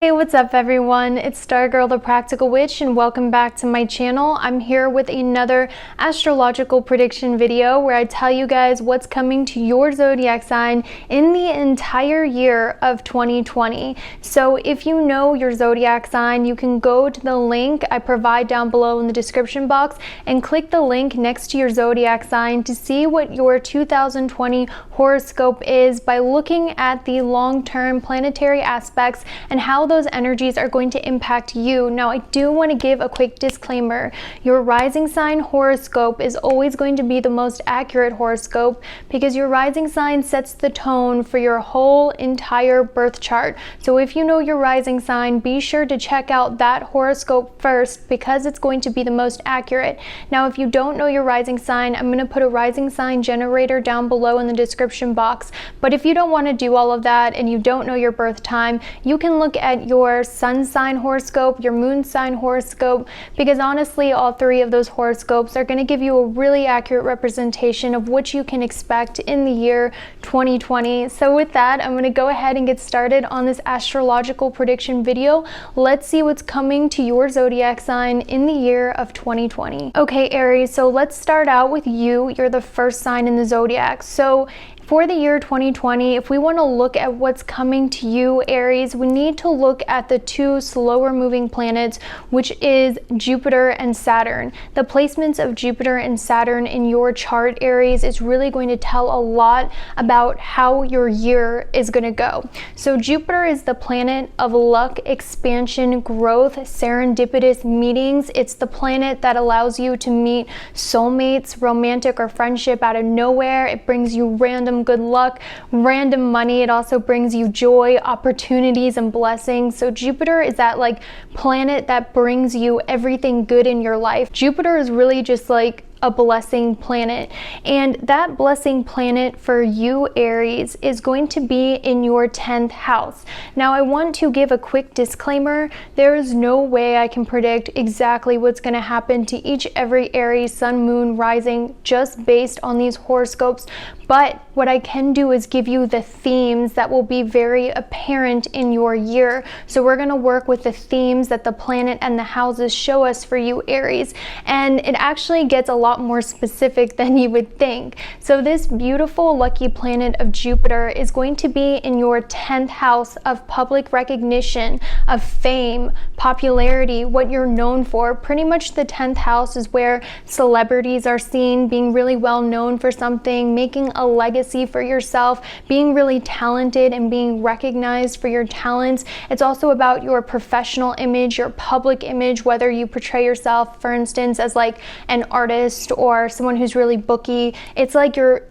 Hey, what's up everyone? It's Stargirl the Practical Witch and welcome back to my channel. I'm here with another astrological prediction video where I tell you guys what's coming to your zodiac sign in the entire year of 2020. So if you know your zodiac sign, you can go to the link I provide down below in the description box and click the link next to your zodiac sign to see what your 2020 horoscope is by looking at the long-term planetary aspects and how those energies are going to impact you. Now, I do want to give a quick disclaimer. Your rising sign horoscope is always going to be the most accurate horoscope because your rising sign sets the tone for your whole entire birth chart. So if you know your rising sign, be sure to check out that horoscope first because it's going to be the most accurate. Now, if you don't know your rising sign, I'm going to put a rising sign generator down below in the description box. But if you don't want to do all of that and you don't know your birth time, you can look at your sun sign horoscope, your moon sign horoscope, because honestly, all three of those horoscopes are going to give you a really accurate representation of what you can expect in the year 2020. So with that, I'm going to go ahead and get started on this astrological prediction video. Let's see what's coming to your zodiac sign in the year of 2020. Okay, Aries, so let's start out with you. You're the first sign in the zodiac. So for the year 2020, if we want to look at what's coming to you, Aries, we need to look at the two slower moving planets, which is Jupiter and Saturn. The placements of Jupiter and Saturn in your chart, Aries, is really going to tell a lot about how your year is going to go. So Jupiter is the planet of luck, expansion, growth, serendipitous meetings. It's the planet that allows you to meet soulmates, romantic or friendship out of nowhere. It brings you random good luck, random money. It also brings you joy, opportunities, and blessings. So Jupiter is that planet that brings you everything good in your life. Jupiter is really just like a blessing planet, and that blessing planet for you, Aries, is going to be in your 10th house. Now, I want to give a quick disclaimer. There is no way I can predict exactly what's going to happen to every Aries sun, moon, rising just based on these horoscopes, but what I can do is give you the themes that will be very apparent in your year. So we're going to work with the themes that the planet and the houses show us for you, Aries, and it actually gets a lot more specific than you would think. So this beautiful lucky planet of Jupiter is going to be in your 10th house of public recognition, of fame, popularity, what you're known for. Pretty much the 10th house is where celebrities are seen, being really well known for something, making a legacy for yourself, being really talented and being recognized for your talents. It's also about your professional image, your public image, whether you portray yourself, for instance, as like an artist or someone who's really booky. It's like your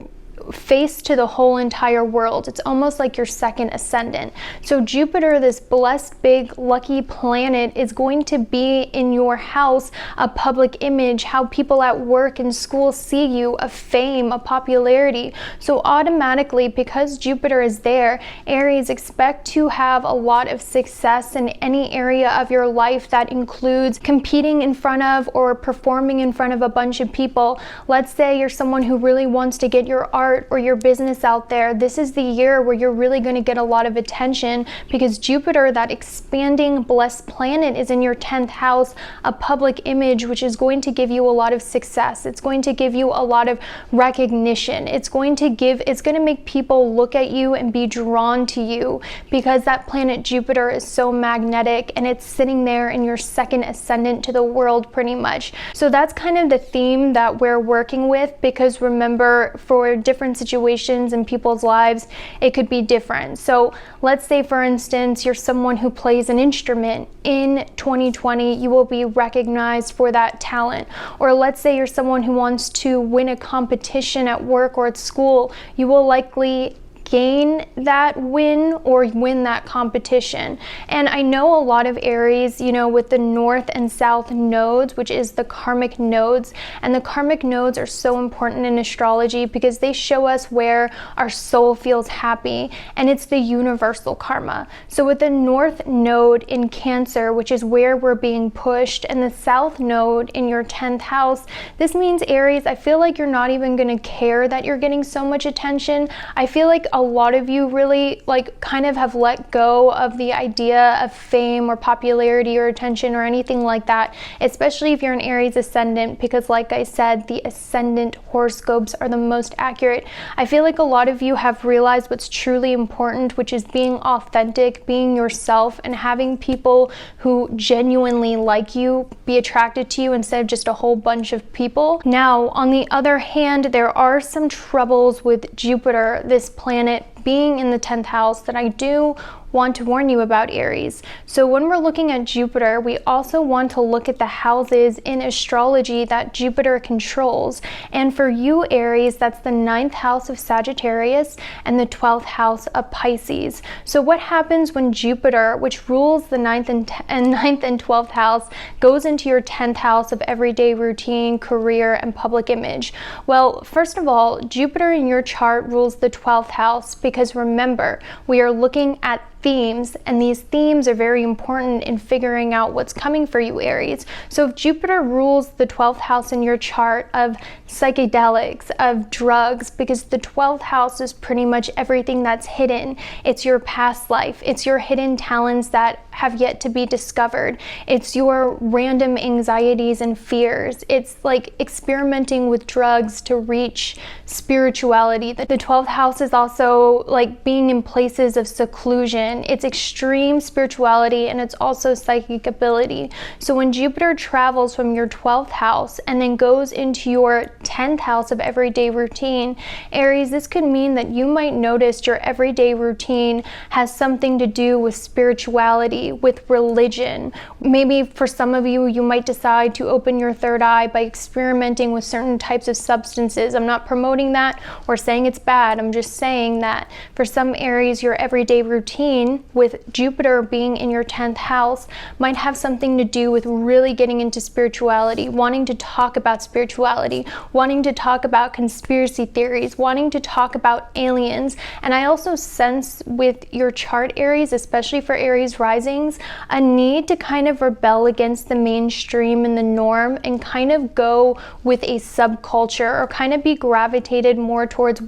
face to the whole entire world. It's almost like your second ascendant. So Jupiter, this blessed, big, lucky planet, is going to be in your house, a public image, how people at work and school see you, a fame, a popularity. So automatically, because Jupiter is there, Aries, expect to have a lot of success in any area of your life that includes competing in front of or performing in front of a bunch of people. Let's say you're someone who really wants to get your art or your business out there. This is the year where you're really going to get a lot of attention because Jupiter, that expanding blessed planet, is in your 10th house, a public image, which is going to give you a lot of success. It's going to give you a lot of recognition. It's going to make people look at you and be drawn to you because that planet Jupiter is so magnetic and it's sitting there in your second ascendant to the world pretty much. So that's kind of the theme that we're working with, because remember, for different situations in people's lives, it could be different. So let's say, for instance, you're someone who plays an instrument. In 2020, you will be recognized for that talent. Or let's say you're someone who wants to win a competition at work or at school. You will likely gain that win or win that competition. And I know a lot of Aries, with the north and south nodes, which is the karmic nodes, and the karmic nodes are so important in astrology because they show us where our soul feels happy, and it's the universal karma. So with the north node in Cancer, which is where we're being pushed, and the south node in your 10th house, this means, Aries, I feel like you're not even going to care that you're getting so much attention. I feel like a lot of you really like kind of have let go of the idea of fame or popularity or attention or anything like that, especially if you're an Aries ascendant, because like I said, the ascendant horoscopes are the most accurate. I feel like a lot of you have realized what's truly important, which is being authentic, being yourself, and having people who genuinely like you be attracted to you instead of just a whole bunch of people. Now, on the other hand, there are some troubles with Jupiter, this planet, being in the 10th house that I do want to warn you about, Aries. So when we're looking at Jupiter, we also want to look at the houses in astrology that Jupiter controls. And for you, Aries, that's the 9th house of Sagittarius and the 12th house of Pisces. So what happens when Jupiter, which rules the 9th and 12th house, goes into your 10th house of everyday routine, career, and public image? Well, first of all, Jupiter in your chart rules the 12th house, because remember, we are looking at themes, and these themes are very important in figuring out what's coming for you, Aries. So if Jupiter rules the 12th house in your chart of psychedelics, of drugs, because the 12th house is pretty much everything that's hidden. It's your past life. It's your hidden talents that have yet to be discovered. It's your random anxieties and fears. It's like experimenting with drugs to reach spirituality. The 12th house is also like being in places of seclusion. It's extreme spirituality, and it's also psychic ability. So when Jupiter travels from your 12th house and then goes into your 10th house of everyday routine, Aries, this could mean that you might notice your everyday routine has something to do with spirituality, with religion. Maybe for some of you, you might decide to open your third eye by experimenting with certain types of substances. I'm not promoting that or saying it's bad. I'm just saying that for some Aries, your everyday routine with Jupiter being in your 10th house might have something to do with really getting into spirituality, wanting to talk about spirituality, wanting to talk about conspiracy theories, wanting to talk about aliens. And I also sense with your chart, Aries, especially for Aries risings, a need to kind of rebel against the mainstream and the norm and kind of go with a subculture, or kind of be gravitated more towards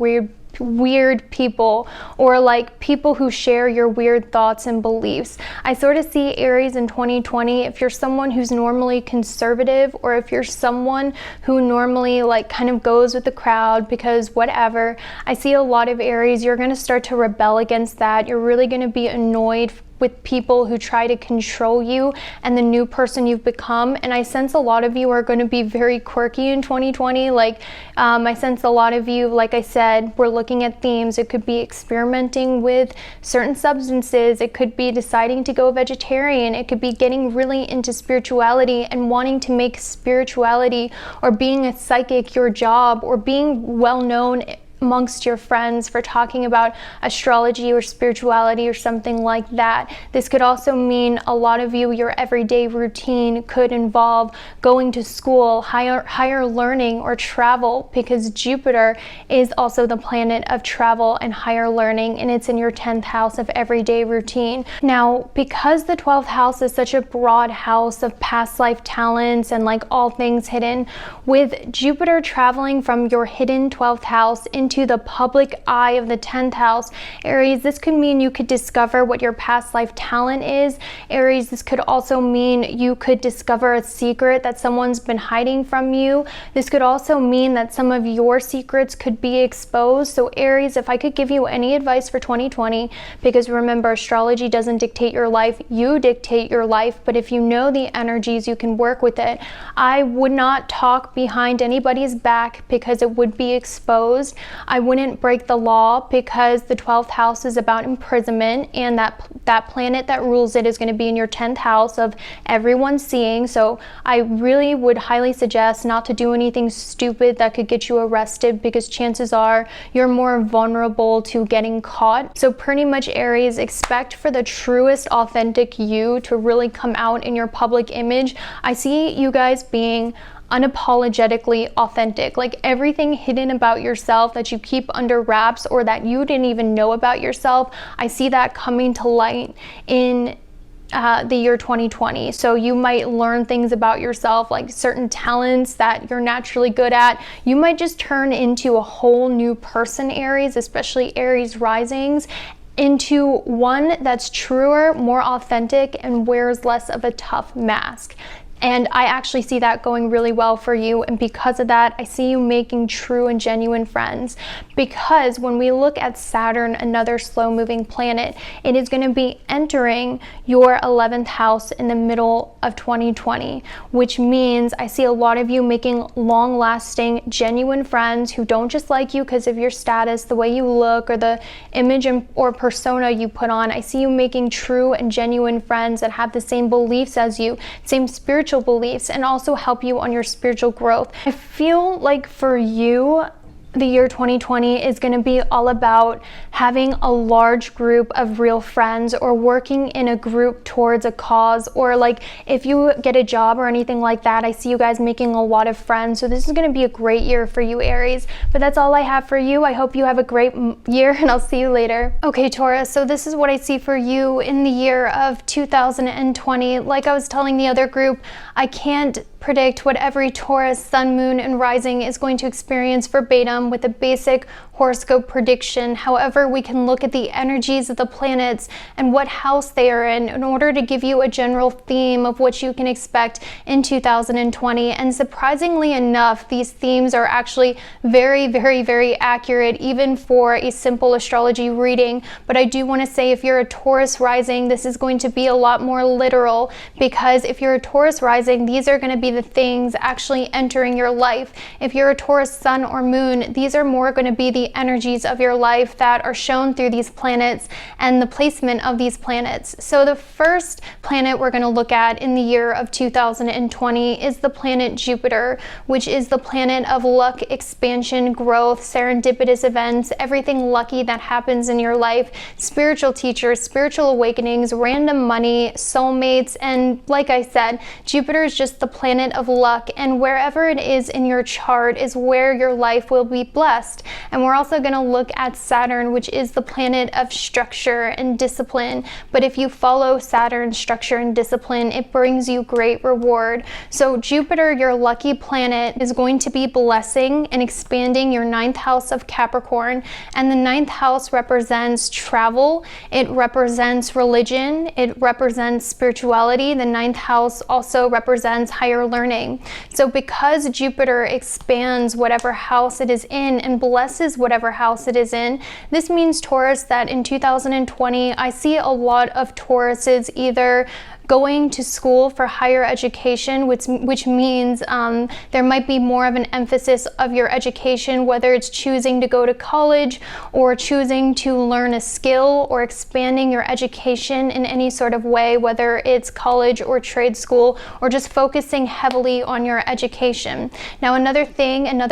weird people, or like people who share your weird thoughts and beliefs. I sort of see Aries in 2020, if you're someone who's normally conservative, or if you're someone who normally like kind of goes with the crowd because whatever, I see a lot of Aries, you're going to start to rebel against that. You're really going to be annoyed with people who try to control you and the new person you've become. And I sense a lot of you are going to be very quirky in 2020. Like I sense a lot of you, like I said, we're looking at themes. It could be experimenting with certain substances. It could be deciding to go vegetarian. It could be getting really into spirituality and wanting to make spirituality or being a psychic your job, or being well known amongst your friends for talking about astrology or spirituality or something like that. This could also mean a lot of you, your everyday routine could involve going to school, higher learning, or travel, because Jupiter is also the planet of travel and higher learning, and it's in your 10th house of everyday routine. Now, because the 12th house is such a broad house of past life talents and like all things hidden, with Jupiter traveling from your hidden 12th house into the public eye of the 10th house, Aries, this could mean you could discover what your past life talent is. Aries, this could also mean you could discover a secret that someone's been hiding from you. This could also mean that some of your secrets could be exposed. So Aries, if I could give you any advice for 2020, because remember, astrology doesn't dictate your life, you dictate your life, but if you know the energies, you can work with it. I would not talk behind anybody's back because it would be exposed. I wouldn't break the law, because the 12th house is about imprisonment, and that planet that rules it is going to be in your 10th house of everyone seeing. So I really would highly suggest not to do anything stupid that could get you arrested, because chances are you're more vulnerable to getting caught. So pretty much, Aries, expect for the truest authentic you to really come out in your public image. I see you guys being unapologetically authentic, like everything hidden about yourself that you keep under wraps or that you didn't even know about yourself. I see that coming to light in the year 2020. So you might learn things about yourself, like certain talents that you're naturally good at. You might just turn into a whole new person, Aries, especially Aries risings, into one that's truer, more authentic, and wears less of a tough mask. And I actually see that going really well for you. And because of that, I see you making true and genuine friends. Because when we look at Saturn, another slow moving planet, it is going to be entering your 11th house in the middle of 2020, which means I see a lot of you making long lasting, genuine friends who don't just like you because of your status, the way you look, or the image or persona you put on. I see you making true and genuine friends that have the same beliefs as you, same spiritual beliefs, and also help you on your spiritual growth. I feel like for you, the year 2020 is going to be all about having a large group of real friends, or working in a group towards a cause, or like if you get a job or anything like that, I see you guys making a lot of friends. So this is going to be a great year for you, Aries. But that's all I have for you. I hope you have a great year, and I'll see you later. Okay, Taurus, so this is what I see for you in the year of 2020. Like I was telling the other group, I can't predict what every Taurus, sun, moon, and rising is going to experience verbatim with a basic horoscope prediction. However, we can look at the energies of the planets and what house they are in order to give you a general theme of what you can expect in 2020. And surprisingly enough, these themes are actually very, very, very accurate, even for a simple astrology reading. But I do want to say, if you're a Taurus rising, this is going to be a lot more literal, because if you're a Taurus rising, these are going to be the things actually entering your life. If you're a Taurus sun or moon, these are more going to be the energies of your life that are shown through these planets and the placement of these planets. So the first planet we're going to look at in the year of 2020 is the planet Jupiter, which is the planet of luck, expansion, growth, serendipitous events, everything lucky that happens in your life, spiritual teachers, spiritual awakenings, random money, soulmates, and like I said, Jupiter is just the planet of luck, and wherever it is in your chart is where your life will be blessed. And we're also going to look at Saturn, which is the planet of structure and discipline. But if you follow Saturn's structure and discipline, it brings you great reward. So Jupiter, your lucky planet, is going to be blessing and expanding your 9th house of Capricorn. And the 9th house represents travel. It represents religion. It represents spirituality. The 9th house also represents higher learning. So because Jupiter expands whatever house it is in and blesses whatever house it is in, this means, Taurus, that in 2020, I see a lot of Tauruses either going to school for higher education, which means there might be more of an emphasis of your education, whether it's choosing to go to college or choosing to learn a skill or expanding your education in any sort of way, whether it's college or trade school, or just focusing heavily on your education. Now, another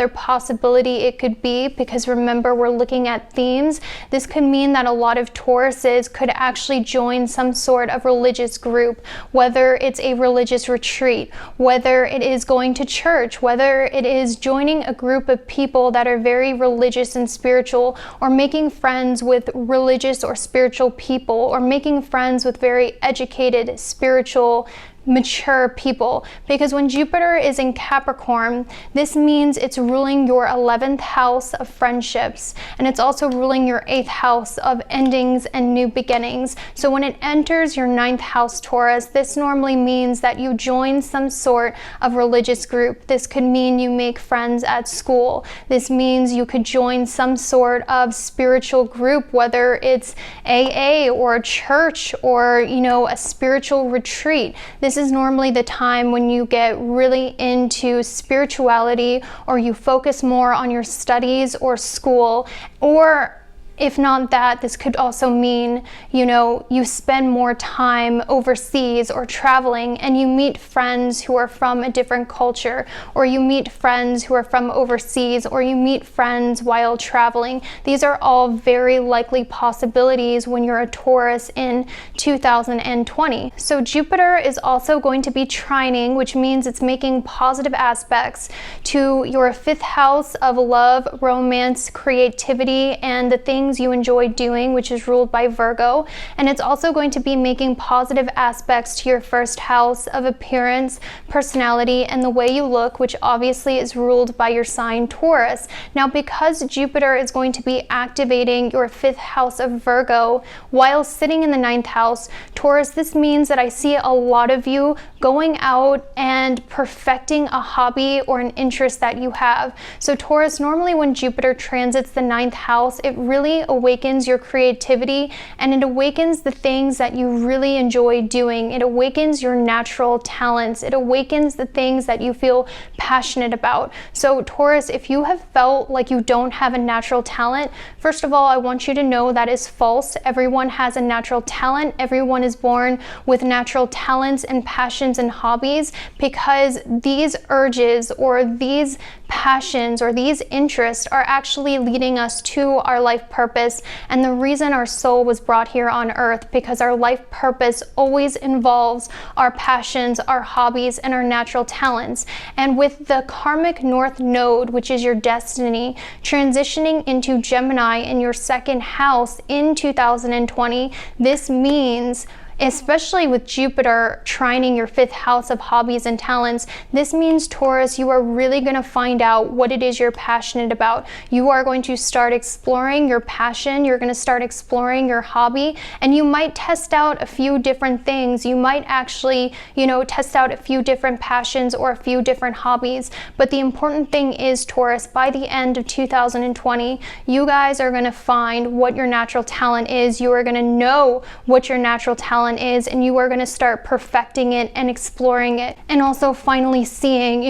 possibility it could be, because remember, we're looking at themes, this could mean that a lot of Tauruses could actually join some sort of religious group, whether it's a religious retreat, whether it is going to church, whether it is joining a group of people that are very religious and spiritual, or making friends with religious or spiritual people, or making friends with very educated, spiritual, mature people. Because when Jupiter is in Capricorn, this means it's ruling your 11th house of friendships, and it's also ruling your 8th house of endings and new beginnings. So when it enters your 9th house, Taurus, this normally means that you join some sort of religious group. This could mean you make friends at school. This means you could join some sort of spiritual group, whether it's AA or a church or, a spiritual retreat. This is normally the time when you get really into spirituality, or you focus more on your studies or school, or if not that, this could also mean, you spend more time overseas or traveling, and you meet friends who are from a different culture, or you meet friends who are from overseas, or you meet friends while traveling. These are all very likely possibilities when you're a Taurus in 2020. So Jupiter is also going to be trining, which means it's making positive aspects to your 5th house of love, romance, creativity, and the things things you enjoy doing, which is ruled by Virgo. And it's also going to be making positive aspects to your first house of appearance, personality, and the way you look, which obviously is ruled by your sign Taurus. Now, because Jupiter is going to be activating your 5th house of Virgo while sitting in the 9th house, Taurus, this means that I see a lot of you going out and perfecting a hobby or an interest that you have. So Taurus, normally when Jupiter transits the 9th house, it really awakens your creativity and it awakens the things that you really enjoy doing. It awakens your natural talents. It awakens the things that you feel passionate about. So Taurus, if you have felt like you don't have a natural talent, first of all, I want you to know that is false. Everyone has a natural talent. Everyone is born with natural talents and passions and hobbies, because these urges or these passions or these interests are actually leading us to our life purpose and the reason our soul was brought here on earth, because our life purpose always involves our passions, our hobbies, and our natural talents. And with the karmic north node, which is your destiny, transitioning into Gemini in your 2nd house in 2020, this means, especially with Jupiter trining your 5th house of hobbies and talents, this means, Taurus, you are really going to find out what it is you're passionate about. You are going to start exploring your passion. You're going to start exploring your hobby, and you might test out a few different things. You might actually, test out a few different passions or a few different hobbies. But the important thing is, Taurus, by the end of 2020, you guys are going to find what your natural talent is. You are going to know what your natural talent is, and you are going to start perfecting it and exploring it, and also finally seeing,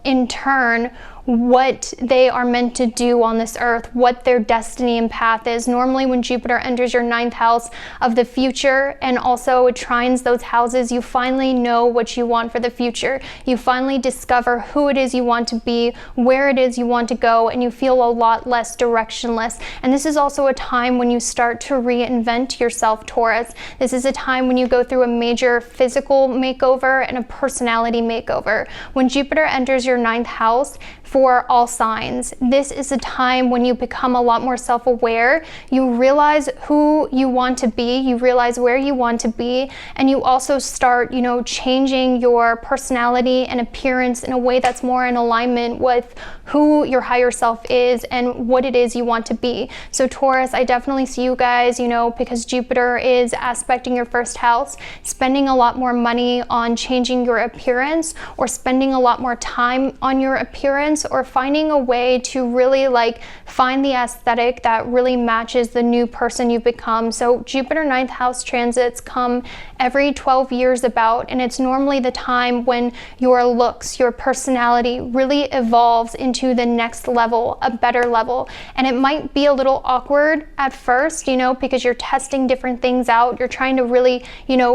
in turn, what they are meant to do on this earth, what their destiny and path is. Normally when Jupiter enters your 9th house of the future and also it trines those houses, you finally know what you want for the future. You finally discover who it is you want to be, where it is you want to go, and you feel a lot less directionless. And this is also a time when you start to reinvent yourself, Taurus. This is a time when you go through a major physical makeover and a personality makeover. When Jupiter enters your 9th house, for all signs, this is a time when you become a lot more self-aware. You realize who you want to be, you realize where you want to be, and you also start, changing your personality and appearance in a way that's more in alignment with who your higher self is and what it is you want to be. So Taurus, I definitely see you guys, because Jupiter is aspecting your 1st house, spending a lot more money on changing your appearance, or spending a lot more time on your appearance, or finding a way to really find the aesthetic that really matches the new person you've become. So Jupiter 9th house transits come every 12 years about, and it's normally the time when your looks, your personality really evolves into the next level, a better level. And it might be a little awkward at first, because you're testing different things out. You're trying to really,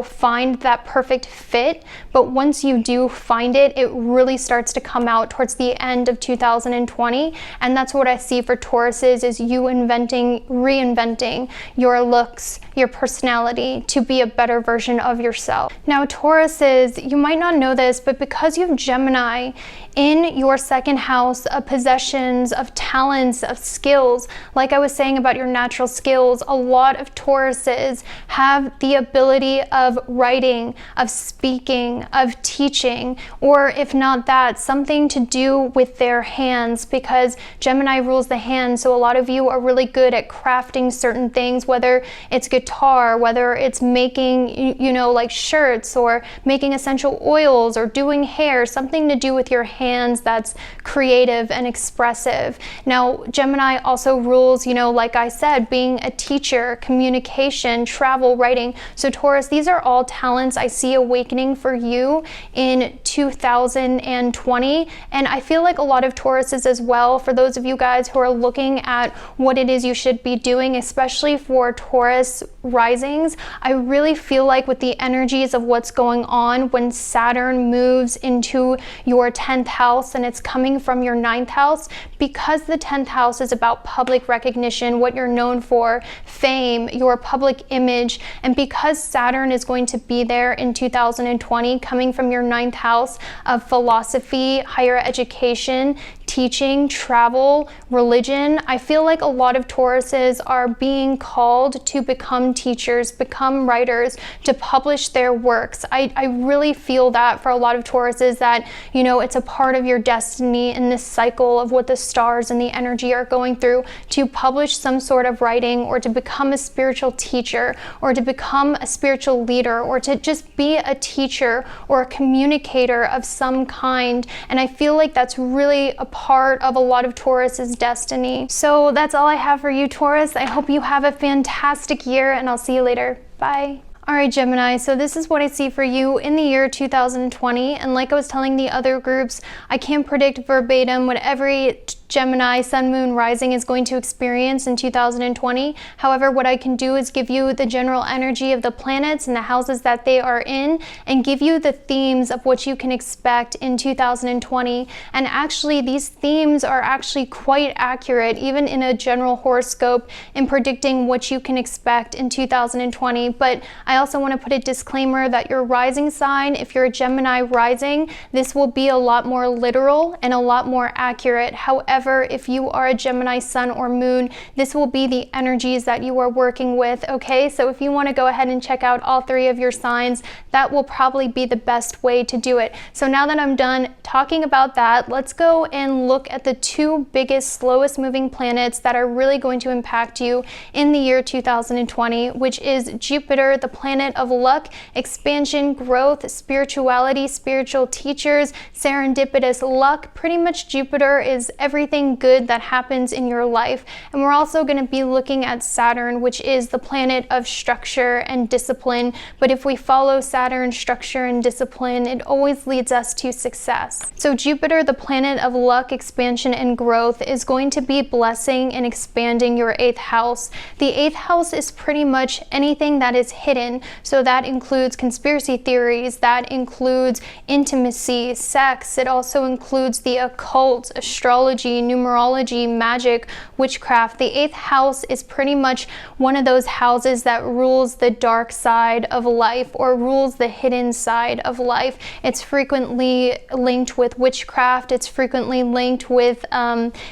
find that perfect fit. But once you do find it, it really starts to come out towards the end of 2020. And that's what I see for Tauruses, is you reinventing your looks, your personality to be a better version of yourself. Now, Tauruses, you might not know this, but because you have Gemini in your 2nd house of possessions, of talents, of skills, like I was saying about your natural skills, a lot of Tauruses have the ability of writing, of speaking, of teaching, or if not that, something to do with their hands, because Gemini rules the hands. So a lot of you are really good at crafting certain things, whether it's guitar, whether it's making, like shirts, or making essential oils, or doing hair, something to do with your hands that's creative and expressive. Now, Gemini also rules, like I said, being a teacher, communication, travel, writing. So Taurus, these are all talents I see awakening for you in 2020. And I feel like a lot of Tauruses as well, for those of you guys who are looking at what it is you should be doing, especially for Taurus risings, I really feel like with the energies of what's going on when Saturn moves into your 10th house and it's coming from your 9th house, because the 10th house is about public recognition, what you're known for, fame, your public image, and because Saturn is going to be there in 2020 coming from your 9th house of philosophy, higher education, teaching, travel, religion. I feel like a lot of Tauruses are being called to become teachers, become writers, to publish their works. I really feel that for a lot of Tauruses, that, you know, it's a part of your destiny in this cycle of what the stars and the energy are going through, to publish some sort of writing, or to become a spiritual teacher, or to become a spiritual leader, or to just be a teacher or a communicator of some kind. And I feel like that's really a part of a lot of Taurus's destiny. So that's all I have for you, Taurus. I hope you have a fantastic year, and I'll see you later. Bye. All right, Gemini, so this is what I see for you in the year 2020. And like I was telling the other groups, I can't predict verbatim what every Gemini, Sun, Moon, Rising is going to experience in 2020. However, what I can do is give you the general energy of the planets and the houses that they are in, and give you the themes of what you can expect in 2020. And actually, these themes are actually quite accurate, even in a general horoscope, in predicting what you can expect in 2020. But I also want to put a disclaimer that your rising sign, if you're a Gemini rising, this will be a lot more literal and a lot more accurate. However, if you are a Gemini sun or moon, this will be the energies that you are working with, okay? So if you want to go ahead and check out all three of your signs, that will probably be the best way to do it. So now that I'm done talking about that, let's go and look at the two biggest, slowest moving planets that are really going to impact you in the year 2020, which is Jupiter, the planet of luck, expansion, growth, spirituality, spiritual teachers, serendipitous luck. Pretty much Jupiter is everything good that happens in your life. And we're also going to be looking at Saturn, which is the planet of structure and discipline. But if we follow Saturn's structure and discipline, it always leads us to success. So Jupiter, the planet of luck, expansion, and growth, is going to be blessing and expanding your 8th house. The 8th house is pretty much anything that is hidden. So that includes conspiracy theories, that includes intimacy, sex. It also includes the occult, astrology, numerology, magic, witchcraft. The 8th house is pretty much one of those houses that rules the dark side of life, or rules the hidden side of life. It's frequently linked with witchcraft. It's frequently linked with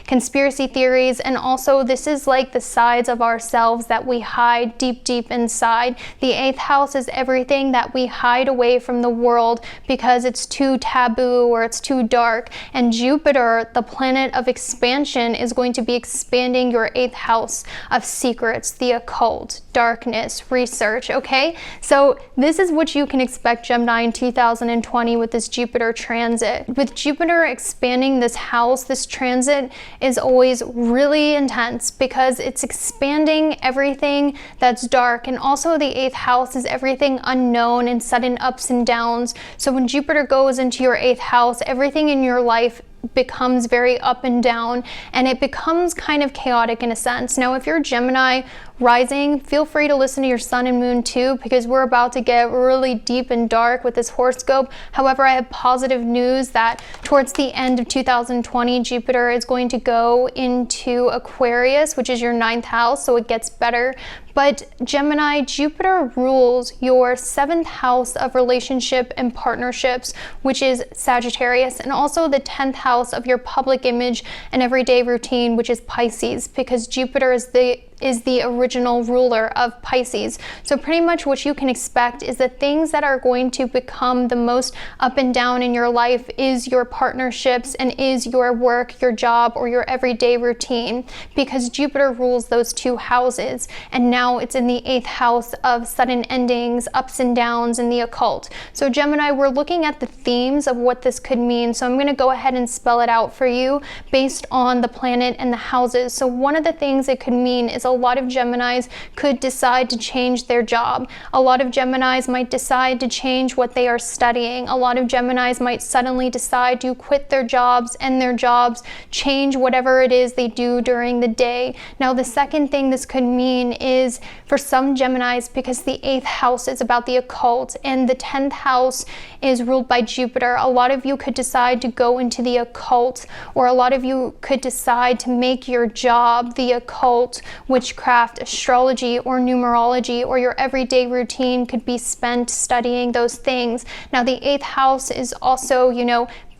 conspiracy theories. And also, this is like the sides of ourselves that we hide deep, deep inside. The 8th house is everything that we hide away from the world because it's too taboo or it's too dark. And Jupiter, the planet of expansion, is going to be expanding your 8th house of secrets, the occult, darkness, research, okay? So this is what you can expect, Gemini, in 2020 with this Jupiter transit. With Jupiter expanding this house, this transit is always really intense because it's expanding everything that's dark. And also the 8th house is everything unknown and sudden ups and downs. So when Jupiter goes into your 8th house, everything in your life becomes very up and down, and it becomes kind of chaotic in a sense. Now, if you're Gemini rising, feel free to listen to your sun and moon too, because we're about to get really deep and dark with this horoscope. However, I have positive news that towards the end of 2020, Jupiter is going to go into Aquarius, which is your 9th house, so it gets better. But Gemini, Jupiter rules your 7th house of relationship and partnerships, which is Sagittarius, and also the 10th house of your public image and everyday routine, which is Pisces, because Jupiter is the original ruler of Pisces. So pretty much what you can expect is the things that are going to become the most up and down in your life is your partnerships and is your work, your job, or your everyday routine, because Jupiter rules those two houses. And now it's in the 8th house of sudden endings, ups and downs, and the occult. So Gemini, we're looking at the themes of what this could mean. So I'm going to go ahead and spell it out for you based on the planet and the houses. So one of the things it could mean is a lot of Geminis could decide to change their job. A lot of Geminis might decide to change what they are studying. A lot of Geminis might suddenly decide to quit their jobs, end their jobs, change whatever it is they do during the day. Now, the second thing this could mean is for some Geminis, because the 8th house is about the occult and the 10th house is ruled by Jupiter, a lot of you could decide to go into the occult, or a lot of you could decide to make your job the occult, witchcraft, astrology, or numerology, or your everyday routine could be spent studying those things. Now, the 8th house is also,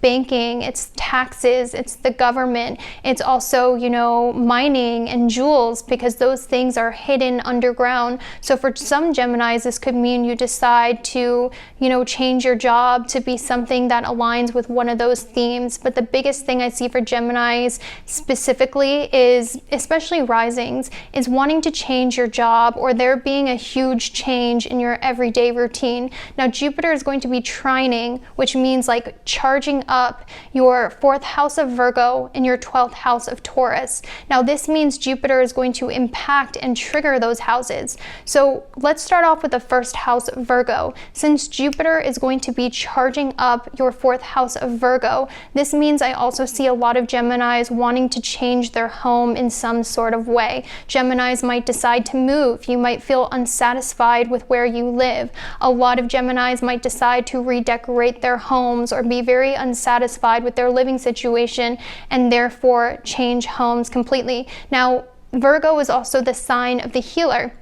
banking, it's taxes, it's the government, it's also, you know, mining and jewels, because those things are hidden underground. So for some Geminis, this could mean you decide to, you know, change your job to be something that aligns with one of those themes. But the biggest thing I see for Geminis specifically is, especially risings, is wanting to change your job, or there being a huge change in your everyday routine. Now Jupiter is going to be trining, which means like charging up your 4th house of Virgo and your 12th house of Taurus. Now this means Jupiter is going to impact and trigger those houses. So let's start off with the 1st house of Virgo. Since Jupiter is going to be charging up your 4th house of Virgo, this means I also see a lot of Geminis wanting to change their home in some sort of way. Geminis might decide to move. You might feel unsatisfied with where you live. A lot of Geminis might decide to redecorate their homes or be very unsatisfied with their living situation and therefore change homes completely. Now, Virgo is also the sign of the healer.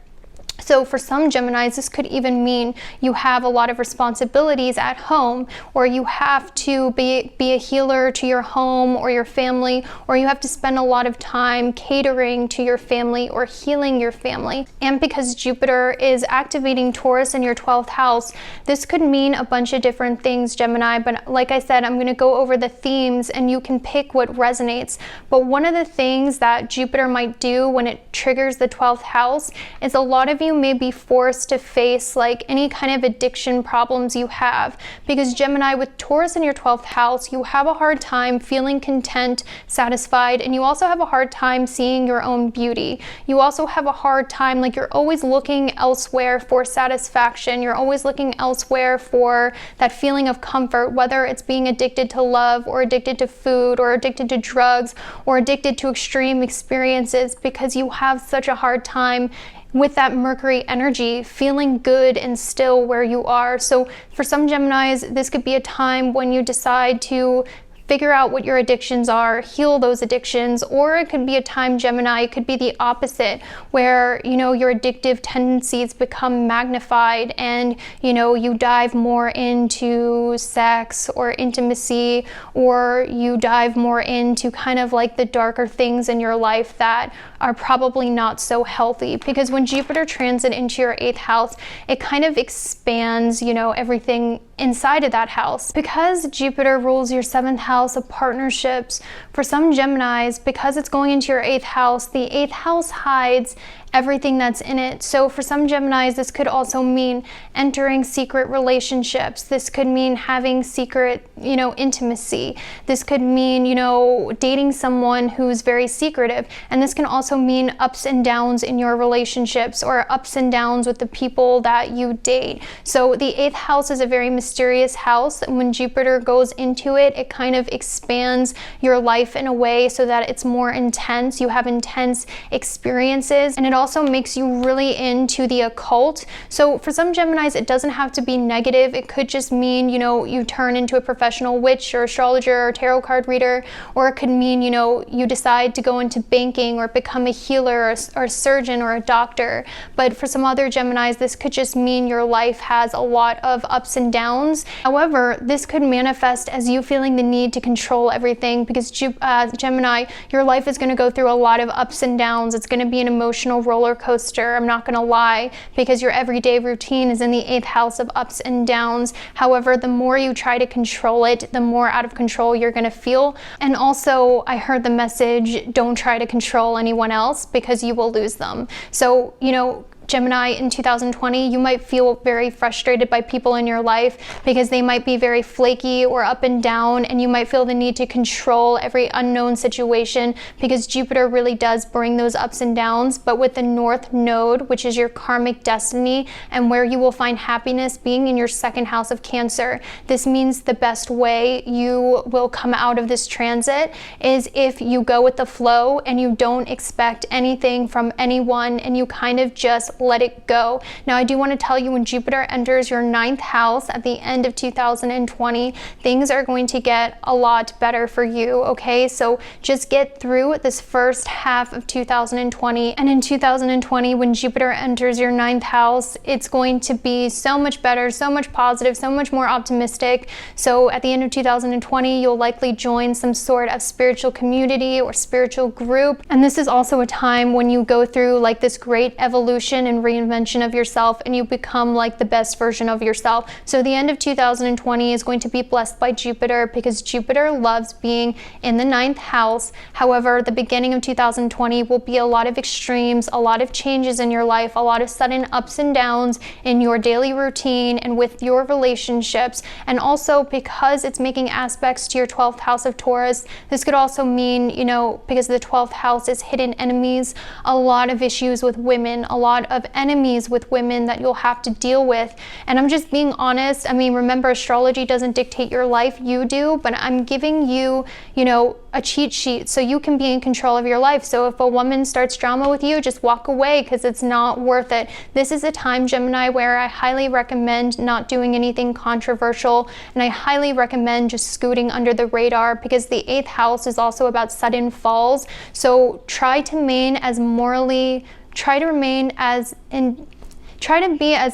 So for some Geminis, this could even mean you have a lot of responsibilities at home, or you have to be a healer to your home or your family, or you have to spend a lot of time catering to your family or healing your family. And because Jupiter is activating Taurus in your 12th house, this could mean a bunch of different things, Gemini. But like I said, I'm going to go over the themes and you can pick what resonates. But one of the things that Jupiter might do when it triggers the 12th house is a lot of you may be forced to face like any kind of addiction problems you have, because Gemini, with Taurus in your 12th house, you have a hard time feeling content, satisfied, and you also have a hard time seeing your own beauty. You also have a hard time, like you're always looking elsewhere for satisfaction. You're always looking elsewhere for that feeling of comfort, whether it's being addicted to love or addicted to food or addicted to drugs or addicted to extreme experiences, because you have such a hard time with that Mercury energy, feeling good and still where you are. So for some Geminis, this could be a time when you decide to figure out what your addictions are, heal those addictions, or it could be a time, Gemini, it could be the opposite, where, you know, your addictive tendencies become magnified and, you know, you dive more into sex or intimacy, or you dive more into kind of like the darker things in your life that are probably not so healthy. Because when Jupiter transit into your 8th house, it kind of expands, you know, everything inside of that house. Because Jupiter rules your 7th house of partnerships, for some Geminis, because it's going into your 8th house, the 8th house hides everything that's in it. So for some Geminis, this could also mean entering secret relationships. This could mean having secret, you know, intimacy. This could mean, you know, dating someone who's very secretive. And this can also mean ups and downs in your relationships, or ups and downs with the people that you date. So the 8th house is a very mysterious house. And when Jupiter goes into it, it kind of expands your life in a way so that it's more intense. You have intense experiences, and it also makes you really into the occult. So for some Geminis, it doesn't have to be negative. It could just mean, you know, you turn into a professional witch or astrologer or tarot card reader, or it could mean, you know, you decide to go into banking or become a healer or a surgeon or a doctor. But for some other Geminis, this could just mean your life has a lot of ups and downs. However, this could manifest as you feeling the need to control everything, because Gemini, your life is going to go through a lot of ups and downs. It's going to be an emotional roller coaster, I'm not going to lie, because your everyday routine is in the 8th house of ups and downs. However, the more you try to control it, the more out of control you're going to feel. And also, I heard the message, don't try to control anyone else because you will lose them. So, you know, Gemini, in 2020, you might feel very frustrated by people in your life because they might be very flaky or up and down, and you might feel the need to control every unknown situation because Jupiter really does bring those ups and downs. But with the North Node, which is your karmic destiny and where you will find happiness being in your 2nd house of Cancer, this means the best way you will come out of this transit is if you go with the flow and you don't expect anything from anyone and you kind of just just let it go. Now, I do want to tell you, when Jupiter enters your 9th house at the end of 2020, things are going to get a lot better for you, okay? So just get through this first half of 2020, and in 2020, when Jupiter enters your 9th house, it's going to be so much better, so much positive, so much more optimistic. So at the end of 2020, you'll likely join some sort of spiritual community or spiritual group, and this is also a time when you go through like this great evolution and reinvention of yourself, and you become like the best version of yourself. So the end of 2020 is going to be blessed by Jupiter, because Jupiter loves being in the 9th house. However, the beginning of 2020 will be a lot of extremes, a lot of changes in your life, a lot of sudden ups and downs in your daily routine and with your relationships. And also, because it's making aspects to your 12th house of Taurus, this could also mean, you know, because the 12th house is hidden enemies, a lot of issues with women, a lot of enemies with women that you'll have to deal with. And I'm just being honest. I mean, remember, astrology doesn't dictate your life, you do, but I'm giving you, you know, a cheat sheet so you can be in control of your life. So if a woman starts drama with you, just walk away, because it's not worth it. This is a time, Gemini, where I highly recommend not doing anything controversial, and I highly recommend just scooting under the radar, because the 8th house is also about sudden falls. So try to remain as morally, try to be as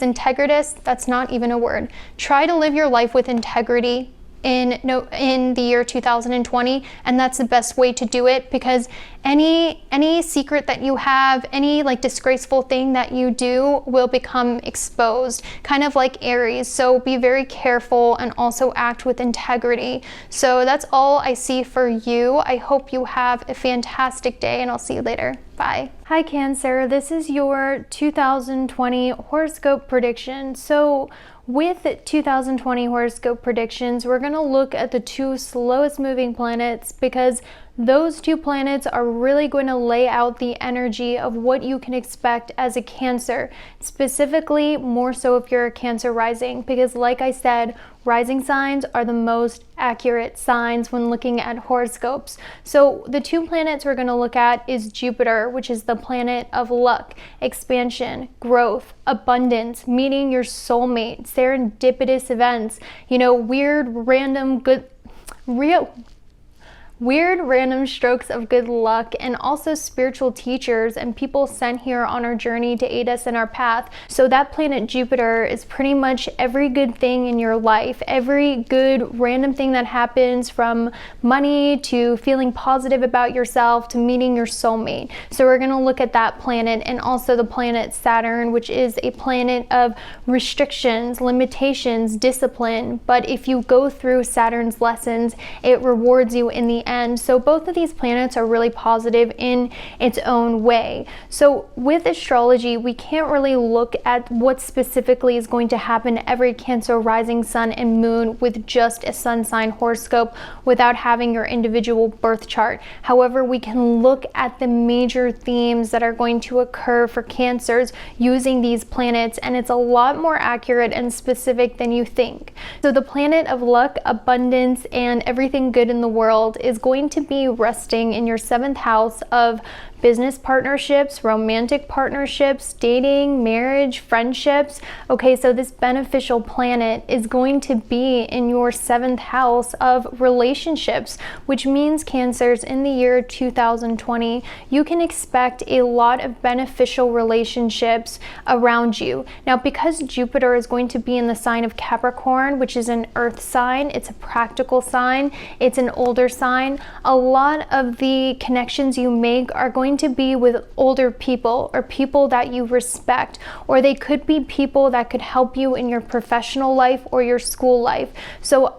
integritous. That's not even a word. Try to live your life with integrity in the year 2020, and that's the best way to do it, because any secret that you have, any like disgraceful thing that you do will become exposed, kind of like Aries. So be very careful and also act with integrity. So that's all I see for you. I hope you have a fantastic day, and I'll see you later. Bye. Hi Cancer, this is your 2020 horoscope prediction. So with 2020 horoscope predictions, we're going to look at the 2 slowest moving planets, because those 2 planets are really going to lay out the energy of what you can expect as a Cancer, specifically more so if you're a Cancer rising, because like I said, rising signs are the most accurate signs when looking at horoscopes. So the 2 planets we're going to look at is Jupiter, which is the planet of luck, expansion, growth, abundance, meeting your soulmate, serendipitous events, you know, weird random strokes of good luck, and also spiritual teachers and people sent here on our journey to aid us in our path. So that planet Jupiter is pretty much every good thing in your life, every good random thing that happens, from money to feeling positive about yourself to meeting your soulmate. So we're going to look at that planet, and also the planet Saturn, which is a planet of restrictions, limitations, discipline. But if you go through Saturn's lessons, it rewards you in the end. So both of these planets are really positive in its own way. So with astrology, we can't really look at what specifically is going to happen to every Cancer rising, sun, and moon with just a sun sign horoscope without having your individual birth chart. However, we can look at the major themes that are going to occur for Cancers using these planets, and it's a lot more accurate and specific than you think. So the planet of luck, abundance, and everything good in the world is going to be resting in your 7th house of business partnerships, romantic partnerships, dating, marriage, friendships. Okay, so this beneficial planet is going to be in your 7th house of relationships, which means Cancers, in the year 2020, you can expect a lot of beneficial relationships around you. Now, because Jupiter is going to be in the sign of Capricorn, which is an earth sign, it's a practical sign, it's an older sign, a lot of the connections you make are going to be with older people or people that you respect, or they could be people that could help you in your professional life or your school life. So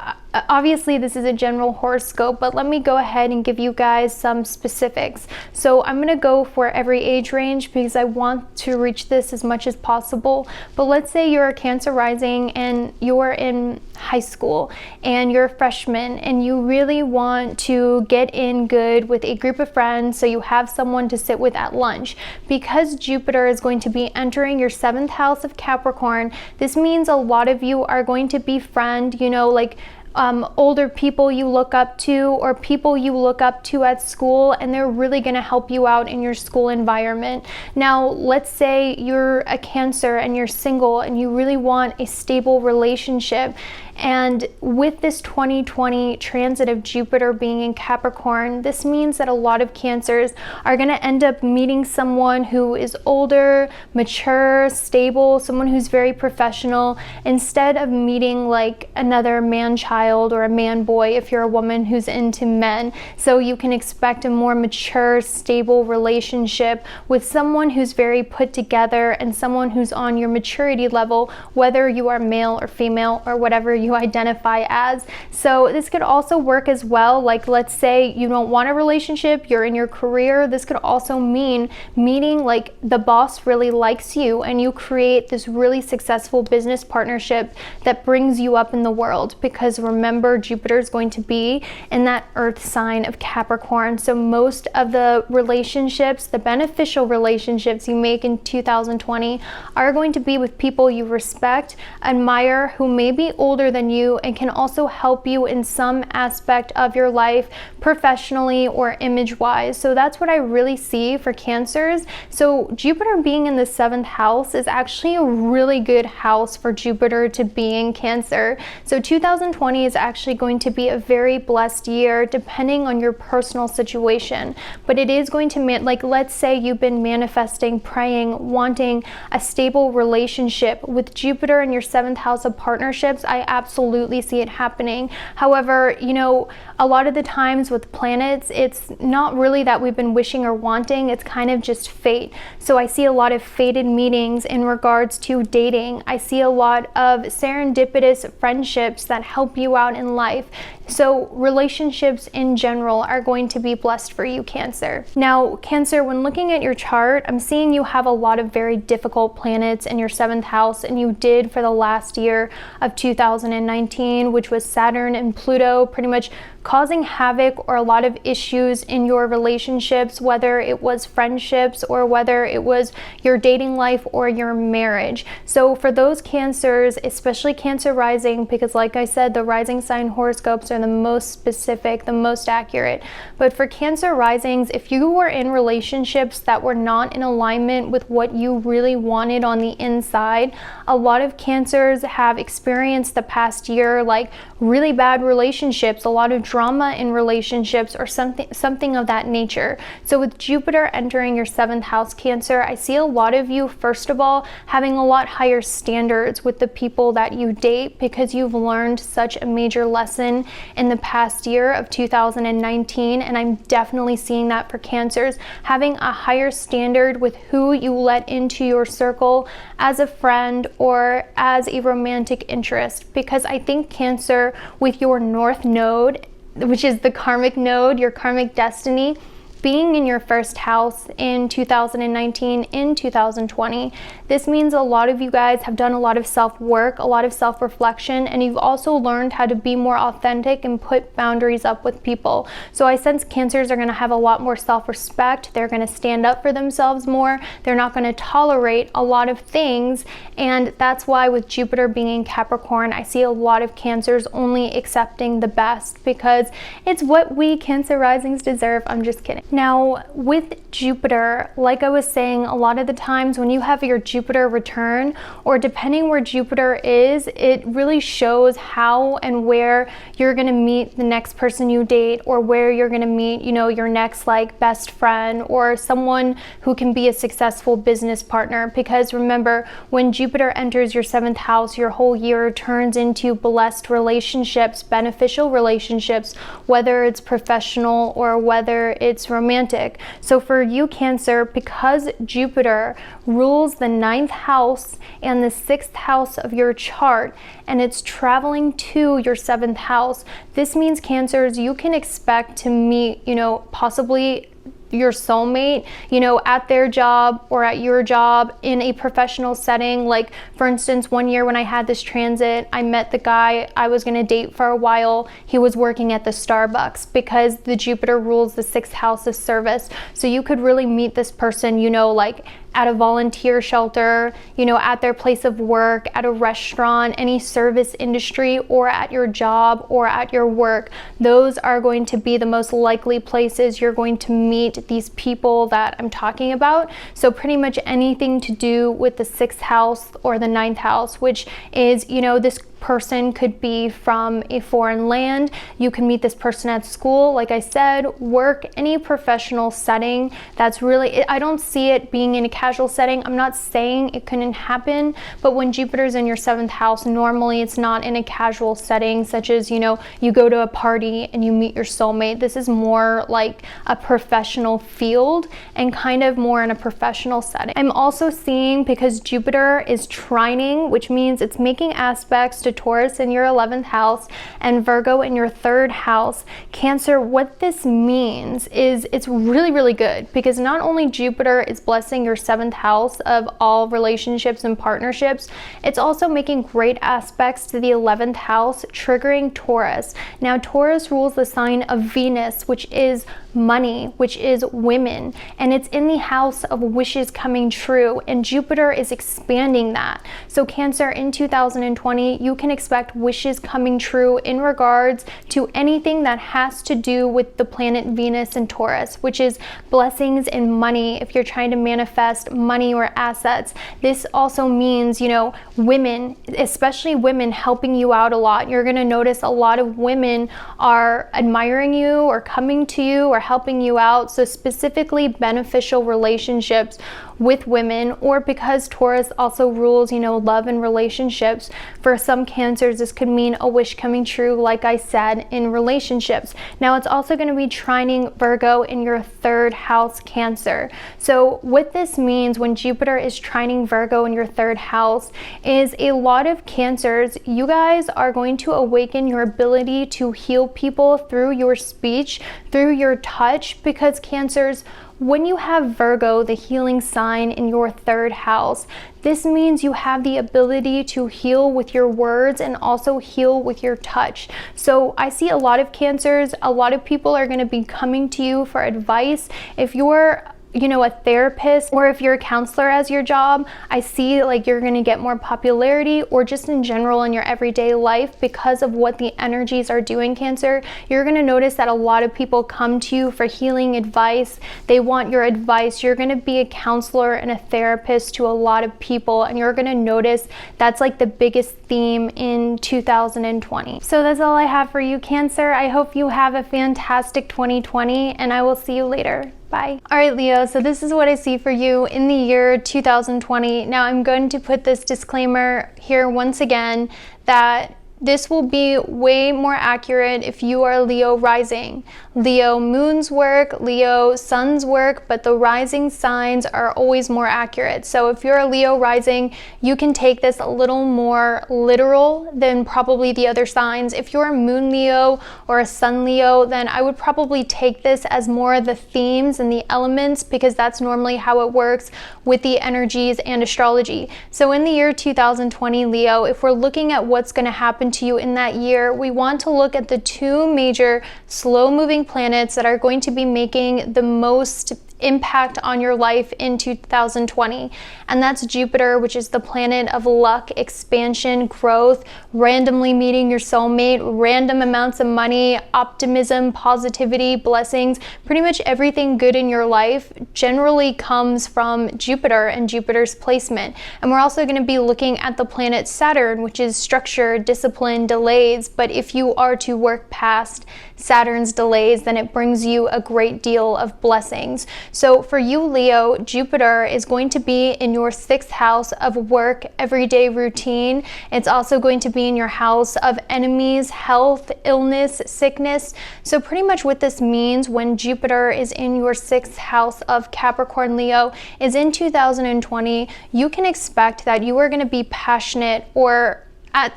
obviously this is a general horoscope, but let me go ahead and give you guys some specifics. So I'm going to go for every age range because I want to reach this as much as possible. But let's say you're a Cancer rising and you're in high school and you're a freshman and you really want to get in good with a group of friends, so you have someone to sit with at lunch. Because Jupiter is going to be entering your 7th house of Capricorn, this means a lot of you are going to befriend, you know, like older people you look up to or people you look up to at school, and they're really going to help you out in your school environment. Now, let's say you're a Cancer and you're single and you really want a stable relationship. And with this 2020 transit of Jupiter being in Capricorn, this means that a lot of Cancers are going to end up meeting someone who is older, mature, stable, someone who's very professional, instead of meeting like another man-child or a man-boy if you're a woman who's into men. So you can expect a more mature, stable relationship with someone who's very put together and someone who's on your maturity level, whether you are male or female or whatever you identify as. So this could also work as well. Like, let's say you don't want a relationship, you're in your career. This could also mean meeting like the boss really likes you and you create this really successful business partnership that brings you up in the world, because remember, Jupiter is going to be in that earth sign of Capricorn. So most of the relationships, the beneficial relationships you make in 2020 are going to be with people you respect, admire, who may be older than you and can also help you in some aspect of your life professionally or image-wise. So that's what I really see for Cancers. So Jupiter being in the 7th house is actually a really good house for Jupiter to be in Cancer. So 2020 is actually going to be a very blessed year depending on your personal situation. But it is going to like, let's say you've been manifesting, praying, wanting a stable relationship. With Jupiter in your 7th house of partnerships, I absolutely see it happening. However, you know, a lot of the times with planets, it's not really that we've been wishing or wanting, it's kind of just fate. So I see a lot of fated meetings in regards to dating. I see a lot of serendipitous friendships that help you out in life. So relationships in general are going to be blessed for you, Cancer. Now, Cancer, when looking at your chart, I'm seeing you have a lot of very difficult planets in your 7th house, and you did for the last year of 2019, which was Saturn and Pluto pretty much causing havoc or a lot of issues in your relationships, whether it was friendships or whether it was your dating life or your marriage. So for those Cancers, especially Cancer rising, because like I said, the rising sign horoscopes are the most specific, the most accurate. But for Cancer risings, if you were in relationships that were not in alignment with what you really wanted on the inside, a lot of Cancers have experienced the past year like really bad relationships, a lot of drama in relationships or something of that nature. So with Jupiter entering your 7th house, Cancer, I see a lot of you, first of all, having a lot higher standards with the people that you date, because you've learned such a major lesson in the past year of 2019, and I'm definitely seeing that for Cancers, having a higher standard with who you let into your circle as a friend or as a romantic interest. Because I think Cancer, with your North Node, which is the karmic node, your karmic destiny, being in your 1st house in 2019, in 2020, this means a lot of you guys have done a lot of self-work, a lot of self-reflection, and you've also learned how to be more authentic and put boundaries up with people. So I sense Cancers are going to have a lot more self-respect. They're going to stand up for themselves more. They're not going to tolerate a lot of things, and that's why with Jupiter being in Capricorn, I see a lot of Cancers only accepting the best, because it's what we Cancer risings deserve. I'm just kidding. Now, with Jupiter, like I was saying, a lot of the times when you have your Jupiter return, or depending where Jupiter is, it really shows how and where you're going to meet the next person you date, or where you're going to meet, you know, your next like best friend or someone who can be a successful business partner. Because remember, when Jupiter enters your 7th house, your whole year turns into blessed relationships, beneficial relationships, whether it's professional or whether it's romantic. So for you, Cancer, because Jupiter rules the 9th house and the 6th house of your chart, and it's traveling to your 7th house, this means, Cancers, you can expect to meet, you know, possibly your soulmate, you know, at their job or at your job in a professional setting. Like, for instance, one year when I had this transit, I met the guy I was going to date for a while. He was working at the Starbucks, because the Jupiter rules the 6th house of service. So you could really meet this person, you know, like at a volunteer shelter, you know, at their place of work, at a restaurant, any service industry, or at your job or at your work. Those are going to be the most likely places you're going to meet these people that I'm talking about. So pretty much anything to do with the 6th house or the 9th house, which is, you know, this person could be from a foreign land. You can meet this person at school, like I said, work, any professional setting. That's really, I don't see it being in a casual setting. I'm not saying it couldn't happen, but when Jupiter's in your 7th house, normally it's not in a casual setting, such as, you know, you go to a party and you meet your soulmate. This is more like a professional field and kind of more in a professional setting. I'm also seeing, because Jupiter is trining, which means it's making aspects to Taurus in your 11th house and Virgo in your 3rd house. Cancer, what this means is it's really, really good, because not only Jupiter is blessing your 7th house of all relationships and partnerships, it's also making great aspects to the 11th house, triggering Taurus. Now, Taurus rules the sign of Venus, which is money, which is women, and it's in the house of wishes coming true, and Jupiter is expanding that. So Cancer, in 2020, you can expect wishes coming true in regards to anything that has to do with the planet Venus and Taurus, which is blessings and money. If you're trying to manifest money or assets, this also means, you know, women, especially women, helping you out a lot. You're going to notice a lot of women are admiring you or coming to you or helping you out. So specifically beneficial relationships with women, or because Taurus also rules, you know, love and relationships. For some Cancers, this could mean a wish coming true, like I said, in relationships. Now, it's also going to be trining Virgo in your 3rd house, Cancer. So what this means when Jupiter is trining Virgo in your 3rd house is a lot of Cancers, you guys are going to awaken your ability to heal people through your speech, through your touch, because Cancers, when you have Virgo, the healing sign, in your 3rd house, this means you have the ability to heal with your words and also heal with your touch. So I see a lot of Cancers, a lot of people are going to be coming to you for advice. If you're, you know, a therapist, or if you're a counselor as your job, I see like you're going to get more popularity, or just in general in your everyday life, because of what the energies are doing, Cancer. You're going to notice that a lot of people come to you for healing advice. They want your advice. You're going to be a counselor and a therapist to a lot of people, and you're going to notice that's like the biggest theme in 2020. So that's all I have for you, Cancer. I hope you have a fantastic 2020, and I will see you later. Bye. All right, Leo, so this is what I see for you in the year 2020. Now, I'm going to put this disclaimer here once again that this will be way more accurate if you are Leo rising. Leo moon's work, Leo sun's work, but the rising signs are always more accurate. So if you're a Leo rising, you can take this a little more literal than probably the other signs. If you're a moon Leo or a sun Leo, then I would probably take this as more the themes and the elements, because that's normally how it works with the energies and astrology. So in the year 2020, Leo, if we're looking at what's going to happen to you in that year, we want to look at the 2 major slow-moving planets that are going to be making the most impact on your life in 2020, and that's Jupiter, which is the planet of luck, expansion, growth, randomly meeting your soulmate, random amounts of money, optimism, positivity, blessings. Pretty much everything good in your life generally comes from Jupiter and Jupiter's placement. And we're also going to be looking at the planet Saturn, which is structure, discipline, delays. But if you are to work past Saturn's delays, then it brings you a great deal of blessings. So for you, Leo, Jupiter is going to be in your 6th house of work, everyday routine. It's also going to be in your house of enemies, health, illness, sickness. So pretty much what this means when Jupiter is in your 6th house of Capricorn, Leo, is in 2020, you can expect that you are going to be passionate, or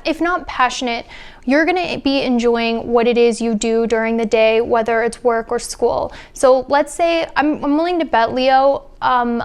if not passionate, you're going to be enjoying what it is you do during the day, whether it's work or school. So let's say, I'm willing to bet, Leo,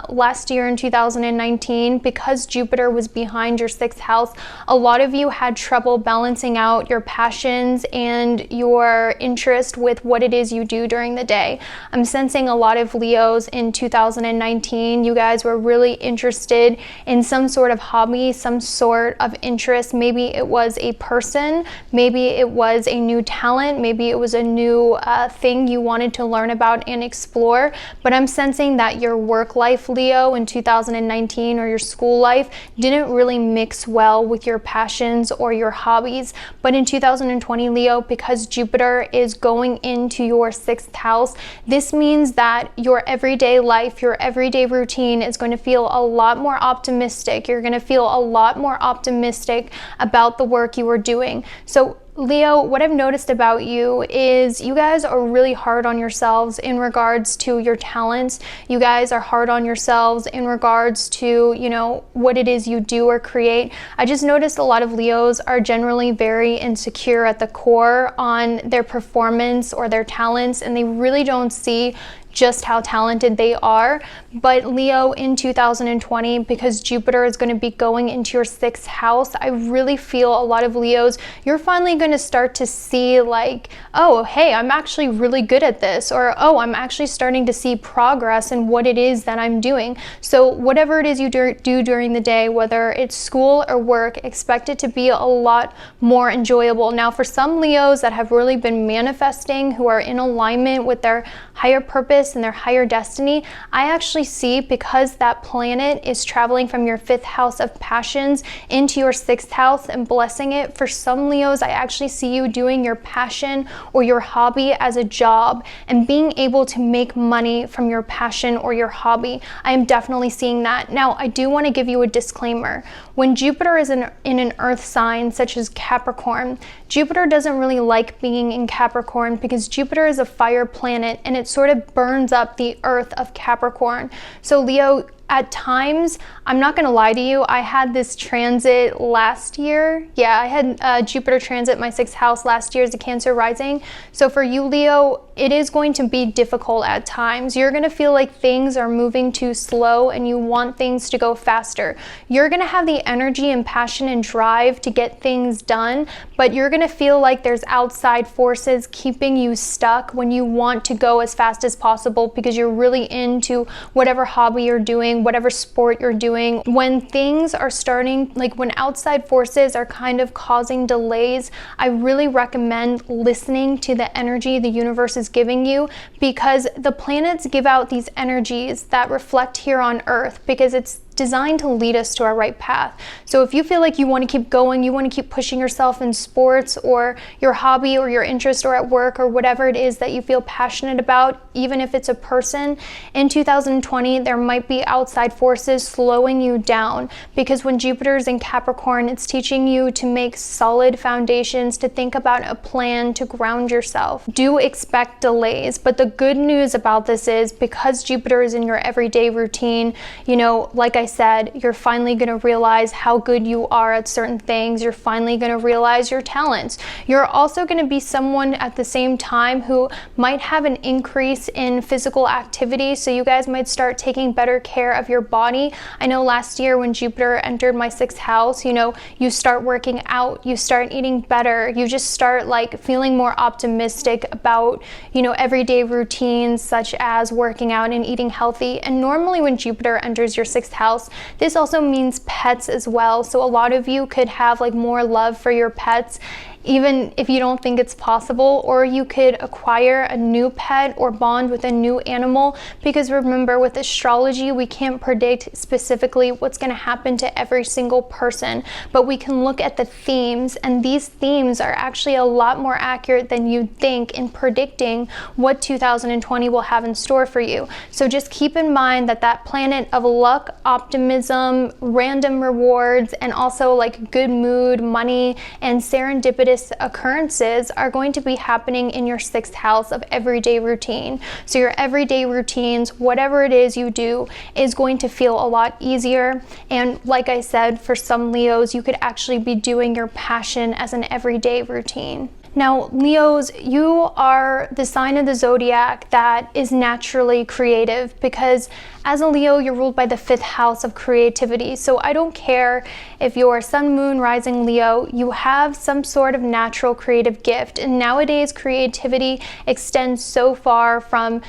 last year in 2019, because Jupiter was behind your 6th house, a lot of you had trouble balancing out your passions and your interest with what it is you do during the day. I'm sensing a lot of Leos in 2019. You guys were really interested in some sort of hobby, some sort of interest. Maybe it was a person, maybe it was a new talent, maybe it was a new thing you wanted to learn about and explore. But I'm sensing that your work life, Leo, in 2019, or your school life didn't really mix well with your passions or your hobbies. But in 2020, Leo, because Jupiter is going into your 6th house, this means that your everyday life, your everyday routine is going to feel a lot more optimistic. You're going to feel a lot more optimistic about the work you are doing. So Leo, what I've noticed about you is you guys are really hard on yourselves in regards to your talents. You guys are hard on yourselves in regards to, you know, what it is you do or create. I just noticed a lot of Leos are generally very insecure at the core on their performance or their talents, and they really don't see just how talented they are. But Leo, in 2020, because Jupiter is going to be going into your 6th house, I really feel a lot of Leos, you're finally going to start to see like, oh, hey, I'm actually really good at this, or oh, I'm actually starting to see progress in what it is that I'm doing. So whatever it is you do during the day, whether it's school or work, expect it to be a lot more enjoyable. Now, for some Leos that have really been manifesting, who are in alignment with their higher purpose and their higher destiny, I actually see, because that planet is traveling from your 5th house of passions into your 6th house and blessing it, for some Leos, I actually see you doing your passion or your hobby as a job and being able to make money from your passion or your hobby. I am definitely seeing that. Now, I do want to give you a disclaimer. When Jupiter is in an earth sign such as Capricorn, Jupiter doesn't really like being in Capricorn because Jupiter is a fire planet and it sort of burns up the earth of Capricorn. So Leo, at times, I'm not going to lie to you, I had this transit last year. Yeah, I had Jupiter transit my 6th house last year as a Cancer rising. So for you, Leo, it is going to be difficult at times. You're going to feel like things are moving too slow and you want things to go faster. You're going to have the energy and passion and drive to get things done, but you're going to feel like there's outside forces keeping you stuck when you want to go as fast as possible because you're really into whatever hobby you're doing, whatever sport you're doing. When things are starting, like when outside forces are kind of causing delays, I really recommend listening to the energy the universe is giving you, because the planets give out these energies that reflect here on Earth, because it's designed to lead us to our right path. So if you feel like you want to keep going, you want to keep pushing yourself in sports or your hobby or your interest or at work or whatever it is that you feel passionate about, even if it's a person, in 2020, there might be outside forces slowing you down, because when Jupiter's in Capricorn, it's teaching you to make solid foundations, to think about a plan, to ground yourself. Do expect delays, but the good news about this is, because Jupiter is in your everyday routine, you know, like I said, you're finally going to realize how good you are at certain things. You're finally going to realize your talents. You're also going to be someone at the same time who might have an increase in physical activity. So you guys might start taking better care of your body. I know last year when Jupiter entered my 6th house, you know, you start working out, you start eating better, you just start like feeling more optimistic about, you know, everyday routines such as working out and eating healthy. And normally when Jupiter enters your 6th house, this also means pets as well. So a lot of you could have like more love for your pets, even if you don't think it's possible, or you could acquire a new pet or bond with a new animal, because remember, with astrology, we can't predict specifically what's going to happen to every single person, but we can look at the themes, and these themes are actually a lot more accurate than you'd think in predicting what 2020 will have in store for you. So just keep in mind that that planet of luck, optimism, random rewards, and also like good mood, money, and serendipitous occurrences are going to be happening in your 6th house of everyday routine. So your everyday routines, whatever it is you do, is going to feel a lot easier. And like I said, for some Leos, you could actually be doing your passion as an everyday routine. Now, Leos, you are the sign of the zodiac that is naturally creative, because as a Leo, you're ruled by the 5th house of creativity. So I don't care if you're sun, moon, rising Leo, you have some sort of natural creative gift. And nowadays, creativity extends so far from,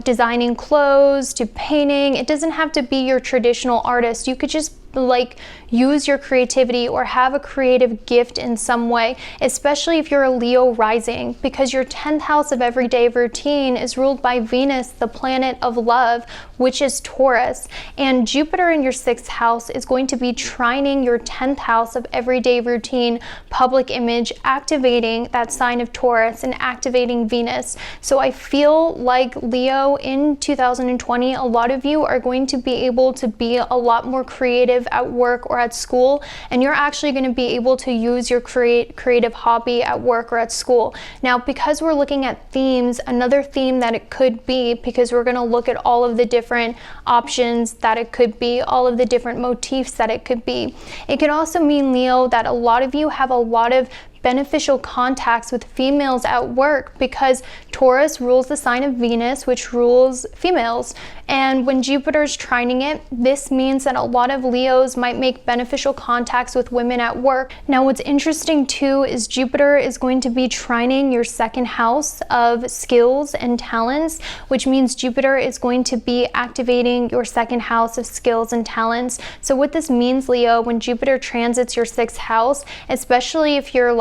designing clothes to painting. It doesn't have to be your traditional artist. You could just use your creativity or have a creative gift in some way, especially if you're a Leo rising, because your 10th house of everyday routine is ruled by Venus, the planet of love, which is Taurus, and Jupiter in your 6th house is going to be trining your 10th house of everyday routine, public image, activating that sign of Taurus and activating Venus. So I feel like Leo in 2020, a lot of you are going to be able to be a lot more creative at work or at school, and you're actually going to be able to use your creative hobby at work or at school. Now, because we're looking at themes, another theme that it could be, because we're going to look at all of the different options that it could be, all of the different motifs that it could be. It could also mean, Leo, that a lot of you have a lot of beneficial contacts with females at work, because Taurus rules the sign of Venus, which rules females. And when Jupiter's trining it, this means that a lot of Leos might make beneficial contacts with women at work. Now, what's interesting too is Jupiter is going to be trining your 2nd house of skills and talents, which means Jupiter is going to be activating your 2nd house of skills and talents. So what this means, Leo, when Jupiter transits your 6th house, especially if you're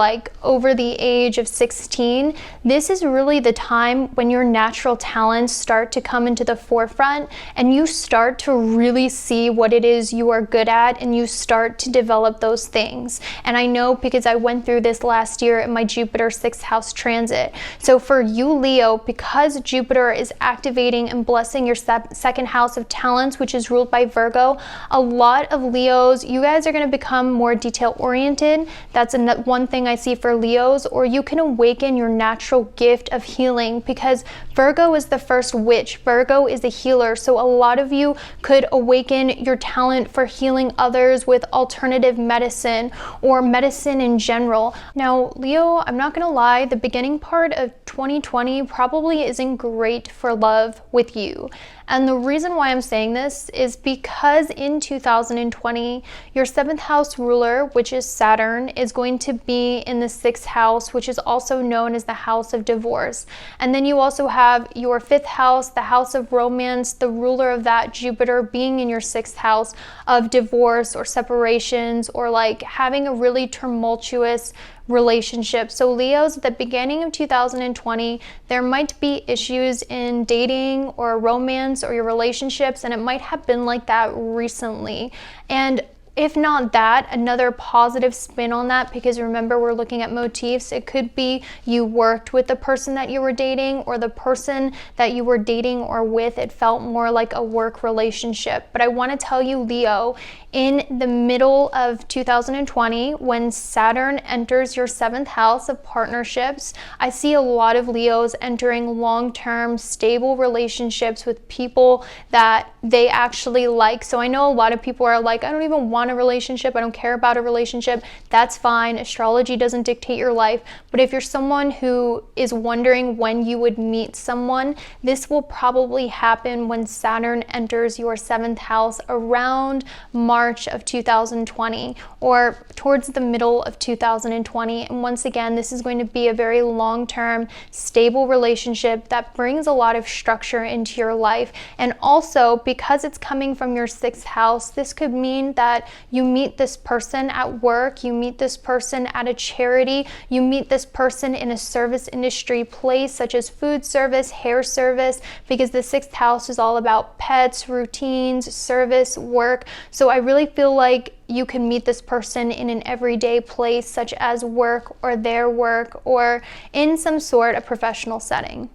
over the age of 16, this is really the time when your natural talents start to come into the forefront and you start to really see what it is you are good at, and you start to develop those things. And I know because I went through this last year in my Jupiter 6th house transit. So for you, Leo, because Jupiter is activating and blessing your 2nd house of talents, which is ruled by Virgo, a lot of Leos, you guys are going to become more detail oriented. That's one thing I see for Leos. Or you can awaken your natural gift of healing, because Virgo is the first witch. Virgo is a healer. So a lot of you could awaken your talent for healing others with alternative medicine or medicine in general. Now, Leo, I'm not gonna lie, the beginning part of 2020 probably isn't great for love with you. And the reason why I'm saying this is because in 2020, your 7th house ruler, which is Saturn, is going to be in the 6th house, which is also known as the house of divorce. And then you also have your 5th house, the house of romance, the ruler of that, Jupiter, being in your 6th house of divorce or separations, or having a really tumultuous relationship. So Leos, at the beginning of 2020, there might be issues in dating or romance or your relationships, and it might have been like that recently. And if not that, another positive spin on that, because remember, we're looking at motifs. It could be you worked with the person that you were dating, or the person that you were dating or with, it felt more like a work relationship. But I want to tell you, Leo, in the middle of 2020, when Saturn enters your 7th house of partnerships, I see a lot of Leos entering long-term, stable relationships with people that they actually like. So I know a lot of people are like, I don't even want a relationship. I don't care about a relationship. That's fine. Astrology doesn't dictate your life. But if you're someone who is wondering when you would meet someone, this will probably happen when Saturn enters your 7th house around March of 2020, or towards the middle of 2020. And once again, this is going to be a very long-term, stable relationship that brings a lot of structure into your life. And also, because it's coming from your 6th house, this could mean that you meet this person at work, you meet this person at a charity, you meet this person in a service industry place such as food service, hair service, because the 6th house is all about pets, routines, service, work. So I really feel like you can meet this person in an everyday place such as work or their work, or in some sort of professional setting.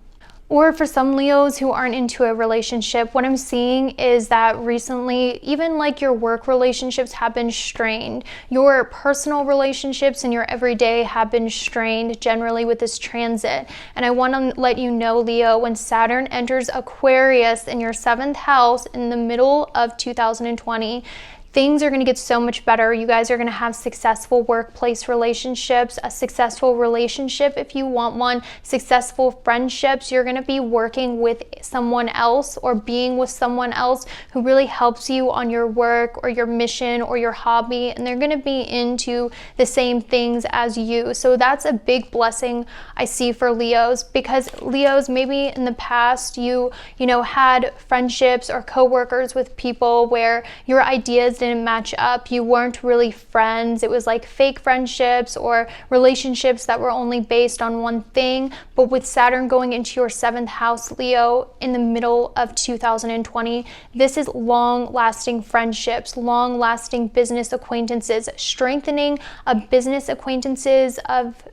Or for some Leos who aren't into a relationship, what I'm seeing is that recently, even your work relationships have been strained. Your personal relationships in your everyday have been strained generally with this transit. And I want to let you know, Leo, when Saturn enters Aquarius in your 7th house in the middle of 2020, things are going to get so much better. You guys are going to have successful workplace relationships, a successful relationship if you want one, successful friendships. You're going to be working with someone else or being with someone else who really helps you on your work or your mission or your hobby, and they're going to be into the same things as you. So that's a big blessing I see for Leos, because Leos, maybe in the past you had friendships or co-workers with people where your ideas didn't match up. You weren't really friends. It was like fake friendships or relationships that were only based on one thing. But with Saturn going into your 7th house, Leo, in the middle of 2020, this is long-lasting friendships, long-lasting business acquaintances, strengthening of business acquaintances, of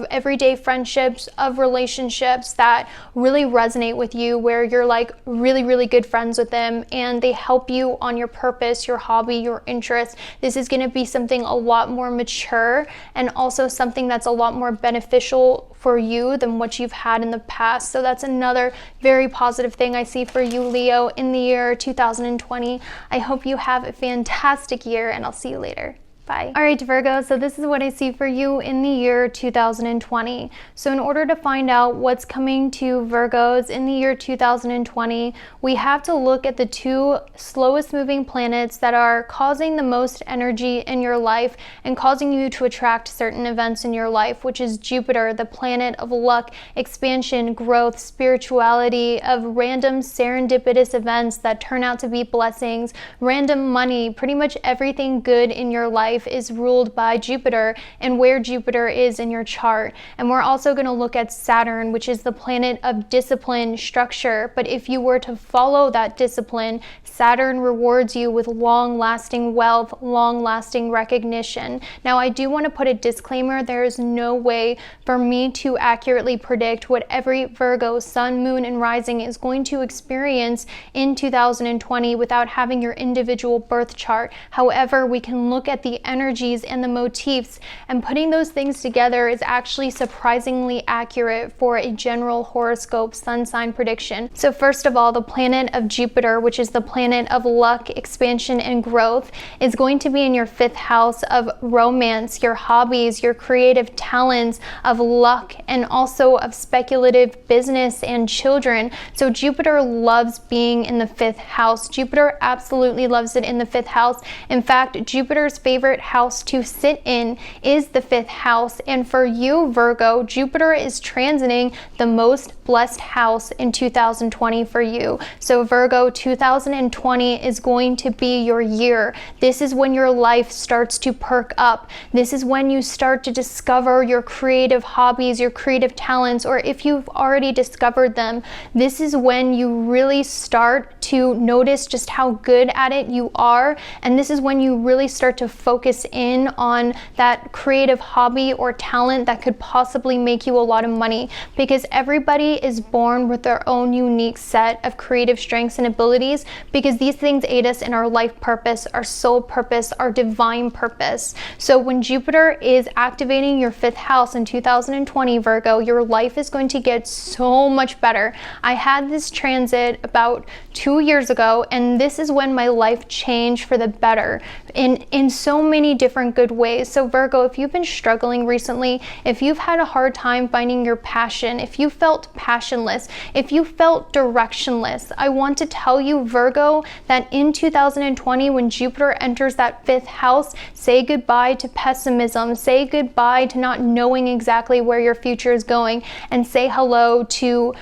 everyday friendships, of relationships that really resonate with you, where you're like really, really good friends with them and they help you on your purpose, your hobby, your interests. This is going to be something a lot more mature and also something that's a lot more beneficial for you than what you've had in the past. So that's another very positive thing I see for you, Leo, in the year 2020. I hope you have a fantastic year, and I'll see you later. Bye. All right, Virgo, so this is what I see for you in the year 2020. So in order to find out what's coming to Virgos in the year 2020, we have to look at the 2 slowest moving planets that are causing the most energy in your life and causing you to attract certain events in your life, which is Jupiter, the planet of luck, expansion, growth, spirituality, of random serendipitous events that turn out to be blessings, random money, pretty much everything good in your life is ruled by Jupiter and where Jupiter is in your chart. And we're also going to look at Saturn, which is the planet of discipline, structure. But if you were to follow that discipline, Saturn rewards you with long-lasting wealth, long-lasting recognition. Now, I do want to put a disclaimer. There is no way for me to accurately predict what every Virgo sun, moon, and rising is going to experience in 2020 without having your individual birth chart. However, we can look at the energies and the motifs, and putting those things together is actually surprisingly accurate for a general horoscope sun sign prediction. So first of all, the planet of Jupiter, which is the planet of luck, expansion, and growth, is going to be in your 5th house of romance, your hobbies, your creative talents, of luck, and also of speculative business and children. So Jupiter loves being in the 5th house. Jupiter absolutely loves it in the 5th house. In fact, Jupiter's favorite house to sit in is the 5th house. And for you, Virgo, Jupiter is transiting the most blessed house in 2020 for you. So Virgo, 2020 is going to be your year. This is when your life starts to perk up. This is when you start to discover your creative hobbies, your creative talents, or if you've already discovered them, this is when you really start to notice just how good at it you are. And this is when you really start to focus in on that creative hobby or talent that could possibly make you a lot of money, because everybody is born with their own unique set of creative strengths and abilities, because these things aid us in our life purpose, our soul purpose, our divine purpose. So when Jupiter is activating your 5th house in 2020, Virgo, your life is going to get so much better. I had this transit about 2 years ago, and this is when my life changed for the better in so many different good ways. So Virgo, if you've been struggling recently, if you've had a hard time finding your passion, if you felt passionless, if you felt directionless, I want to tell you, Virgo, that in 2020, when Jupiter enters that 5th house, say goodbye to pessimism, say goodbye to not knowing exactly where your future is going, and say hello to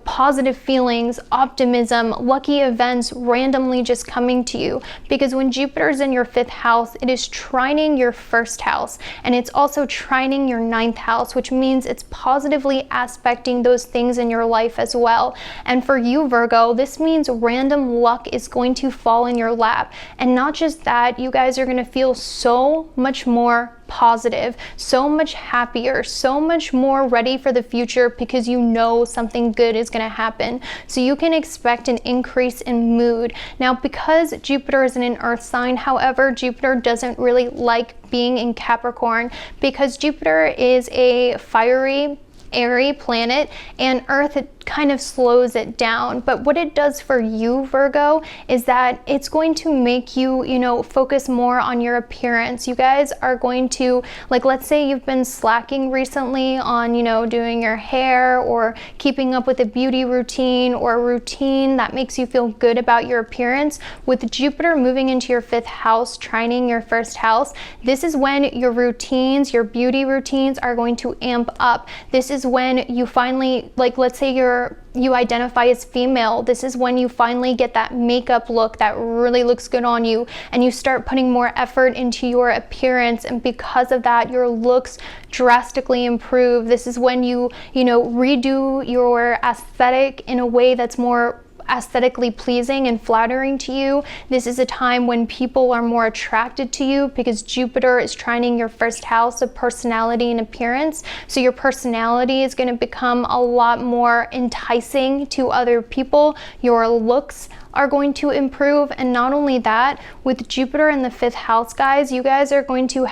positive feelings, optimism, lucky events randomly just coming to you. Because when Jupiter's in your 5th house, it is trining your 1st house, and it's also trining your 9th house, which means it's positively aspecting those things in your life as well. And for you, Virgo, this means random luck is going to fall in your lap. And not just that, you guys are going to feel so much more positive, so much happier, so much more ready for the future, because you know something good is going to happen. So you can expect an increase in mood. Now, because Jupiter is in an earth sign, however, Jupiter doesn't really like being in Capricorn, because Jupiter is a fiery airy planet, and Earth, it kind of slows it down. But what it does for you, Virgo, is that it's going to make you, focus more on your appearance. You guys are going to, like, let's say you've been slacking recently on, doing your hair or keeping up with a beauty routine or a routine that makes you feel good about your appearance. With Jupiter moving into your 5th house, trining your 1st house, this is when your routines, your beauty routines are going to amp up. This is when you finally, like, let's say you identify as female, this is when you finally get that makeup look that really looks good on you, and you start putting more effort into your appearance, and because of that, your looks drastically improve. This is when you redo your aesthetic in a way that's more aesthetically pleasing and flattering to you. This is a time when people are more attracted to you because Jupiter is trining your 1st house of personality and appearance. So your personality is going to become a lot more enticing to other people. Your looks are going to improve, and not only that, with Jupiter in the 5th house, guys, you guys are going to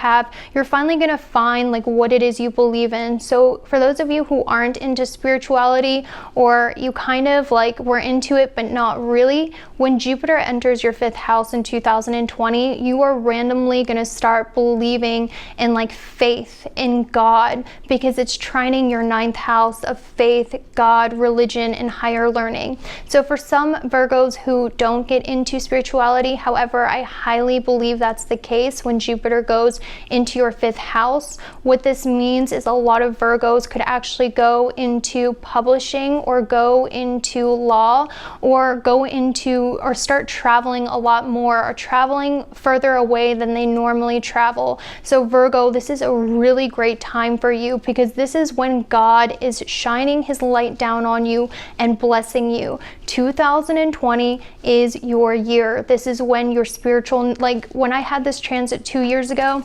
you're finally going to find like what it is you believe in. So for those of you who aren't into spirituality, or you kind of like were into it but not really, when Jupiter enters your 5th house in 2020, you are randomly going to start believing in like faith in God, because it's trining your 9th house of faith, God, religion, and higher learning. So for some Virgos who don't get into spirituality, however, I highly believe that's the case when Jupiter goes into your 5th house. What this means is a lot of Virgos could actually go into publishing, or go into law, or go into, or start traveling a lot more, or traveling further away than they normally travel. So Virgo, this is a really great time for you, because this is when God is shining his light down on you and blessing you. 2020 is your year. This is when your spiritual, like when I had this transit 2 years ago,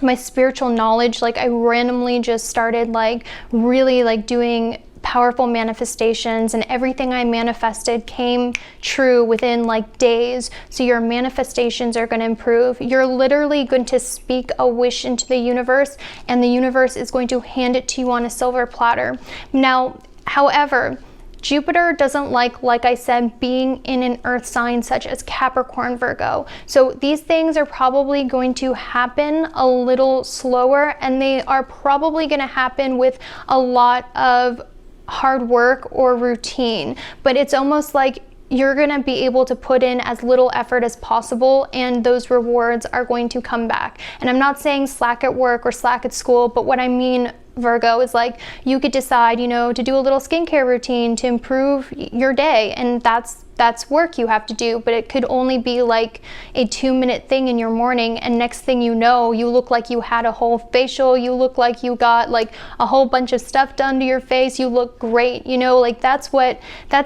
my spiritual knowledge, like I randomly just started like really like doing powerful manifestations, and everything I manifested came true within like days. So your manifestations are going to improve. You're literally going to speak a wish into the universe, and the universe is going to hand it to you on a silver platter. Now, however, Jupiter doesn't like I said, being in an earth sign such as Capricorn, Virgo. So these things are probably going to happen a little slower, and they are probably going to happen with a lot of hard work or routine. But it's almost like you're going to be able to put in as little effort as possible, and those rewards are going to come back. And I'm not saying slack at work or slack at school, but what I mean, Virgo, is like you could decide, to do a little skincare routine to improve your day, and that's work you have to do, but it could only be like a 2-minute thing in your morning, and next thing you know, you look like you had a whole facial, you look like you got like a whole bunch of stuff done to your face, you look great, like that's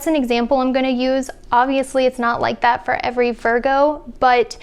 an example I'm going to use. Obviously it's not like that for every Virgo, but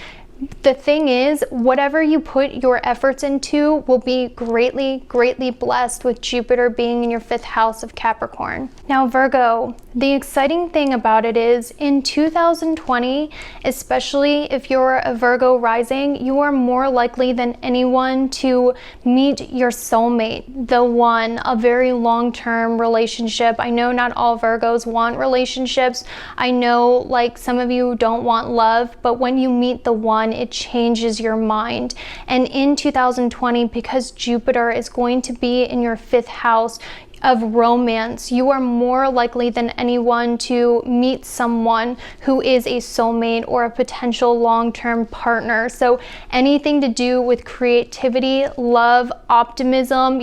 the thing is, whatever you put your efforts into will be greatly, greatly blessed with Jupiter being in your 5th house of Capricorn. Now, Virgo, the exciting thing about it is in 2020, especially if you're a Virgo rising, you are more likely than anyone to meet your soulmate, the one, a very long-term relationship. I know not all Virgos want relationships. I know like some of you don't want love, but when you meet the one, it changes your mind. And in 2020, because Jupiter is going to be in your 5th house of romance, you are more likely than anyone to meet someone who is a soulmate or a potential long-term partner. So anything to do with creativity, love, optimism,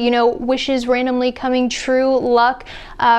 wishes randomly coming true, luck,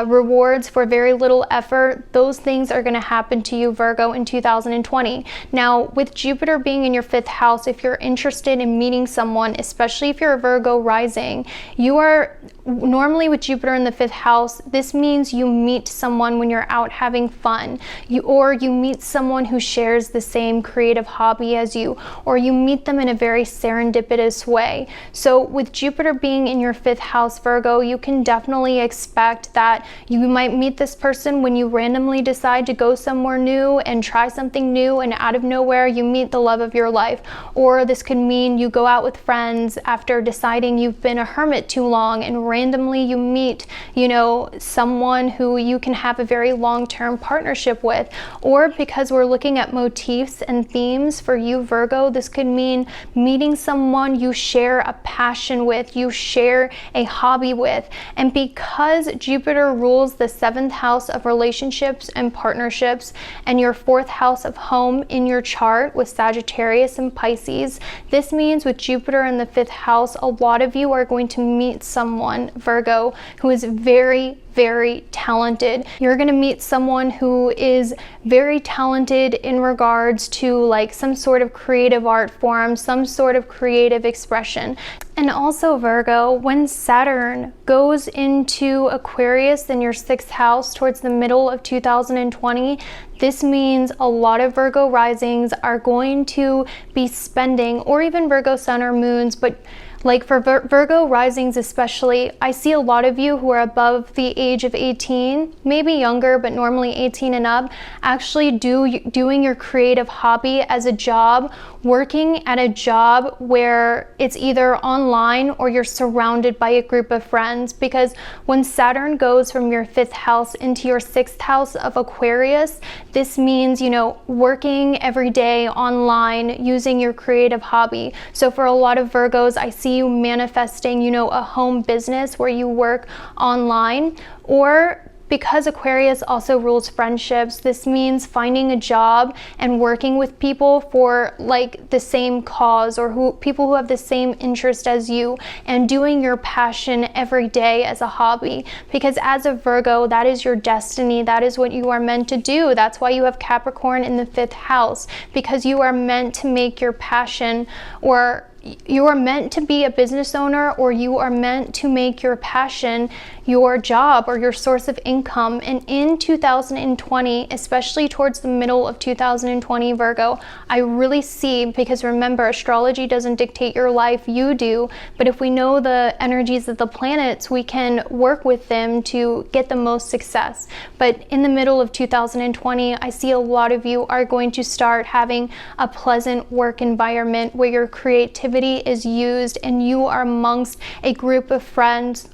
rewards for very little effort, those things are going to happen to you, Virgo, in 2020. Now, with Jupiter being in your 5th house, if you're interested in meeting someone, especially if you're a Virgo rising, you are normally with Jupiter in the 5th house, this means you meet someone when you're out having fun, or you meet someone who shares the same creative hobby as you, or you meet them in a very serendipitous way. So with Jupiter being in your 5th house, Virgo, you can definitely expect that you might meet this person when you randomly decide to go somewhere new and try something new, and out of nowhere you meet the love of your life. Or this could mean you go out with friends after deciding you've been a hermit too long, and randomly you meet, you know, someone who you can have a very long-term partnership with. Or because we're looking at motifs and themes for you, Virgo, this could mean meeting someone you share a passion with, you share a hobby with. And because Jupiter rules the 7th house of relationships and partnerships and your 4th house of home in your chart with Sagittarius and Pisces, this means with Jupiter in the 5th house, a lot of you are going to meet someone, Virgo, who is very, very talented. You're going to meet someone who is very talented in regards to like some sort of creative art form, some sort of creative expression. And also, Virgo, when Saturn goes into Aquarius in your 6th house towards the middle of 2020, this means a lot of Virgo risings are going to be spending, or even Virgo sun or moons, but like for Virgo risings especially, I see a lot of you who are above the age of 18, maybe younger, but normally 18 and up, actually doing your creative hobby as a job, working at a job where it's either online or you're surrounded by a group of friends. Because when Saturn goes from your 5th house into your 6th house of Aquarius, this means, you know, working every day online, using your creative hobby. So for a lot of Virgos, I see you manifesting, you know, a home business where you work online. Or because Aquarius also rules friendships, this means finding a job and working with people for like the same cause, or people who have the same interest as you, and doing your passion every day as a hobby. Because as a Virgo, that is your destiny. That is what you are meant to do. That's why you have Capricorn in the 5th house, because you are meant to make your passion, or you are meant to be a business owner, or you are meant to make your passion your job or your source of income. And in 2020, especially towards the middle of 2020, Virgo, I really see, because remember, astrology doesn't dictate your life, you do. But if we know the energies of the planets, we can work with them to get the most success. But in the middle of 2020, I see a lot of you are going to start having a pleasant work environment where your creativity is used and you are amongst a group of friends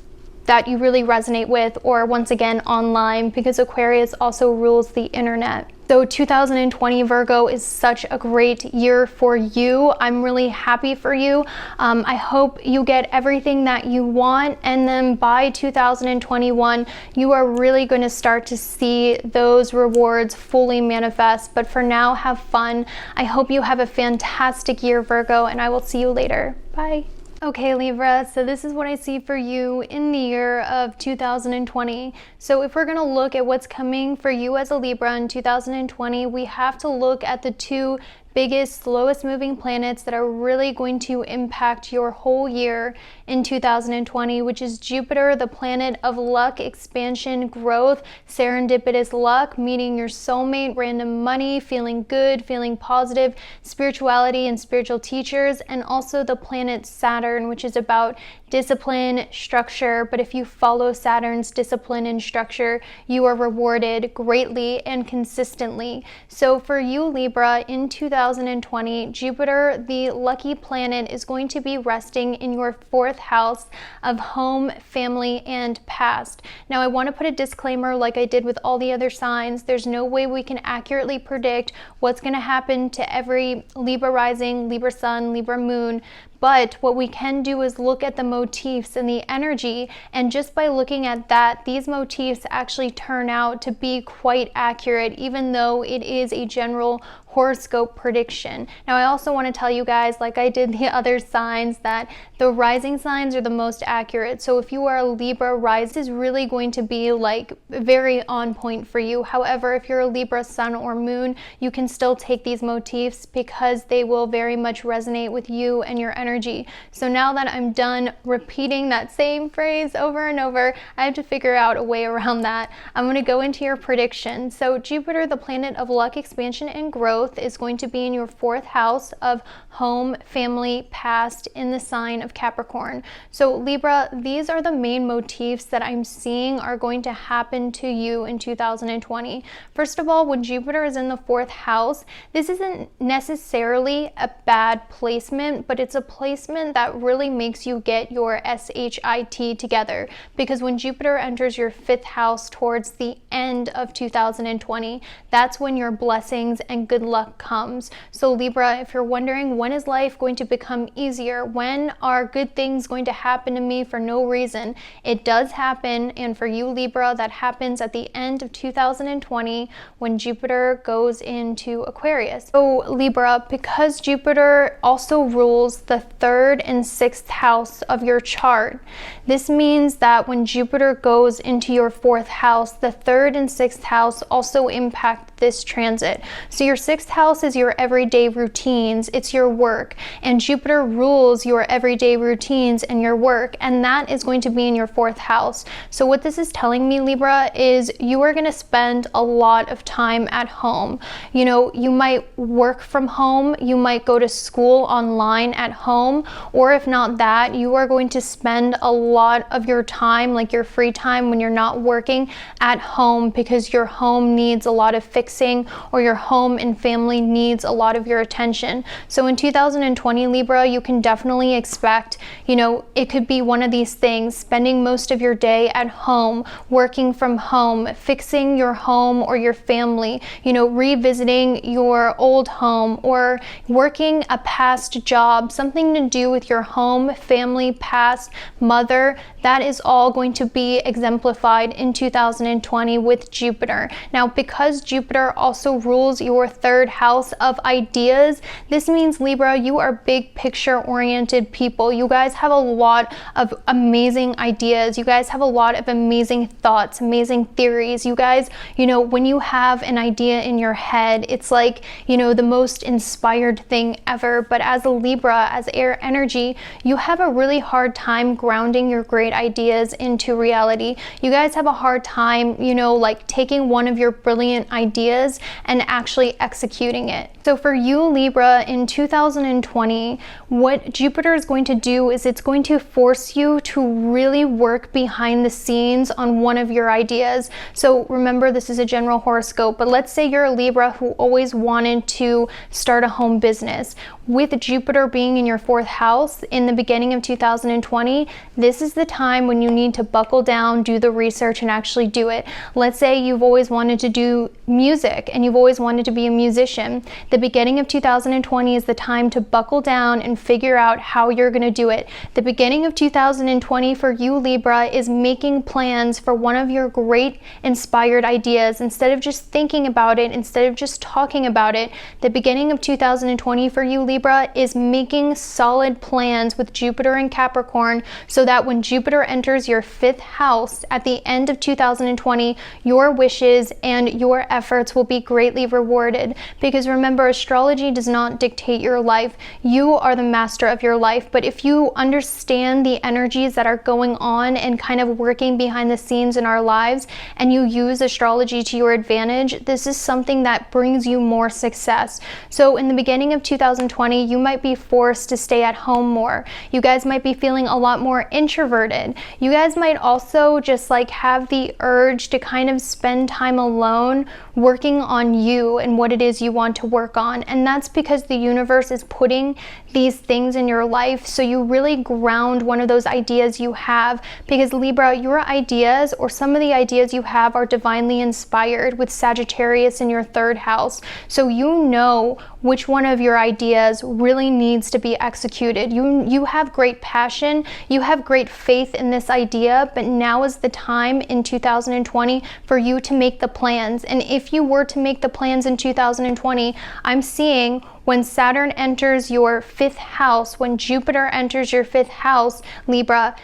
that you really resonate with, or once again online, because Aquarius also rules the internet. So 2020, Virgo, is such a great year for you. I'm really happy for you. I hope you get everything that you want, and then by 2021, you are really going to start to see those rewards fully manifest. But for now, have fun. I hope you have a fantastic year, Virgo, and I will see you later. Bye. Okay, Libra, so this is what I see for you in the year of 2020. So if we're going to look at what's coming for you as a Libra in 2020, we have to look at the two biggest, slowest moving planets that are really going to impact your whole year in 2020, which is Jupiter, the planet of luck, expansion, growth, serendipitous luck, meeting your soulmate, random money, feeling good, feeling positive, spirituality and spiritual teachers, and also the planet Saturn, which is about discipline, structure. But if you follow Saturn's discipline and structure, you are rewarded greatly and consistently. So for you, Libra, in 2020, Jupiter, the lucky planet, is going to be resting in your 4th house of home, family, and past. Now, I want to put a disclaimer like I did with all the other signs. There's no way we can accurately predict what's going to happen to every Libra rising, Libra sun, Libra moon. But what we can do is look at the motifs and the energy, and just by looking at that, these motifs actually turn out to be quite accurate, even though it is a general horoscope prediction. Now, I also want to tell you guys, like I did the other signs, that the rising signs are the most accurate. So if you are a Libra rising, this is really going to be like very on point for you. However, if you're a Libra sun or moon, you can still take these motifs because they will very much resonate with you and your energy. So now that I'm done repeating that same phrase over and over, I have to figure out a way around that. I'm going to go into your prediction. So Jupiter, the planet of luck, expansion, and growth, is going to be in your 4th house of home, family, past, in the sign of Capricorn. So Libra, these are the main motifs that I'm seeing are going to happen to you in 2020. First of all, when Jupiter is in the 4th house, this isn't necessarily a bad placement, but it's a placement that really makes you get your SHIT together, because when Jupiter enters your 5th house towards the end of 2020, that's when your blessings and good luck comes. So Libra, if you're wondering, when is life going to become easier? When are good things going to happen to me for no reason? It does happen, and for you Libra, that happens at the end of 2020 when Jupiter goes into Aquarius. So Libra, because Jupiter also rules the 3rd and 6th house of your chart, this means that when Jupiter goes into your 4th house, the 3rd and 6th house also impact this transit. So your 6th house is your everyday routines, it's your work, and Jupiter rules your everyday routines and your work, and that is going to be in your 4th house. So what this is telling me, Libra, is you are going to spend a lot of time at home. You know, you might work from home, you might go to school online at home, or if not that, you are going to spend a lot of your time, like your free time when you're not working, at home, because your home needs a lot of fixing, or your home and family needs a lot of your attention. So in 2020, Libra, you can definitely expect, you know, it could be one of these things: spending most of your day at home, working from home, fixing your home or your family, you know, revisiting your old home, or working a past job, something to do with your home, family, past, mother. That is all going to be exemplified in 2020 with Jupiter. Now, because Jupiter also rules your 3rd house of ideas, this means, Libra, you are big picture oriented people. You guys have a lot of amazing ideas. You guys have a lot of amazing thoughts, amazing theories. You guys, you know, when you have an idea in your head, it's like, you know, the most inspired thing ever. But as a Libra, as air energy, you have a really hard time grounding your great ideas into reality. You guys have a hard time, you know, like taking one of your brilliant ideas and actually executing it. So for you Libra, in 2020, what Jupiter is going to do is it's going to force you to really work behind the scenes on one of your ideas. So remember, this is a general horoscope, but let's say you're a Libra who always wanted to start a home business. With Jupiter being in your 4th house in the beginning of 2020, this is the time when you need to buckle down, do the research, and actually do it. Let's say you've always wanted to do music and you've always wanted to be a musician. The beginning of 2020 is the time to buckle down and figure out how you're going to do it. The beginning of 2020 for you Libra is making plans for one of your great inspired ideas. Instead of just thinking about it, instead of just talking about it, the beginning of 2020 for you Libra is making solid plans with Jupiter and Capricorn, so that when Jupiter enters your 5th house at the end of 2020, your wishes and your efforts will be greatly rewarded. Because remember, astrology does not dictate your life. You are the master of your life. But if you understand the energies that are going on and kind of working behind the scenes in our lives, and you use astrology to your advantage, this is something that brings you more success. So in the beginning of 2020, you might be forced to stay at home more. You guys might be feeling a lot more introverted. You guys might also just like have the urge to kind of spend time alone working on you and what it is you want to work on. And that's because the universe is putting these things in your life so you really ground one of those ideas you have. Because Libra, your ideas, or some of the ideas you have, are divinely inspired with Sagittarius in your 3rd house. So you know which one of your ideas really needs to be executed. You have great passion, you have great faith in this idea, but now is the time in 2020 for you to make the plans. And if you were to make the plans in 2020, I'm seeing when Saturn enters your 5th house, when Jupiter enters your 5th house, Libra,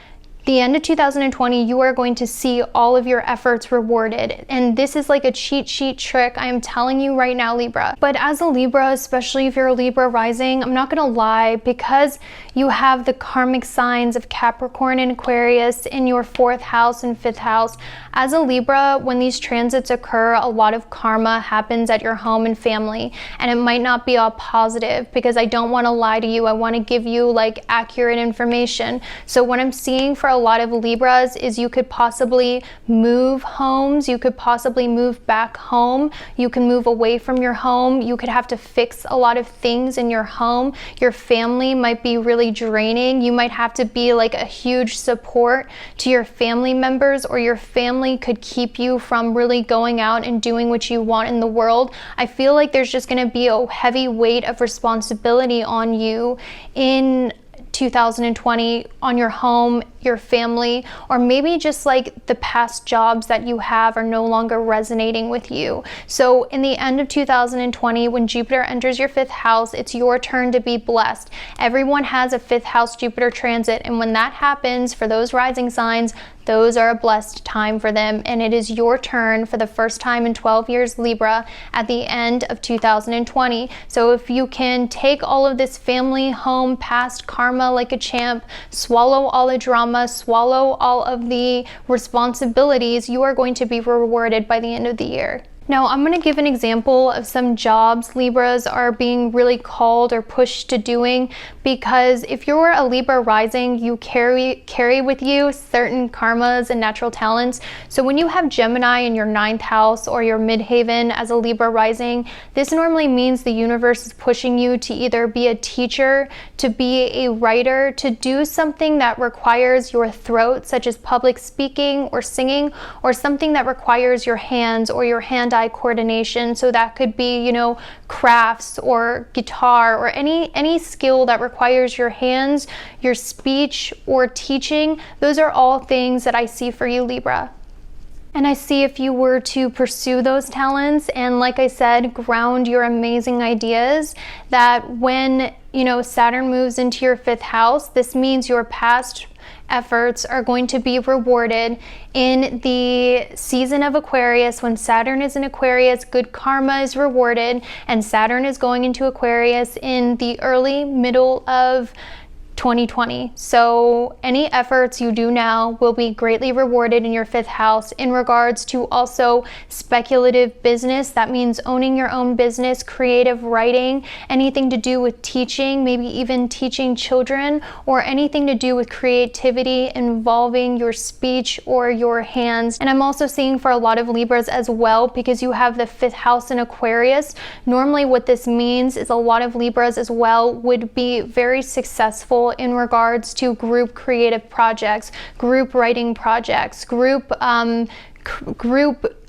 the end of 2020, you are going to see all of your efforts rewarded. And this is like a cheat sheet trick, I am telling you right now, Libra. But as a Libra, especially if you're a Libra rising, I'm not gonna lie, because you have the karmic signs of Capricorn and Aquarius in your 4th house and 5th house, as a Libra, when these transits occur, a lot of karma happens at your home and family. And it might not be all positive, because I don't wanna lie to you. I wanna give you like accurate information. So what I'm seeing for a a lot of Libras is you could possibly move homes, you could possibly move back home, you can move away from your home, you could have to fix a lot of things in your home. Your family might be really draining. You might have to be like a huge support to your family members, or your family could keep you from really going out and doing what you want in the world. I feel like there's just going to be a heavy weight of responsibility on you in 2020, on your home, your family, or maybe just like the past jobs that you have are no longer resonating with you. So in the end of 2020, when Jupiter enters your 5th house, it's your turn to be blessed. Everyone has a 5th house Jupiter transit, and when that happens for those rising signs, those are a blessed time for them, and it is your turn for the first time in 12 years, Libra, at the end of 2020. So if you can take all of this family, home, past karma like a champ, swallow all the drama, swallow all of the responsibilities, you are going to be rewarded by the end of the year. Now, I'm going to give an example of some jobs Libras are being really called or pushed to doing, because if you're a Libra rising, you carry with you certain karmas and natural talents. So when you have Gemini in your 9th house or your midheaven as a Libra rising, this normally means the universe is pushing you to either be a teacher, to be a writer, to do something that requires your throat, such as public speaking or singing, or something that requires your hands or your hand-eye coordination. So that could be, you know, crafts or guitar, or any skill that requires your hands, your speech, or teaching. Those are all things that I see for you, Libra. And I see if you were to pursue those talents and, like I said, ground your amazing ideas, that when, you know, Saturn moves into your 5th house, this means your past efforts are going to be rewarded in the season of Aquarius. When Saturn is in Aquarius, good karma is rewarded, and Saturn is going into Aquarius in the early middle of 2020. So any efforts you do now will be greatly rewarded in your 5th house. In regards to also speculative business, that means owning your own business, creative writing, anything to do with teaching, maybe even teaching children, or anything to do with creativity involving your speech or your hands. And I'm also seeing for a lot of Libras as well, because you have the 5th house in Aquarius. Normally what this means is a lot of Libras as well would be very successful in regards to group creative projects, group writing projects, group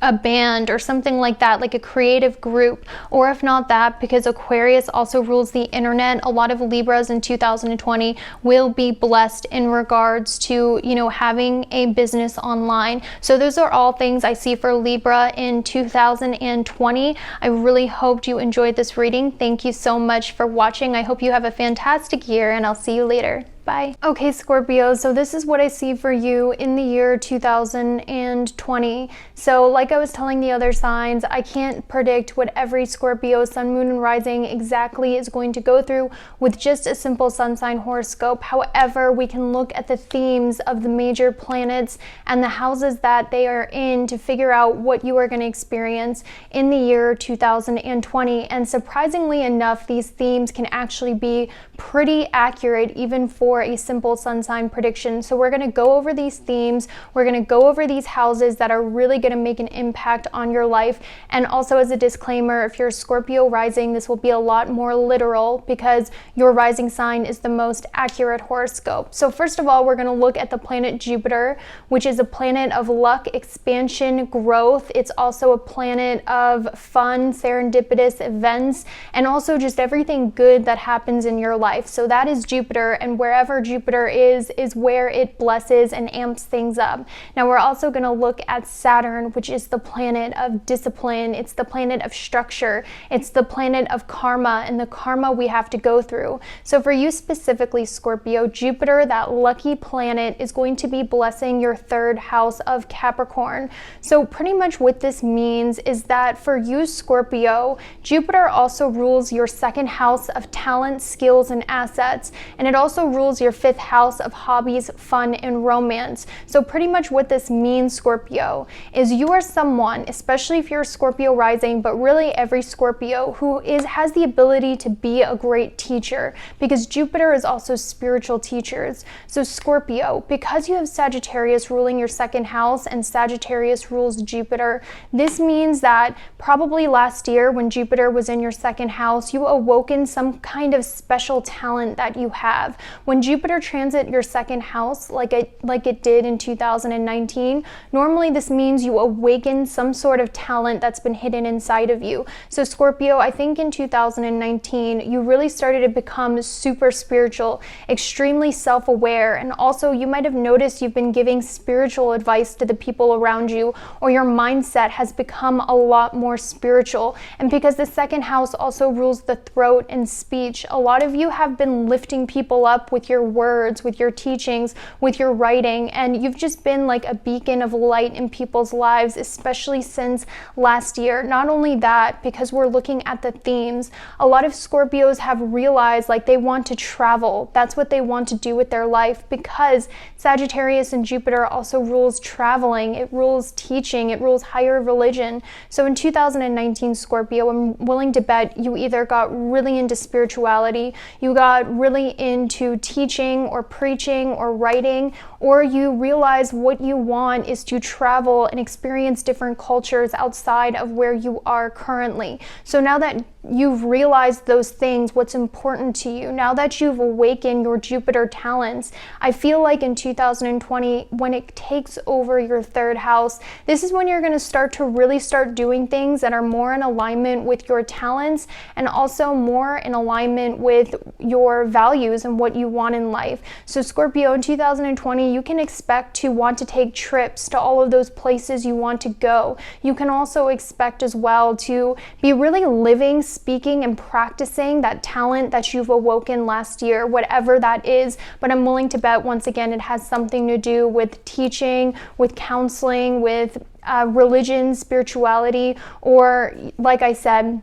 a band or something like that, like a creative group. Or if not that, because Aquarius also rules the internet, a lot of Libras in 2020 will be blessed in regards to, you know, having a business online. So those are all things I see for Libra in 2020. I really hoped you enjoyed this reading. Thank you so much for watching. I hope you have a fantastic year, and I'll see you later. Bye. Okay, Scorpio, so this is what I see for you in the year 2020. So like I was telling the other signs, I can't predict what every Scorpio, sun, moon, and rising exactly is going to go through with just a simple sun sign horoscope. However, we can look at the themes of the major planets and the houses that they are in to figure out what you are going to experience in the year 2020. And surprisingly enough, these themes can actually be pretty accurate even for a simple sun sign prediction. So we're going to go over these themes, we're going to go over these houses that are really going to make an impact on your life. And also, as a disclaimer, if you're a Scorpio rising, this will be a lot more literal because your rising sign is the most accurate horoscope. So first of all, we're going to look at the planet Jupiter, which is a planet of luck, expansion, growth. It's also a planet of fun, serendipitous events, and also just everything good that happens in your life. So that is Jupiter, and wherever Jupiter is where it blesses and amps things up. Now we're also going to look at Saturn, which is the planet of discipline. It's the planet of structure. It's the planet of karma and the karma we have to go through. So for you specifically, Scorpio, Jupiter, that lucky planet, is going to be blessing your 3rd house of Capricorn. So pretty much what this means is that for you, Scorpio, Jupiter also rules your 2nd house of talent, skills, and assets. And it also rules rules your 5th house of hobbies, fun, and romance. So pretty much what this means, Scorpio, is you are someone, especially if you're a Scorpio rising, but really every Scorpio, who has the ability to be a great teacher, because Jupiter is also spiritual teachers. So Scorpio, because you have Sagittarius ruling your 2nd house and Sagittarius rules Jupiter, this means that probably last year when Jupiter was in your 2nd house, you awoken some kind of special talent that you have. When Jupiter transit your 2nd house, like it did in 2019, normally this means you awaken some sort of talent that's been hidden inside of you. So Scorpio, I think in 2019, you really started to become super spiritual, extremely self-aware, and also you might have noticed you've been giving spiritual advice to the people around you, or your mindset has become a lot more spiritual. And because the 2nd house also rules the throat and speech, a lot of you have been lifting people up with your words, with your teachings, with your writing, and you've just been like a beacon of light in people's lives, especially since last year. Not only that, because we're looking at the themes, a lot of Scorpios have realized like they want to travel. That's what they want to do with their life, because Sagittarius and Jupiter also rules traveling, it rules teaching, it rules higher religion. So in 2019, Scorpio, I'm willing to bet you either got really into spirituality, you got really into teaching or preaching or writing, or you realize what you want is to travel and experience different cultures outside of where you are currently. So now that you've realized those things, what's important to you, now that you've awakened your Jupiter talents, I feel like in 2020, when it takes over your 3rd house, this is when you're going to really start doing things that are more in alignment with your talents and also more in alignment with your values and what you want in life. So Scorpio, in 2020, you can expect to want to take trips to all of those places you want to go. You can also expect as well to be really living, speaking, and practicing that talent that you've awoken last year, whatever that is. But I'm willing to bet, once again, it has something to do with teaching, with counseling, with religion, spirituality, or like I said,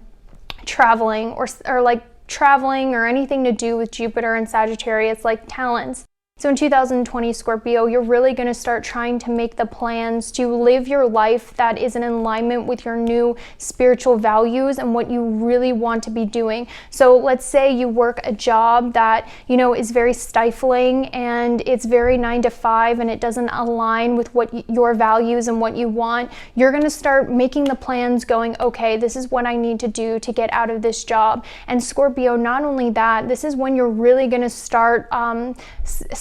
traveling, or like traveling, or anything to do with Jupiter and Sagittarius, like talents. So in 2020, Scorpio, you're really going to start trying to make the plans to live your life that is in alignment with your new spiritual values and what you really want to be doing. So let's say you work a job that, you know, is very stifling and it's very 9 to 5 and it doesn't align with what your values and what you want. You're going to start making the plans going, okay, this is what I need to do to get out of this job. And Scorpio, not only that, this is when you're really going to start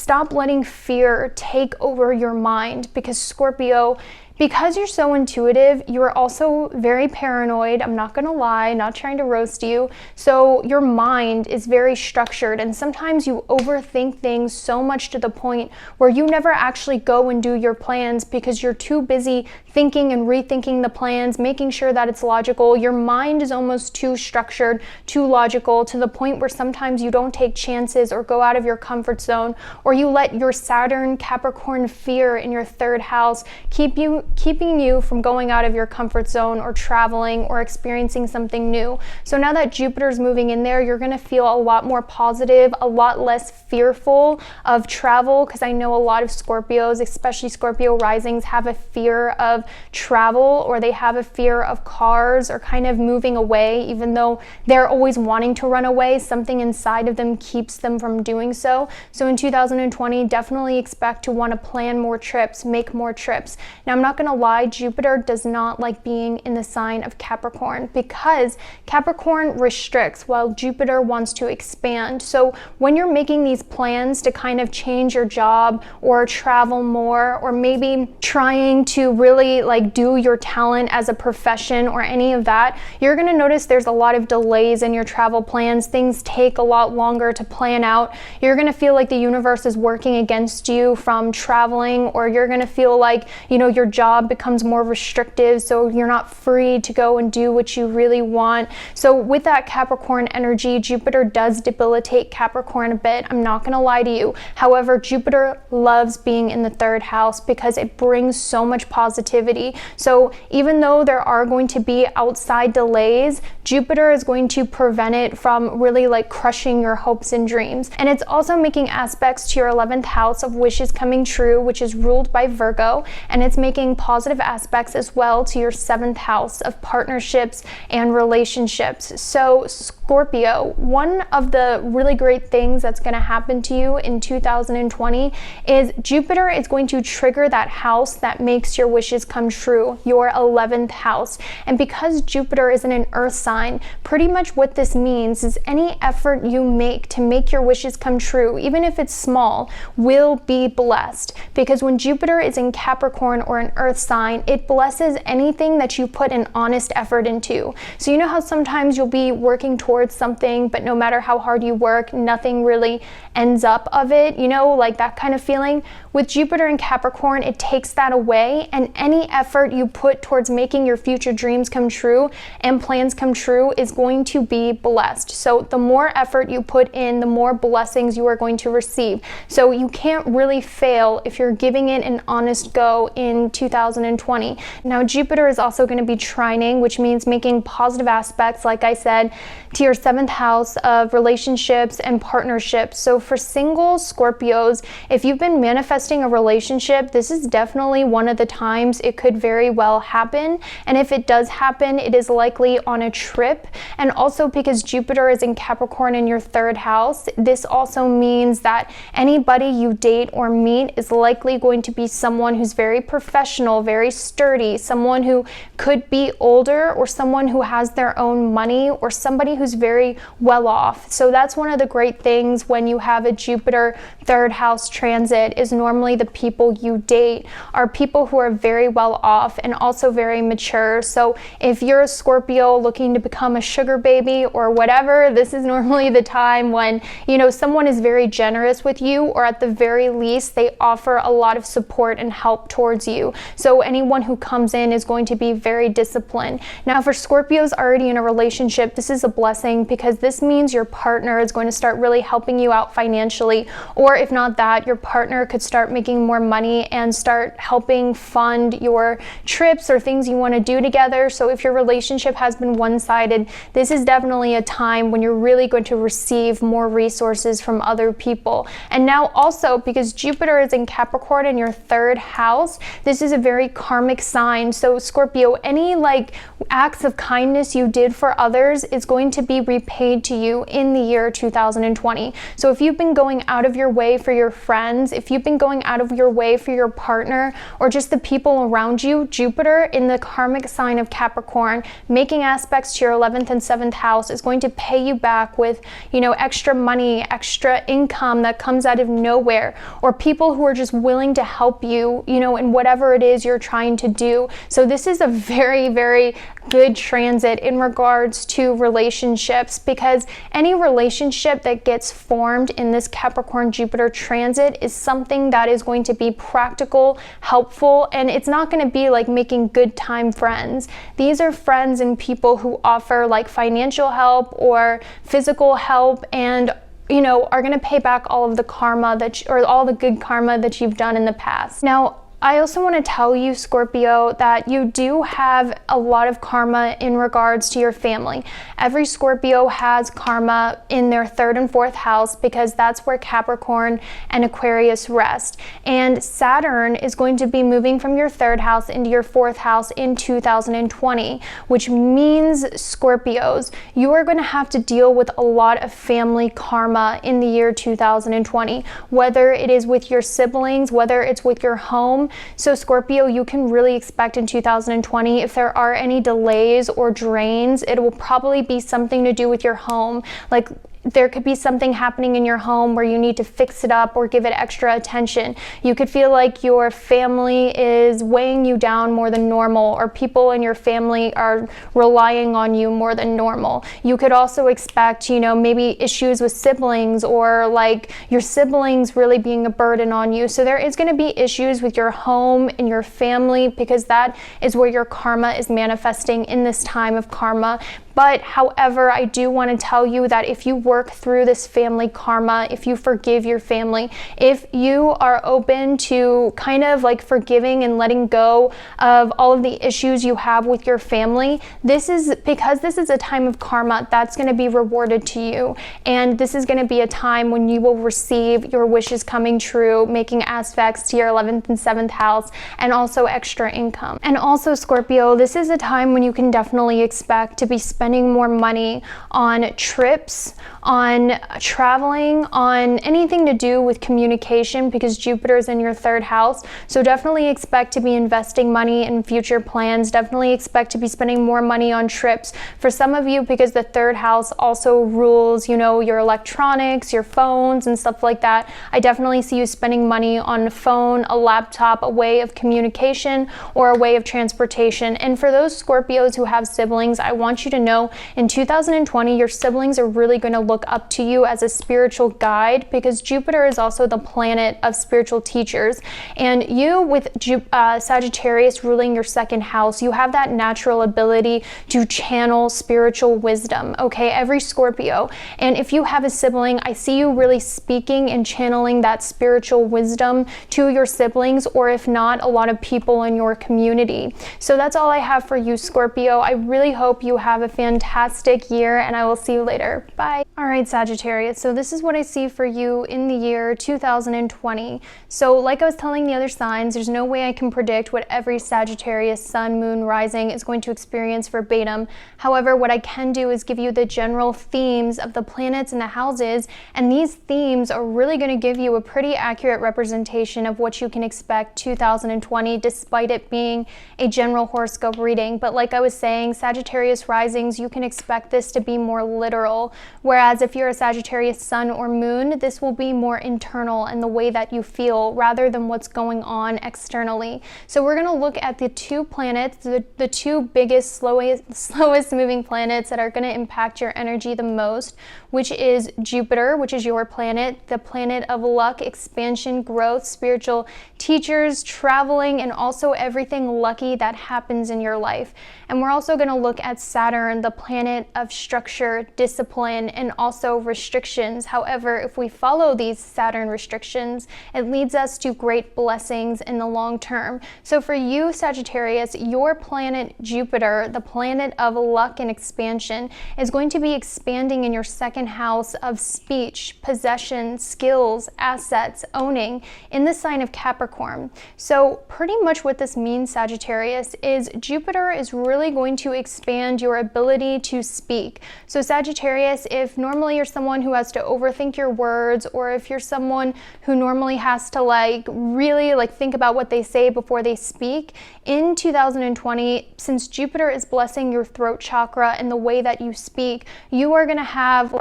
stop letting fear take over your mind, because Scorpio, because you're so intuitive, you're also very paranoid. I'm not gonna lie, not trying to roast you. So your mind is very structured, and sometimes you overthink things so much to the point where you never actually go and do your plans because you're too busy thinking and rethinking the plans, making sure that it's logical. Your mind is almost too structured, too logical, to the point where sometimes you don't take chances or go out of your comfort zone, or you let your Saturn, Capricorn fear in your 3rd house keeping you from going out of your comfort zone or traveling or experiencing something new. So now that Jupiter's moving in there, you're going to feel a lot more positive, a lot less fearful of travel, because I know a lot of Scorpios, especially Scorpio risings, have a fear of travel, or they have a fear of cars, or kind of moving away. Even though they're always wanting to run away, something inside of them keeps them from doing so. So in 2020, definitely expect to want to plan more trips, make more trips. Now, I'm not going to lie, Jupiter does not like being in the sign of Capricorn, because Capricorn restricts while Jupiter wants to expand. So when you're making these plans to kind of change your job or travel more, or maybe trying to really like do your talent as a profession or any of that, you're going to notice there's a lot of delays in your travel plans. Things take a lot longer to plan out. You're going to feel like the universe is working against you from traveling, or you're going to feel like, you know, your job job becomes more restrictive, so you're not free to go and do what you really want. So with that Capricorn energy, Jupiter does debilitate Capricorn a bit. I'm not gonna lie to you. However, Jupiter loves being in the third house because it brings so much positivity. So even though there are going to be outside delays, Jupiter is going to prevent it from really like crushing your hopes and dreams. And it's also making aspects to your 11th house of wishes coming true, which is ruled by Virgo, and it's making positive aspects as well to your 7th house of partnerships and relationships. So Scorpio, one of the really great things that's going to happen to you in 2020 is Jupiter is going to trigger that house that makes your wishes come true, your 11th house. And because Jupiter is in an earth sign, pretty much what this means is any effort you make to make your wishes come true, even if it's small, will be blessed. Because when Jupiter is in Capricorn or an earth sign, it blesses anything that you put an honest effort into. So you know how sometimes you'll be working towards something, but no matter how hard you work, nothing really ends up of it, you know, like that kind of feeling? With Jupiter in Capricorn, it takes that away, and any effort you put towards making your future dreams come true and plans come true is going to be blessed. So the more effort you put in, the more blessings you are going to receive. So you can't really fail if you're giving it an honest go in 2020. Now, Jupiter is also going to be trining, which means making positive aspects, like I said, to your 7th house of relationships and partnerships. So for single Scorpios, if you've been manifesting a relationship, this is definitely one of the times it could very well happen. And if it does happen, it is likely on a trip. And also because Jupiter is in Capricorn in your 3rd house, this also means that anybody you date or meet is likely going to be someone who's very professional, very sturdy, someone who could be older, or someone who has their own money, or somebody who's very well off. So that's one of the great things when you have a Jupiter 3rd house transit, is normally the people you date are people who are very well off and also very mature. So if you're a Scorpio looking to become a sugar baby or whatever, this is normally the time when, you know, someone is very generous with you, or at the very least they offer a lot of support and help towards you. So anyone who comes in is going to be very disciplined. Now for Scorpios already in a relationship, this is a blessing because this means your partner is going to start really helping you out financially, or if not that, your partner could start making more money and start helping fund your trips or things you want to do together. So if your relationship has been one-sided, this is definitely a time when you're really going to receive more resources from other people. And now also because Jupiter is in Capricorn in your 3rd house, this is a very karmic sign. So Scorpio, any like acts of kindness you did for others is going to be repaid to you in the year 2020. So if you've been going out of your way for your friends, if you've been going out of your way for your partner, or just the people around you, Jupiter in the karmic sign of Capricorn, making aspects to your 11th and 7th house, is going to pay you back with, you know, extra money, extra income that comes out of nowhere, or people who are just willing to help you, you know, in whatever it is you're trying to do. So this is a very, very good transit in regards to relationships, because any relationship that gets formed in this Capricorn Jupiter transit is something that is going to be practical, helpful, and it's not going to be like making good time friends. These are friends and people who offer like financial help or physical help, and you know, are going to pay back all of the karma that or all the good karma that you've done in the past. Now, I also want to tell you, Scorpio, that you do have a lot of karma in regards to your family. Every Scorpio has karma in their 3rd and 4th house because that's where Capricorn and Aquarius rest. And Saturn is going to be moving from your 3rd house into your 4th house in 2020, which means, Scorpios, you are going to have to deal with a lot of family karma in the year 2020, whether it is with your siblings, whether it's with your home. So Scorpio, you can really expect in 2020, if there are any delays or drains, it will probably be something to do with your home. Like there could be something happening in your home where you need to fix it up or give it extra attention. You could feel like your family is weighing you down more than normal, or people in your family are relying on you more than normal. You could also expect, you know, maybe issues with siblings, or like your siblings really being a burden on you. So there is going to be issues with your home and your family, because that is where your karma is manifesting in this time of karma. But however, I do want to tell you that if you work through this family karma, if you forgive your family, if you are open to kind of like forgiving and letting go of all of the issues you have with your family, this is because this is a time of karma that's going to be rewarded to you. And this is going to be a time when you will receive your wishes coming true, making aspects to your 11th and 7th house, and also extra income. And also, Scorpio, this is a time when you can definitely expect to be spending more money on trips, on traveling, on anything to do with communication, because Jupiter is in your 3rd house. So definitely expect to be investing money in future plans. Definitely expect to be spending more money on trips. For some of you, because the 3rd house also rules, you know, your electronics, your phones and stuff like that, I definitely see you spending money on a phone, a laptop, a way of communication, or a way of transportation. And for those Scorpios who have siblings, I want you to know in 2020, your siblings are really going to look up to you as a spiritual guide, because Jupiter is also the planet of spiritual teachers. And you, with Sagittarius ruling your 2nd house, you have that natural ability to channel spiritual wisdom, okay, every Scorpio. And if you have a sibling, I see you really speaking and channeling that spiritual wisdom to your siblings, or if not, a lot of people in your community. So that's all I have for you, Scorpio. I really hope you have a fantastic year, and I will see you later. Bye. All right, Sagittarius, so this is what I see for you in the year 2020. So like I was telling the other signs, there's no way I can predict what every Sagittarius sun, moon, rising is going to experience verbatim. However, what I can do is give you the general themes of the planets and the houses, and these themes are really going to give you a pretty accurate representation of what you can expect 2020, despite it being a general horoscope reading. But like I was saying, Sagittarius risings, you can expect this to be more literal, whereas if you're a Sagittarius sun or moon, this will be more internal in the way that you feel rather than what's going on externally. So we're going to look at the 2 planets, the 2 biggest, slowest moving planets that are going to impact your energy the most, which is Jupiter, which is your planet, the planet of luck, expansion, growth, spiritual teachers, traveling, and also everything lucky that happens in your life. And we're also going to look at Saturn, the planet of structure, discipline, and also restrictions. However, if we follow these Saturn restrictions, it leads us to great blessings in the long term. So for you, Sagittarius, your planet Jupiter, the planet of luck and expansion, is going to be expanding in your 2nd house of speech, possession, skills, assets, owning, in the sign of Capricorn. So pretty much what this means, Sagittarius, is Jupiter is really going to expand your ability to speak. So Sagittarius, if normally you're someone who has to overthink your words, or if you're someone who normally has to really think about what they say before they speak, in 2020, since Jupiter is blessing your throat chakra and the way that you speak, you are going to have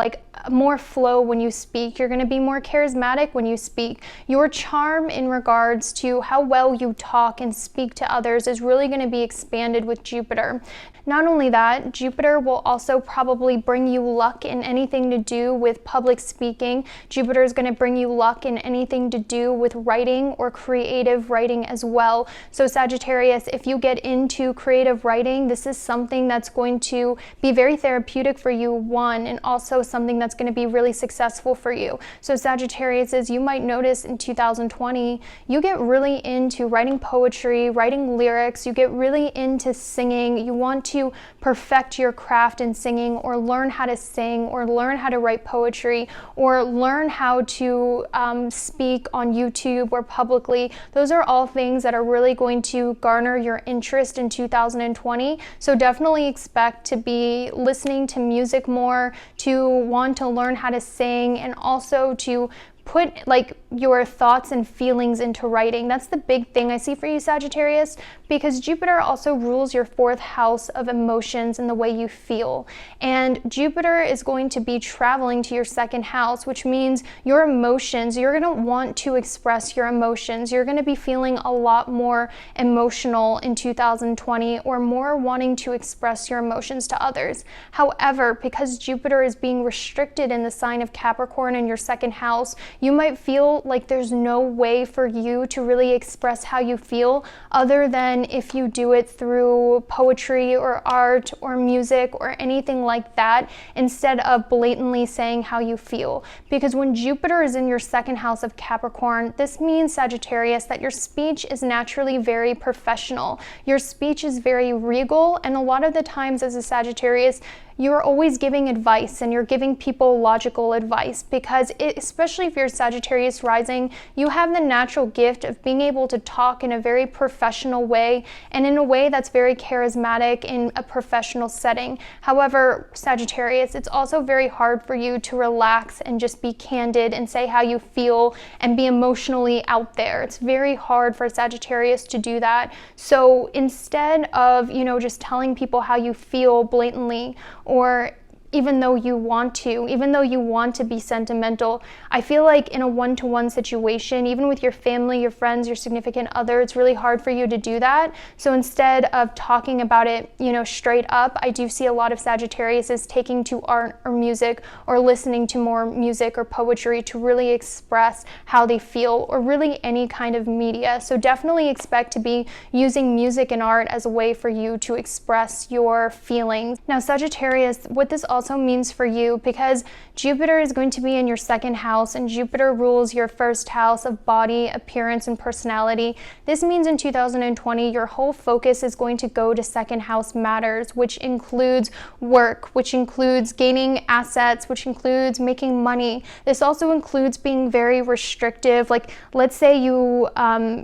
more flow when you speak. You're going to be more charismatic when you speak. Your charm in regards to how well you talk and speak to others is really going to be expanded with Jupiter. Not only that, Jupiter will also probably bring you luck in anything to do with public speaking. Jupiter is going to bring you luck in anything to do with writing or creative writing as well. So Sagittarius, if you get into creative writing, this is something that's going to be very therapeutic for you, one, and also something that's going to be really successful for you. So Sagittarius, as you might notice in 2020, you get really into writing poetry, writing lyrics, you get really into singing, you want to perfect your craft in singing, or learn how to sing, or learn how to write poetry, or learn how to speak on YouTube or publicly. Those are all things that are really going to garner your interest in 2020. So definitely expect to be listening to music more, to want to learn how to sing, and also to put like your thoughts and feelings into writing. That's the big thing I see for you, Sagittarius, because Jupiter also rules your 4th house of emotions and the way you feel. And Jupiter is going to be traveling to your 2nd house, which means your emotions, you're going to want to express your emotions. You're going to be feeling a lot more emotional in 2020, or more wanting to express your emotions to others. However, because Jupiter is being restricted in the sign of Capricorn in your 2nd house, you might feel like there's no way for you to really express how you feel other than if you do it through poetry or art or music or anything like that, instead of blatantly saying how you feel. Because when Jupiter is in your 2nd house of Capricorn, this means, Sagittarius, that your speech is naturally very professional. Your speech is very regal, and a lot of the times as a Sagittarius, you're always giving advice, and you're giving people logical advice, because especially if you're Sagittarius rising, you have the natural gift of being able to talk in a very professional way, and in a way that's very charismatic in a professional setting. However, Sagittarius, it's also very hard for you to relax and just be candid and say how you feel and be emotionally out there. It's very hard for Sagittarius to do that. So instead of, just telling people how you feel blatantly, or even though you want to be sentimental, I feel like in a one-to-one situation, even with your family, your friends, your significant other, it's really hard for you to do that. So instead of talking about it, straight up, I do see a lot of Sagittarius taking to art or music, or listening to more music or poetry to really express how they feel, or really any kind of media. So definitely expect to be using music and art as a way for you to express your feelings. Now, Sagittarius, what this also means for you, because Jupiter is going to be in your 2nd house, and Jupiter rules your 1st house of body, appearance, and personality. This means in 2020, your whole focus is going to go to 2nd house matters, which includes work, which includes gaining assets, which includes making money. This also includes being very restrictive. Like, let's say you,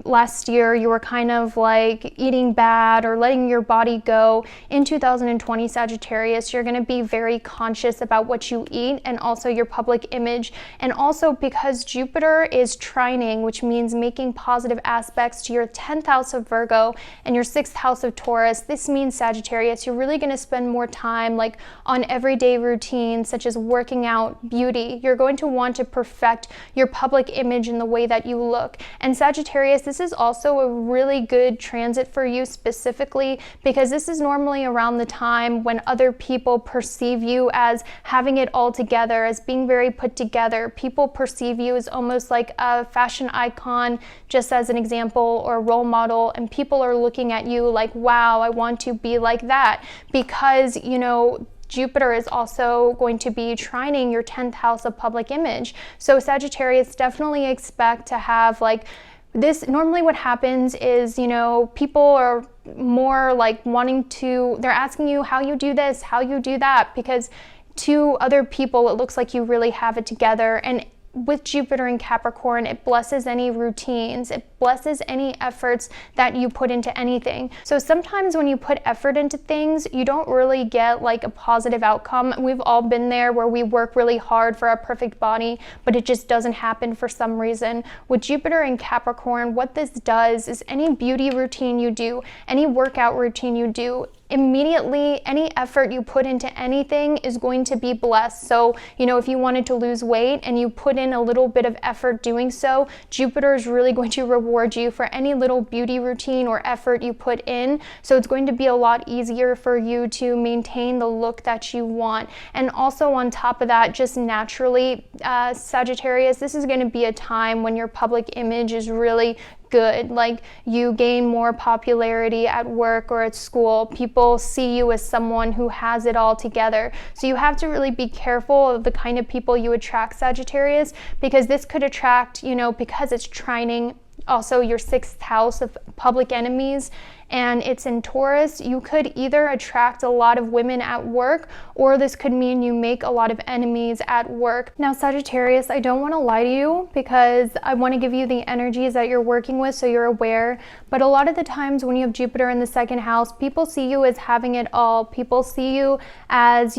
last year, you were kind of like eating bad or letting your body go. In 2020, Sagittarius, you're going to be very conscious about what you eat, and also your public image. And also because Jupiter is trining, which means making positive aspects to your 10th house of Virgo and your 6th house of Taurus, this means, Sagittarius, you're really going to spend more time like on everyday routines such as working out, beauty. You're going to want to perfect your public image in the way that you look. And Sagittarius, this is also a really good transit for you specifically, because this is normally around the time when other people perceive you as having it all together, as being very put together. People perceive you as almost like a fashion icon, just as an example, or role model, and people are looking at you like, wow, I want to be like that, because Jupiter is also going to be trining your 10th house of public image. So Sagittarius, definitely expect to have like this. Normally what happens is, people are more like they're asking you how you do this, how you do that, because to other people it looks like you really have it together. And with Jupiter in Capricorn, it blesses any routines, it blesses any efforts that you put into anything. So sometimes when you put effort into things, you don't really get like a positive outcome. We've all been there, where we work really hard for our perfect body, but it just doesn't happen for some reason. With Jupiter in Capricorn, what this does is any beauty routine you do, any workout routine you do, immediately any effort you put into anything is going to be blessed. So, if you wanted to lose weight and you put in a little bit of effort doing so, Jupiter is really going to reward you for any little beauty routine or effort you put in. So it's going to be a lot easier for you to maintain the look that you want. And also on top of that, just naturally, Sagittarius, this is going to be a time when your public image is really good. Like, you gain more popularity at work or at school. People see you as someone who has it all together. So you have to really be careful of the kind of people you attract, Sagittarius, because this could attract, because it's trining also your 6th house of public enemies, and it's in Taurus, you could either attract a lot of women at work, or this could mean you make a lot of enemies at work. Now, Sagittarius, I don't want to lie to you, because I want to give you the energies that you're working with so you're aware, but a lot of the times when you have Jupiter in the 2nd house, people see you as having it all. People see you as,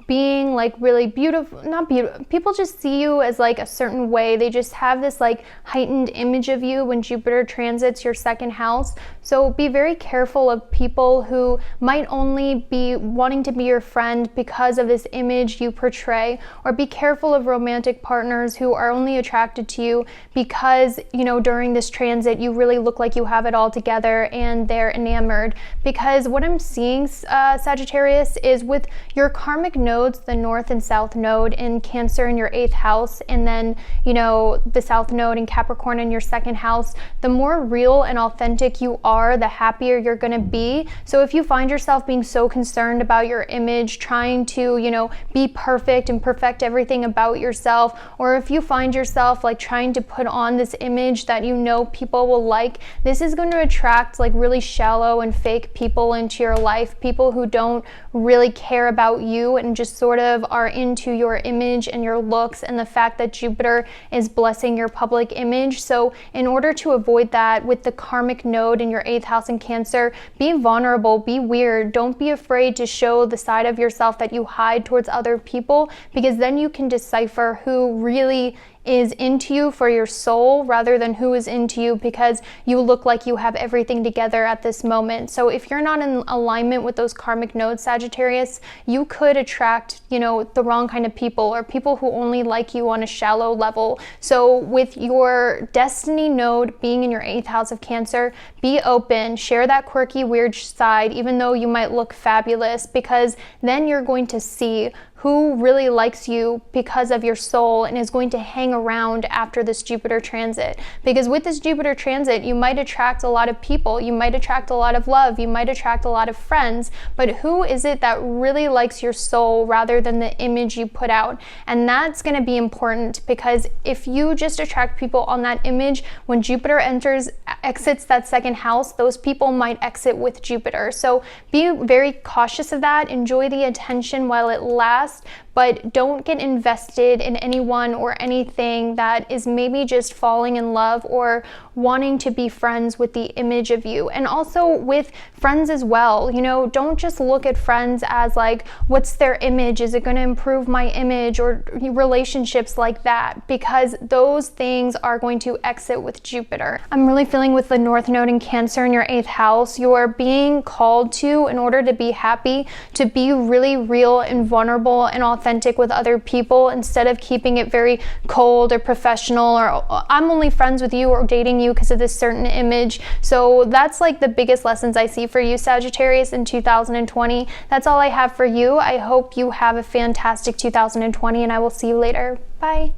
being like really beautiful, not beautiful, people just see you as like a certain way. They just have this like heightened image of you when Jupiter transits your second house. So be very careful of people who might only be wanting to be your friend because of this image you portray, or be careful of romantic partners who are only attracted to you because, you know, during this transit you really look like you have it all together and they're enamored. Because what I'm seeing, Sagittarius, is with your karmic nodes, the north and south node in Cancer in your 8th house, and then, you know, the south node in Capricorn in your 2nd house, the more real and authentic you are, the happier you're going to be. So if you find yourself being so concerned about your image, trying to, you know, be perfect and perfect everything about yourself, or if you find yourself like trying to put on this image that you know people will like, this is going to attract like really shallow and fake people into your life, people who don't really care about you and just sort of are into your image and your looks and the fact that Jupiter is blessing your public image. So in order to avoid that with the karmic node in your 8th house in Cancer, be vulnerable, be weird. Don't be afraid to show the side of yourself that you hide towards other people, because then you can decipher who really is into you for your soul rather than who is into you because you look like you have everything together at this moment. So if you're not in alignment with those karmic nodes, Sagittarius, you could attract, you know, the wrong kind of people, or people who only like you on a shallow level. So with your destiny node being in your 8th house of Cancer, be open, share that quirky, weird side, even though you might look fabulous, because then you're going to see who really likes you because of your soul and is going to hang around after this Jupiter transit. Because with this Jupiter transit, you might attract a lot of people, you might attract a lot of love, you might attract a lot of friends, but who is it that really likes your soul rather than the image you put out? And that's going to be important, because if you just attract people on that image, when Jupiter exits that 2nd house, those people might exit with Jupiter. So be very cautious of that. Enjoy the attention while it lasts, but don't get invested in anyone or anything that is maybe just falling in love or wanting to be friends with the image of you. And also with friends as well, you know, don't just look at friends as like, what's their image? Is it going to improve my image? Or relationships like that, because those things are going to exit with Jupiter. I'm really feeling with the North Node in Cancer in your 8th house, you are being called to, in order to be happy, to be really real and vulnerable and authentic with other people, instead of keeping it very cold or professional, or I'm only friends with you or dating you because of this certain image. So that's like the biggest lessons I see for you, Sagittarius, in 2020. That's all I have for you. I hope you have a fantastic 2020, and I will see you later. Bye.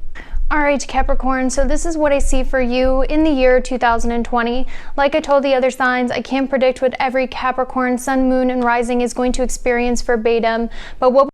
All right, Capricorn, so this is what I see for you in the year 2020. Like I told the other signs, I can't predict what every Capricorn, sun, moon, and rising is going to experience verbatim, but what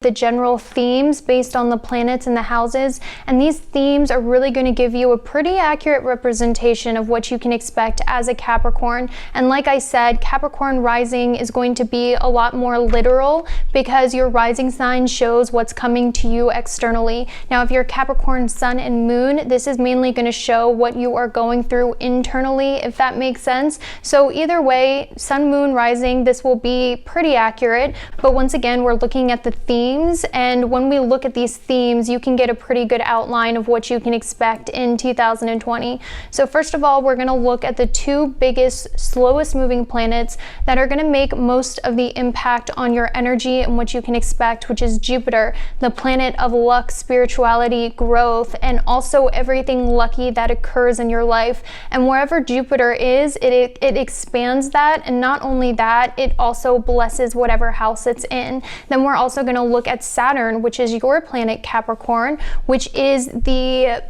the general themes based on the planets and the houses, and these themes are really going to give you a pretty accurate representation of what you can expect as a Capricorn. And like I said, Capricorn rising is going to be a lot more literal, because your rising sign shows what's coming to you externally. Now, if you're Capricorn sun and moon, this is mainly going to show what you are going through internally, if that makes sense. So either way, sun, moon, rising, this will be pretty accurate. But once again, we're looking at the theme, and when we look at these themes, you can get a pretty good outline of what you can expect in 2020. So first of all, we're going to look at the two biggest, slowest moving planets that are going to make most of the impact on your energy and what you can expect, which is Jupiter, the planet of luck, spirituality, growth, and also everything lucky that occurs in your life. And wherever Jupiter is, it expands that, and not only that, it also blesses whatever house it's in. Then we're also going to look at Saturn, which is your planet, Capricorn, which is the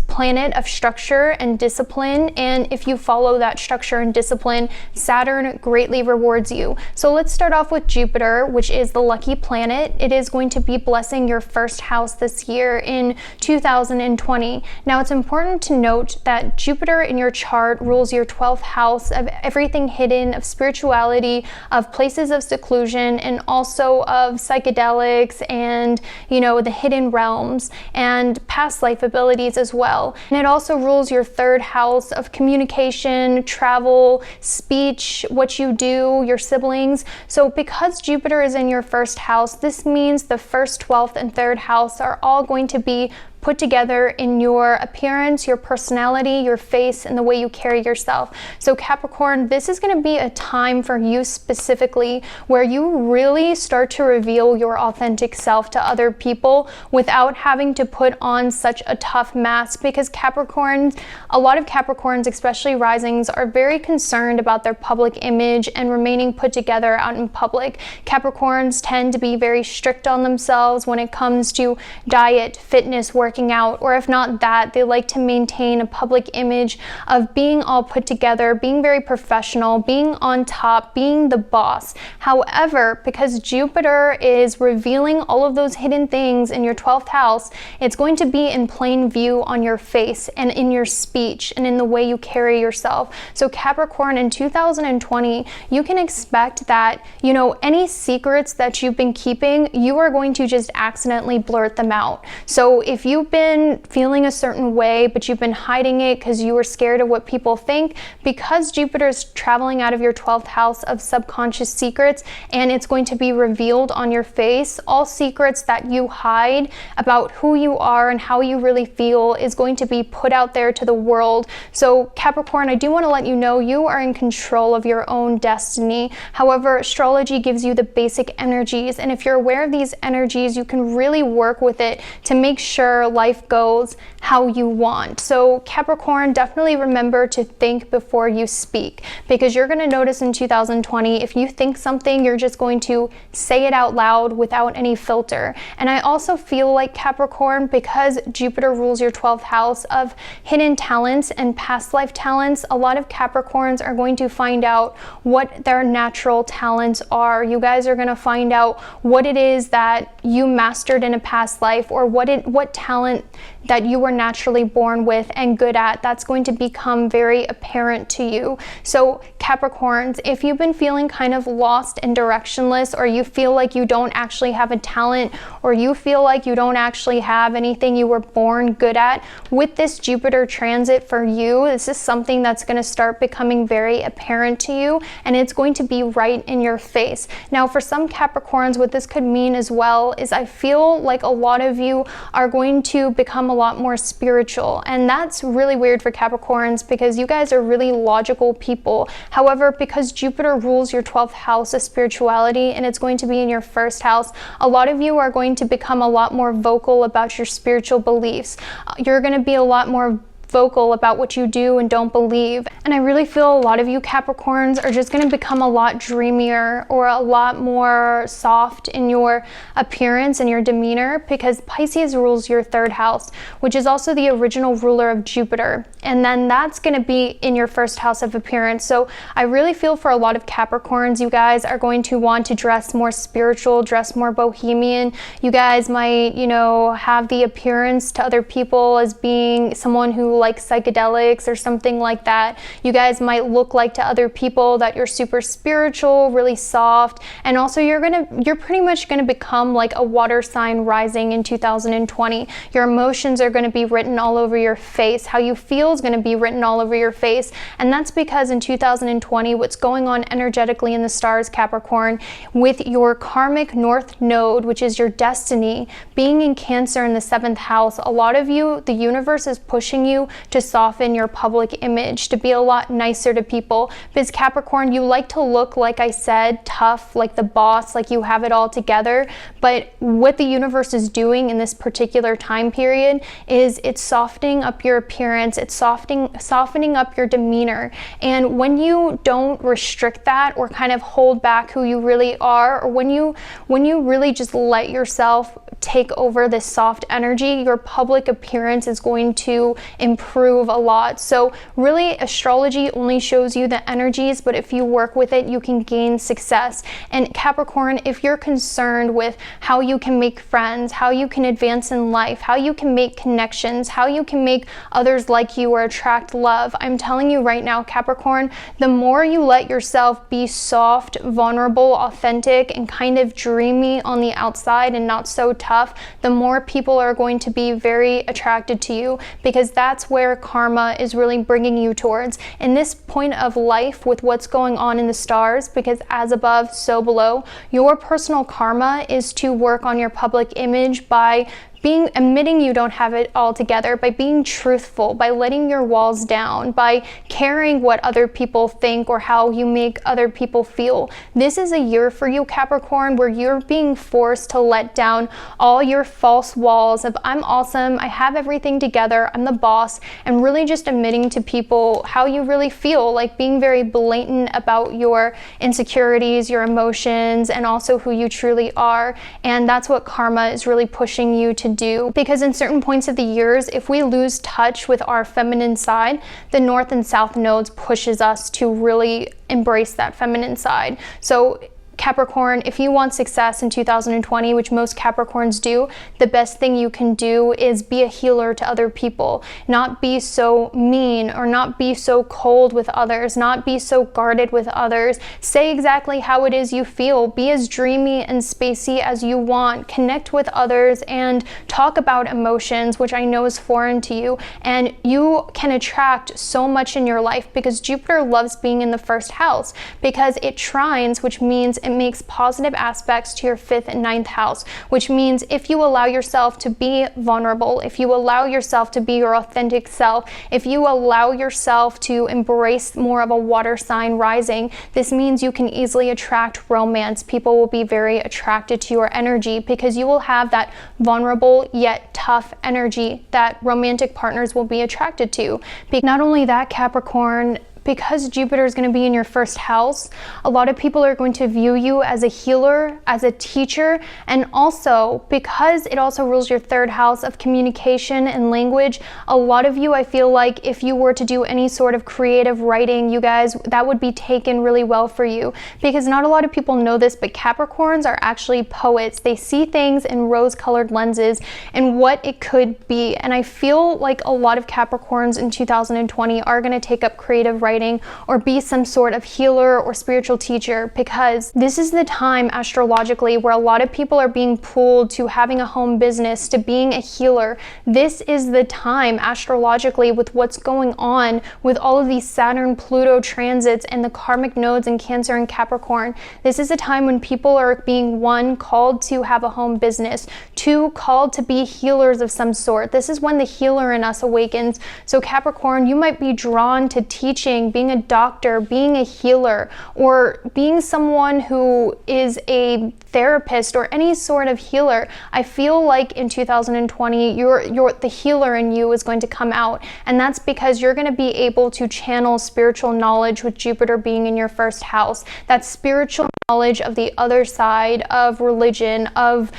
planet of structure and discipline. And if you follow that structure and discipline, Saturn greatly rewards you. So let's start off with Jupiter, which is the lucky planet. It is going to be blessing your 1st house this year in 2020. Now, it's important to note that Jupiter in your chart rules your 12th house of everything hidden, of spirituality, of places of seclusion, and also of psychedelics, psychics and, you know, the hidden realms and past life abilities as well. And it also rules your third house of communication, travel, speech, what you do, your siblings. So because Jupiter is in your first house, this means the first, 12th, and 3rd house are all going to be put together in your appearance, your personality, your face, and the way you carry yourself. So Capricorn, this is going to be a time for you specifically where you really start to reveal your authentic self to other people without having to put on such a tough mask, because Capricorns, a lot of Capricorns, especially risings, are very concerned about their public image and remaining put together out in public. Capricorns tend to be very strict on themselves when it comes to diet, fitness, working out, or if not that, they like to maintain a public image of being all put together, being very professional, being on top, being the boss. However, because Jupiter is revealing all of those hidden things in your 12th house, it's going to be in plain view on your face and in your speech and in the way you carry yourself. So Capricorn, in 2020, you can expect that, you know, any secrets that you've been keeping, you are going to just accidentally blurt them out. So if you've been feeling a certain way, but you've been hiding it because you were scared of what people think, because Jupiter is traveling out of your 12th house of subconscious secrets, and it's going to be revealed on your face, all secrets that you hide about who you are and how you really feel is going to be put out there to the world. So Capricorn, I do want to let you know you are in control of your own destiny. However, astrology gives you the basic energies, and if you're aware of these energies, you can really work with it to make sure life goes how you want. So Capricorn, definitely remember to think before you speak, because you're going to notice in 2020, if you think something, you're just going to say it out loud without any filter. And I also feel like Capricorn, because Jupiter rules your 12th house of hidden talents and past life talents, a lot of Capricorns are going to find out what their natural talents are. You guys are going to find out what it is that you mastered in a past life, or what talent that you were naturally born with and good at. That's going to become very apparent to you. So Capricorns, if you've been feeling kind of lost and directionless, or you feel like you don't actually have a talent, or you feel like you don't actually have anything you were born good at, with this Jupiter transit for you, this is something that's going to start becoming very apparent to you, and it's going to be right in your face. Now, for some Capricorns, what this could mean as well is I feel like a lot of you are going to become a lot more spiritual, and that's really weird for Capricorns because you guys are really logical people. However, because Jupiter rules your 12th house of spirituality and it's going to be in your first house, a lot of you are going to become a lot more vocal about your spiritual beliefs. You're going to be a lot more vocal about what you do and don't believe. And I really feel a lot of you Capricorns are just going to become a lot dreamier or a lot more soft in your appearance and your demeanor, because Pisces rules your 3rd house, which is also the original ruler of Jupiter. And then that's going to be in your 1st house of appearance. So I really feel for a lot of Capricorns, you guys are going to want to dress more spiritual, dress more bohemian. You guys might, you know, have the appearance to other people as being someone who likes psychedelics or something like that. You guys might look like to other people that you're super spiritual, really soft, and also you're pretty much gonna become like a water sign rising in 2020. Your emotions are gonna be written all over your face. How you feel is gonna be written all over your face. And that's because in 2020, what's going on energetically in the stars, Capricorn, with your karmic north node, which is your destiny, being in Cancer in the 7th house, a lot of you, the universe is pushing you to soften your public image, to be a lot nicer to people. Because Capricorn, you like to look, like I said, tough, like the boss, like you have it all together. But what the universe is doing in this particular time period is it's softening up your appearance, it's softening up your demeanor. And when you don't restrict that or kind of hold back who you really are, or when you really just let yourself take over this soft energy, your public appearance is going to improve a lot. So really, astrology only shows you the energies, but if you work with it, you can gain success. And Capricorn, if you're concerned with how you can make friends, how you can advance in life, how you can make connections, how you can make others like you or attract love, I'm telling you right now, Capricorn, the more you let yourself be soft, vulnerable, authentic, and kind of dreamy on the outside and not so tough, the more people are going to be very attracted to you, because that's where karma is really bringing you towards. In this point of life, with what's going on in the stars, because as above, so below, your personal karma is to work on your public image by admitting you don't have it all together, by being truthful, by letting your walls down, by caring what other people think or how you make other people feel. This is a year for you, Capricorn, where you're being forced to let down all your false walls of I'm awesome, I have everything together, I'm the boss, and really just admitting to people how you really feel, like being very blatant about your insecurities, your emotions, and also who you truly are. And that's what karma is really pushing you to do, because in certain points of the years, if we lose touch with our feminine side, the north and south nodes pushes us to really embrace that feminine side. So Capricorn, if you want success in 2020, which most Capricorns do, the best thing you can do is be a healer to other people. Not be so mean or not be so cold with others, not be so guarded with others. Say exactly how it is you feel. Be as dreamy and spacey as you want. Connect with others and talk about emotions, which I know is foreign to you. And you can attract so much in your life, because Jupiter loves being in the first house, because it trines, which means it makes positive aspects to your 5th and 9th house, which means if you allow yourself to be vulnerable, if you allow yourself to be your authentic self, if you allow yourself to embrace more of a water sign rising, this means you can easily attract romance. People will be very attracted to your energy, because you will have that vulnerable yet tough energy that romantic partners will be attracted to. Not only that, Capricorn, because Jupiter is going to be in your 1st house, a lot of people are going to view you as a healer, as a teacher, and also because it also rules your 3rd house of communication and language, a lot of you, I feel like if you were to do any sort of creative writing, you guys, that would be taken really well for you, because not a lot of people know this, but Capricorns are actually poets. They see things in rose-colored lenses and what it could be, and I feel like a lot of Capricorns in 2020 are going to take up creative writing or be some sort of healer or spiritual teacher, because this is the time astrologically where a lot of people are being pulled to having a home business, to being a healer. This is the time astrologically, with what's going on with all of these Saturn, Pluto transits and the karmic nodes in Cancer and Capricorn. This is a time when people are being, 1, called to have a home business, 2, called to be healers of some sort. This is when the healer in us awakens. So Capricorn, you might be drawn to teaching, being a doctor, being a healer, or being someone who is a therapist or any sort of healer. I feel like in 2020, the healer in you is going to come out, and that's because you're going to be able to channel spiritual knowledge with Jupiter being in your 1st house. That spiritual knowledge of the other side, of religion, of,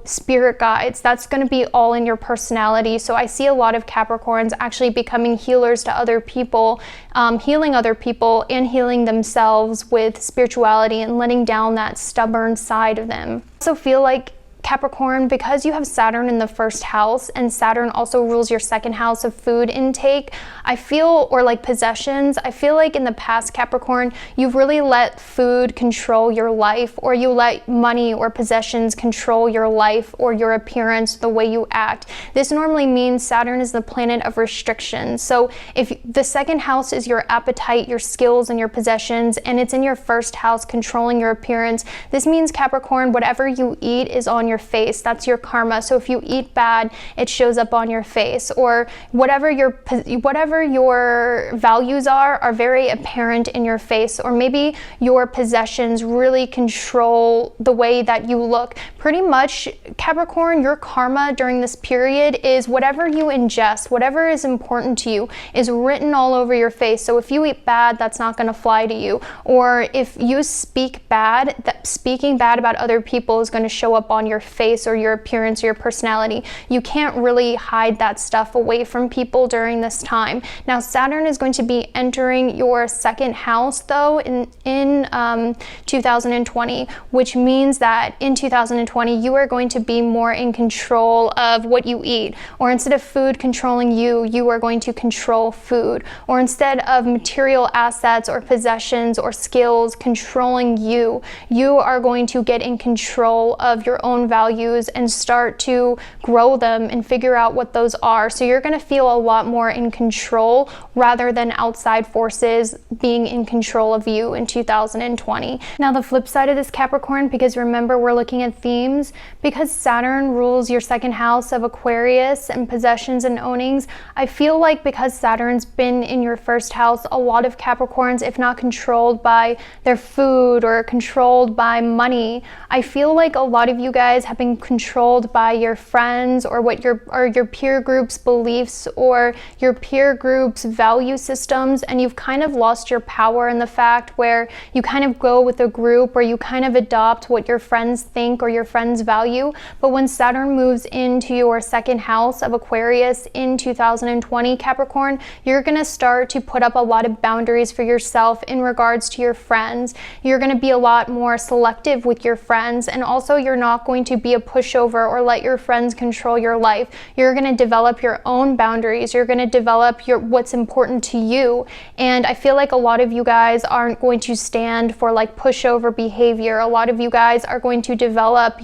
spirit guides, that's going to be all in your personality. So I see a lot of Capricorns actually becoming healers to other people, healing other people and healing themselves with spirituality and letting down that stubborn side of them. I also feel like Capricorn, because you have Saturn in the 1st house, and Saturn also rules your 2nd house of food intake, or like possessions, I feel like in the past, Capricorn, you've really let food control your life, or you let money or possessions control your life or your appearance, the way you act. This normally means Saturn is the planet of restriction. So if the 2nd house is your appetite, your skills, and your possessions, and it's in your 1st house controlling your appearance, this means, Capricorn, whatever you eat is on your face. That's your karma. So if you eat bad, it shows up on your face, or whatever your values are very apparent in your face, or maybe your possessions really control the way that you look. Pretty much, Capricorn, your karma during this period is whatever you ingest, whatever is important to you is written all over your face. So if you eat bad, that's not going to fly to you. Or if you speak bad, speaking bad about other people is going to show up on your face or your appearance or your personality. You can't really hide that stuff away from people during this time. Now, Saturn is going to be entering your second house though in 2020, which means that in 2020 you are going to be more in control of what you eat, or instead of food controlling you, you are going to control food, or instead of material assets or possessions or skills controlling you, you are going to get in control of your own values and start to grow them and figure out what those are. So you're going to feel a lot more in control rather than outside forces being in control of you in 2020. Now, the flip side of this, Capricorn, because remember we're looking at themes, because Saturn rules your second house of Aquarius and possessions and ownings, I feel like because Saturn's been in your first house, a lot of Capricorns, if not controlled by their food or controlled by money, I feel like a lot of you guys have been controlled by your friends or what your peer group's beliefs or your peer group's value systems, and you've kind of lost your power in the fact where you kind of go with a group or you kind of adopt what your friends think or your friends value. But when Saturn moves into your second house of Aquarius in 2020, Capricorn, you're going to start to put up a lot of boundaries for yourself in regards to your friends. You're going to be a lot more selective with your friends, and also you're not going to be a pushover or let your friends control your life. You're going to develop your own boundaries. You're going to develop what's important to you. And I feel like a lot of you guys aren't going to stand for like pushover behavior. A lot of you guys are going to develop,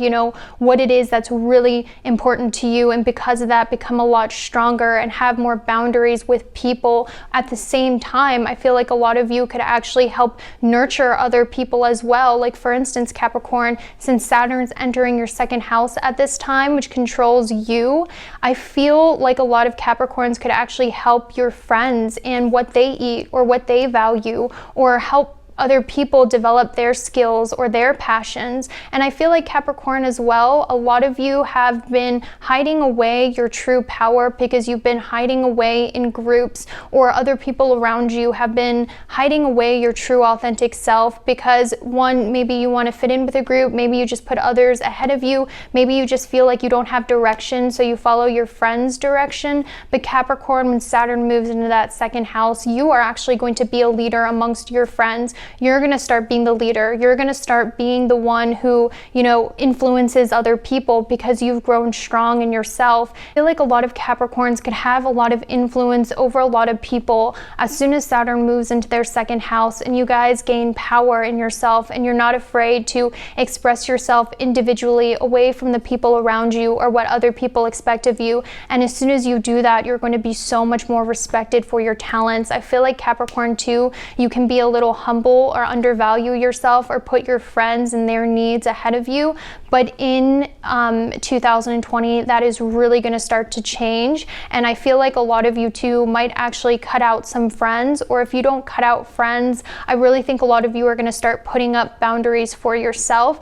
what it is that's really important to you, and because of that become a lot stronger and have more boundaries with people. At the same time, I feel like a lot of you could actually help nurture other people as well. Like for instance, Capricorn, since Saturn's entering your second house at this time, which controls you, I feel like a lot of Capricorns could actually help your friends and what they eat or what they value, or help other people develop their skills or their passions. And I feel like Capricorn as well, a lot of you have been hiding away your true power because you've been hiding away in groups, or other people around you have been hiding away your true authentic self because one, maybe you want to fit in with a group, maybe you just put others ahead of you, maybe you just feel like you don't have direction so you follow your friend's direction. But Capricorn, when Saturn moves into that second house, you are actually going to be a leader amongst your friends. You're going to start being the leader. You're going to start being the one who, influences other people because you've grown strong in yourself. I feel like a lot of Capricorns could have a lot of influence over a lot of people as soon as Saturn moves into their second house, and you guys gain power in yourself, and you're not afraid to express yourself individually away from the people around you or what other people expect of you. And as soon as you do that, you're going to be so much more respected for your talents. I feel like Capricorn too, you can be a little humble or undervalue yourself or put your friends and their needs ahead of you. But in 2020, that is really going to start to change. And I feel like a lot of you too might actually cut out some friends, or if you don't cut out friends, I really think a lot of you are going to start putting up boundaries for yourself,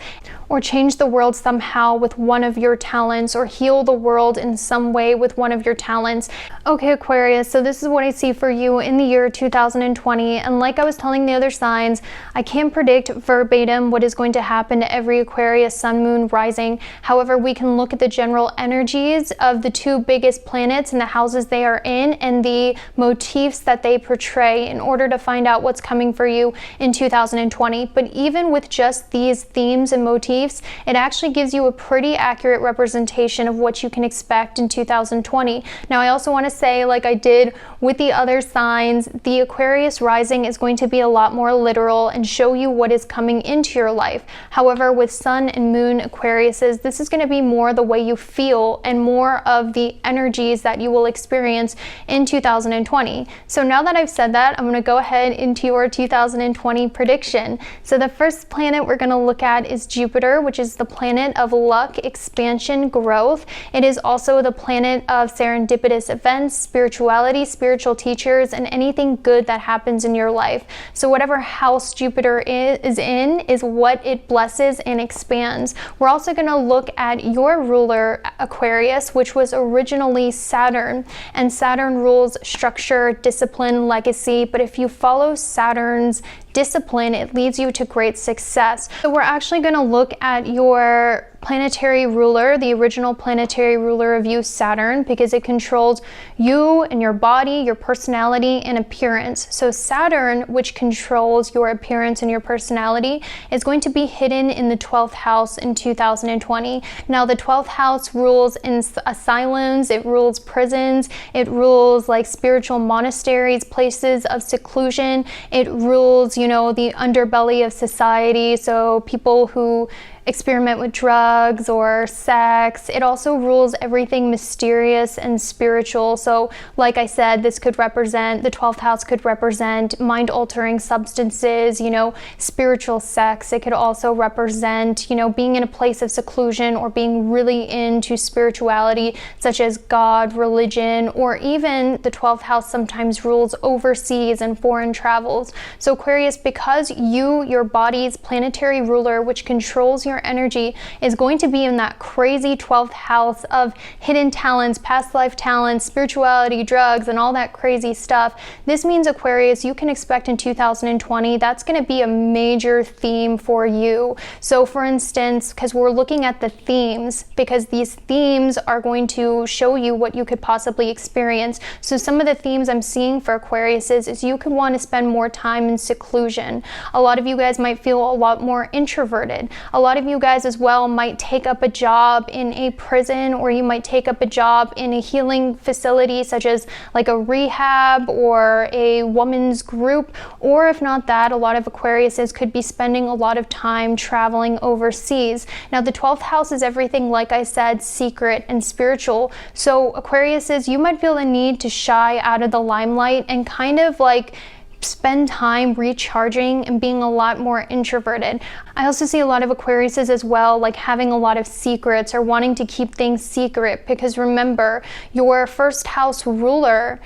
or change the world somehow with one of your talents, or heal the world in some way with one of your talents. Okay, Aquarius, so this is what I see for you in the year 2020. And like I was telling the other signs, I can't predict verbatim what is going to happen to every Aquarius sun, moon, rising. However, we can look at the general energies of the two biggest planets and the houses they are in and the motifs that they portray in order to find out what's coming for you in 2020. But even with just these themes and motifs, it actually gives you a pretty accurate representation of what you can expect in 2020. Now, I also want to say, like I did with the other signs, the Aquarius rising is going to be a lot more literal and show you what is coming into your life. However, with Sun and Moon Aquariuses, this is going to be more the way you feel and more of the energies that you will experience in 2020. So now that I've said that, I'm going to go ahead into your 2020 prediction. So the first planet we're going to look at is Jupiter, which is the planet of luck, expansion, growth. It is also the planet of serendipitous events, spirituality, spiritual teachers, and anything good that happens in your life. So whatever house Jupiter is in is what it blesses and expands. We're also going to look at your ruler, Aquarius, which was originally Saturn. And Saturn rules structure, discipline, legacy. But if you follow Saturn's discipline, it leads you to great success. So we're actually going to look at your planetary ruler, the original planetary ruler of you, Saturn, because it controls you and your body, your personality, and appearance. So Saturn, which controls your appearance and your personality, is going to be hidden in the 12th house in 2020. Now, the 12th house rules in asylums, it rules prisons, it rules like spiritual monasteries, places of seclusion, it rules, you know, the underbelly of society, so people who experiment with drugs or sex. It also rules everything mysterious and spiritual. So like I said, this could represent, the 12th house could represent mind-altering substances, you know, spiritual sex. It could also represent, you know, being in a place of seclusion or being really into spirituality, such as God, religion, or even the 12th house sometimes rules overseas and foreign travels. So Aquarius, because your body's planetary ruler, which controls your energy, is going to be in that crazy 12th house of hidden talents, past life talents, spirituality, drugs, and all that crazy stuff. This means, Aquarius, you can expect in 2020 that's going to be a major theme for you. So for instance, because we're looking at the themes, because these themes are going to show you what you could possibly experience. So some of the themes I'm seeing for Aquarius is you could want to spend more time in seclusion. A lot of you guys might feel a lot more introverted. A lot of you guys as well might take up a job in a prison, or you might take up a job in a healing facility such as like a rehab or a woman's group, or if not that, a lot of Aquariuses could be spending a lot of time traveling overseas. Now the 12th house is everything, like I said, secret and spiritual. So Aquariuses, you might feel the need to shy out of the limelight and kind of like spend time recharging and being a lot more introverted. I also see a lot of Aquariuses as well, like having a lot of secrets or wanting to keep things secret, because remember, your first house ruler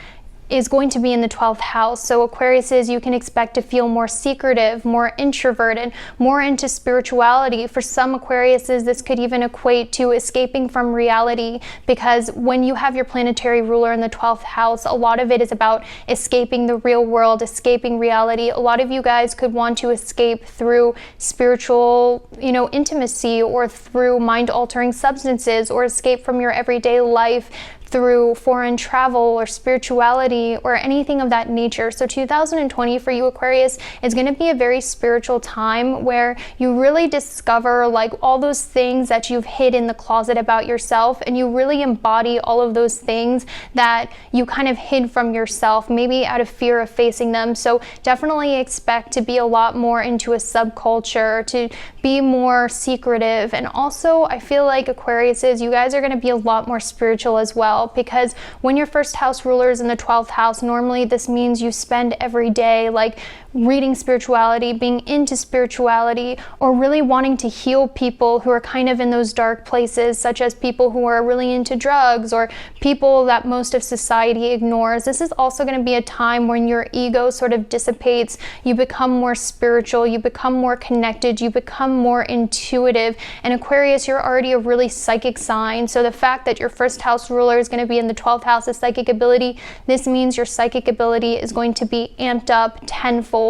is going to be in the 12th house. So Aquariuses, you can expect to feel more secretive, more introverted, more into spirituality. For some Aquariuses, this could even equate to escaping from reality, because when you have your planetary ruler in the 12th house, a lot of it is about escaping the real world, escaping reality. A lot of you guys could want to escape through spiritual, you know, intimacy, or through mind-altering substances, or escape from your everyday life through foreign travel or spirituality or anything of that nature. So 2020 for you, Aquarius, is going to be a very spiritual time where you really discover like all those things that you've hid in the closet about yourself, and you really embody all of those things that you kind of hid from yourself, maybe out of fear of facing them. So definitely expect to be a lot more into a subculture, to be more secretive. And also I feel like Aquariuses, you guys are going to be a lot more spiritual as well, because when your first house ruler is in the 12th house, normally this means you spend every day like reading spirituality, being into spirituality, or really wanting to heal people who are kind of in those dark places, such as people who are really into drugs or people that most of society ignores. This is also going to be a time when your ego sort of dissipates, you become more spiritual, you become more connected, you become more intuitive. And Aquarius, you're already a really psychic sign, so the fact that your first house ruler is going to be in the 12th house of psychic ability, this means your psychic ability is going to be amped up tenfold.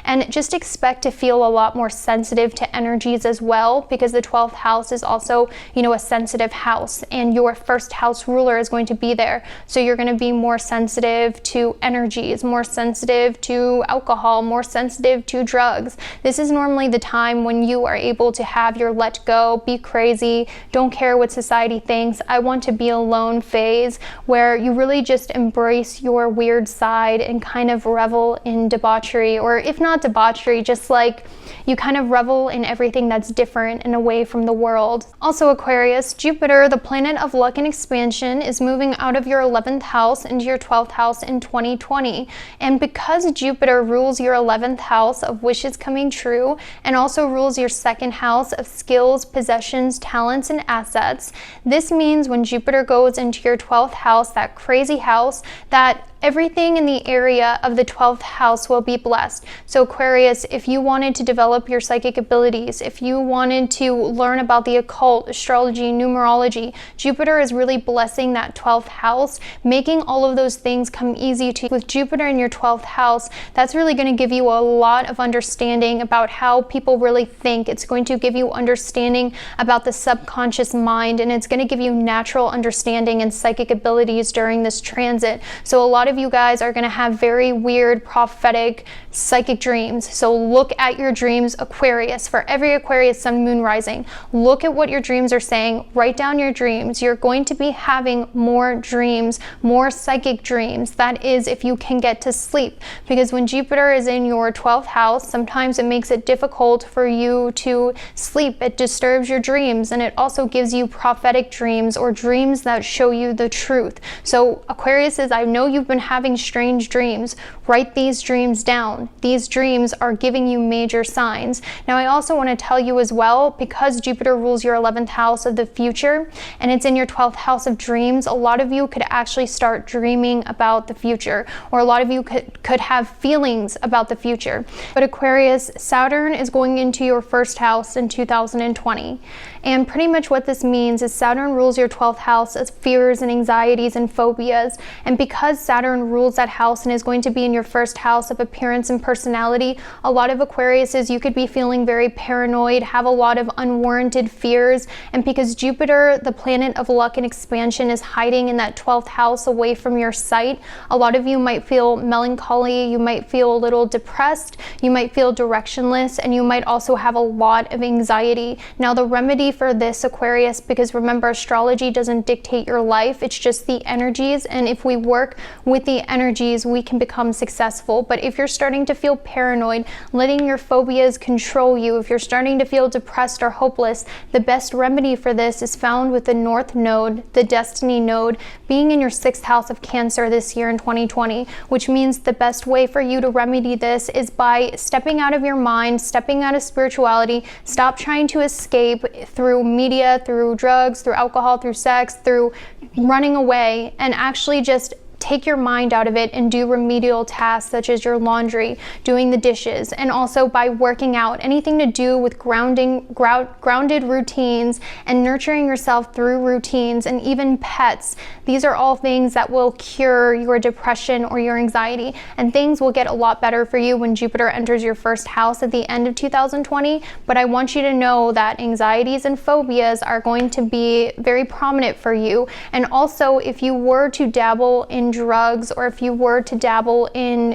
And just expect to feel a lot more sensitive to energies as well, because the 12th house is also, you know, a sensitive house, and your first house ruler is going to be there. So you're going to be more sensitive to energies, more sensitive to alcohol, more sensitive to drugs. This is normally the time when you are able to have your let go, be crazy, don't care what society thinks, I want to be alone phase, where you really just embrace your weird side and kind of revel in debauchery, or if not debauchery, just like you kind of revel in everything that's different and away from the world. Also Aquarius, Jupiter, the planet of luck and expansion, is moving out of your 11th house into your 12th house in 2020. And because Jupiter rules your 11th house of wishes coming true, and also rules your second house of skills, possessions, talents, and assets, this means when Jupiter goes into your 12th house, that crazy house that everything in the area of the 12th house will be blessed. So Aquarius, if you wanted to develop your psychic abilities, if you wanted to learn about the occult, astrology, numerology, Jupiter is really blessing that 12th house, making all of those things come easy to you. With Jupiter in your 12th house, that's really going to give you a lot of understanding about how people really think. It's going to give you understanding about the subconscious mind, and it's going to give you natural understanding and psychic abilities during this transit. So a lot of you guys are going to have very weird prophetic psychic dreams. So look at your dreams, Aquarius. For every Aquarius sun, moon, rising, look at what your dreams are saying. Write down your dreams. You're going to be having more dreams, more psychic dreams. That is, if you can get to sleep, because when Jupiter is in your 12th house, sometimes it makes it difficult for you to sleep. It disturbs your dreams, and it also gives you prophetic dreams or dreams that show you the truth. So Aquarius, I know you've been having strange dreams. Write these dreams down. These dreams are giving you major signs. Now, I also want to tell you as well, because Jupiter rules your 11th house of the future and it's in your 12th house of dreams, a lot of you could actually start dreaming about the future, or a lot of you could have feelings about the future. But Aquarius, Saturn is going into your first house in 2020. And pretty much what this means is Saturn rules your 12th house as fears and anxieties and phobias. And because Saturn rules that house and is going to be in your first house of appearance and personality, a lot of Aquariuses, you could be feeling very paranoid, have a lot of unwarranted fears. And because Jupiter, the planet of luck and expansion, is hiding in that 12th house away from your sight, a lot of you might feel melancholy, you might feel a little depressed, you might feel directionless, and you might also have a lot of anxiety. Now, the remedy for this, Aquarius, because remember, astrology doesn't dictate your life, it's just the energies, and if we work with the energies, we can become successful. But if you're starting to feel paranoid, letting your phobias control you, if you're starting to feel depressed or hopeless, the best remedy for this is found with the North Node, the Destiny Node, being in your 6th house of Cancer this year in 2020, which means the best way for you to remedy this is by stepping out of your mind, stepping out of spirituality, stop trying to escape through media, through drugs, through alcohol, through sex, through running away, and actually just take your mind out of it and do remedial tasks such as your laundry, doing the dishes, and also by working out, anything to do with grounded routines and nurturing yourself through routines, and even pets. These are all things that will cure your depression or your anxiety, and things will get a lot better for you when Jupiter enters your first house at the end of 2020. But I want you to know that anxieties and phobias are going to be very prominent for you. And also, if you were to dabble in drugs, or if you were to dabble in,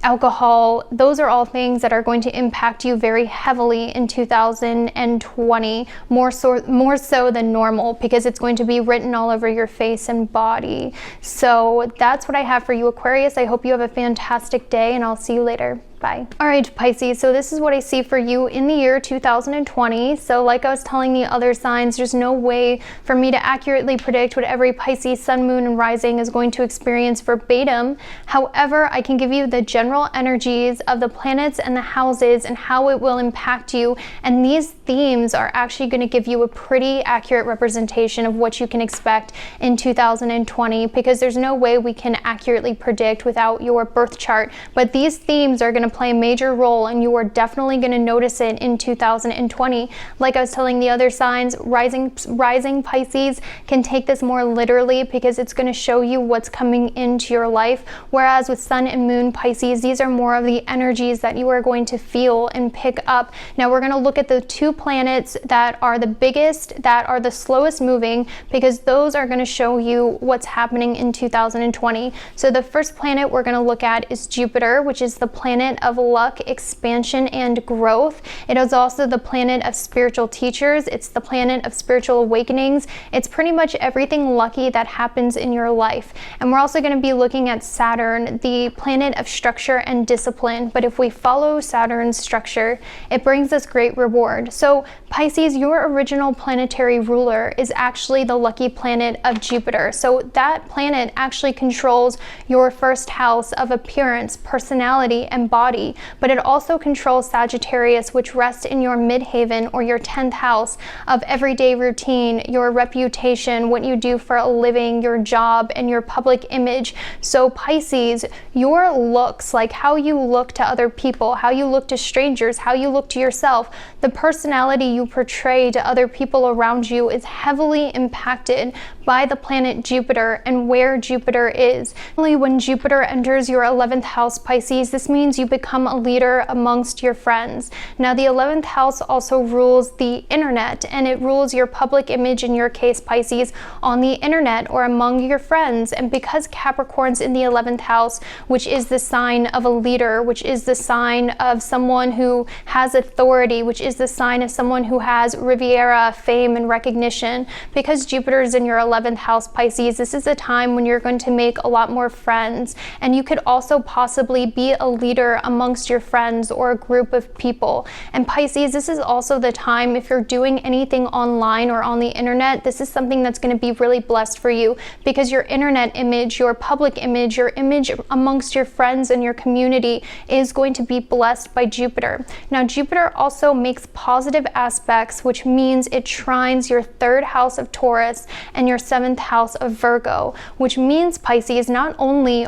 alcohol, those are all things that are going to impact you very heavily in 2020, more so than normal, because it's going to be written all over your face and body. So that's what I have for you, Aquarius. I hope you have a fantastic day, and I'll see you later. Bye. All right, Pisces, so this is what I see for you in the year 2020. So like I was telling the other signs, there's no way for me to accurately predict what every Pisces sun, moon, and rising is going to experience verbatim. However, I can give you the general energies of the planets and the houses and how it will impact you. And these themes are actually going to give you a pretty accurate representation of what you can expect in 2020, because there's no way we can accurately predict without your birth chart. But these themes are going to play a major role, and you are definitely going to notice it in 2020. Like I was telling the other signs, rising Pisces can take this more literally, because it's going to show you what's coming into your life, whereas with sun and moon Pisces, these are more of the energies that you are going to feel and pick up. Now we're going to look at the two planets that are the biggest, that are the slowest moving, because those are going to show you what's happening in 2020. So the first planet we're going to look at is Jupiter, which is the planet of luck, expansion, and growth. It is also the planet of spiritual teachers. It's the planet of spiritual awakenings. It's pretty much everything lucky that happens in your life. And we're also going to be looking at Saturn, the planet of structure and discipline. But if we follow Saturn's structure, it brings us great reward. So Pisces, your original planetary ruler is actually the lucky planet of Jupiter. So that planet actually controls your first house of appearance, personality, and body body, but it also controls Sagittarius, which rests in your midheaven or your 10th house of everyday routine, your reputation, what you do for a living, your job, and your public image. So Pisces, your looks, like how you look to other people, how you look to strangers, how you look to yourself, the personality you portray to other people around you is heavily impacted by the planet Jupiter and where Jupiter is. When Jupiter enters your 11th house, Pisces, this means you become a leader amongst your friends. Now, the 11th house also rules the internet, and it rules your public image, in your case, Pisces, on the internet or among your friends. And because Capricorn's in the 11th house, which is the sign of a leader, which is the sign of someone who has authority, which is the sign of someone who has Riviera fame and recognition, because Jupiter is in your 11th house, Pisces, this is a time when you're going to make a lot more friends, and you could also possibly be a leader amongst your friends or a group of people. And Pisces, this is also the time, if you're doing anything online or on the internet, this is something that's going to be really blessed for you, because your internet image, your public image, your image amongst your friends and your community is going to be blessed by Jupiter. Now, Jupiter also makes positive aspects, which means it trines your 3rd house of Taurus and your 7th house of Virgo, which means, Pisces, not only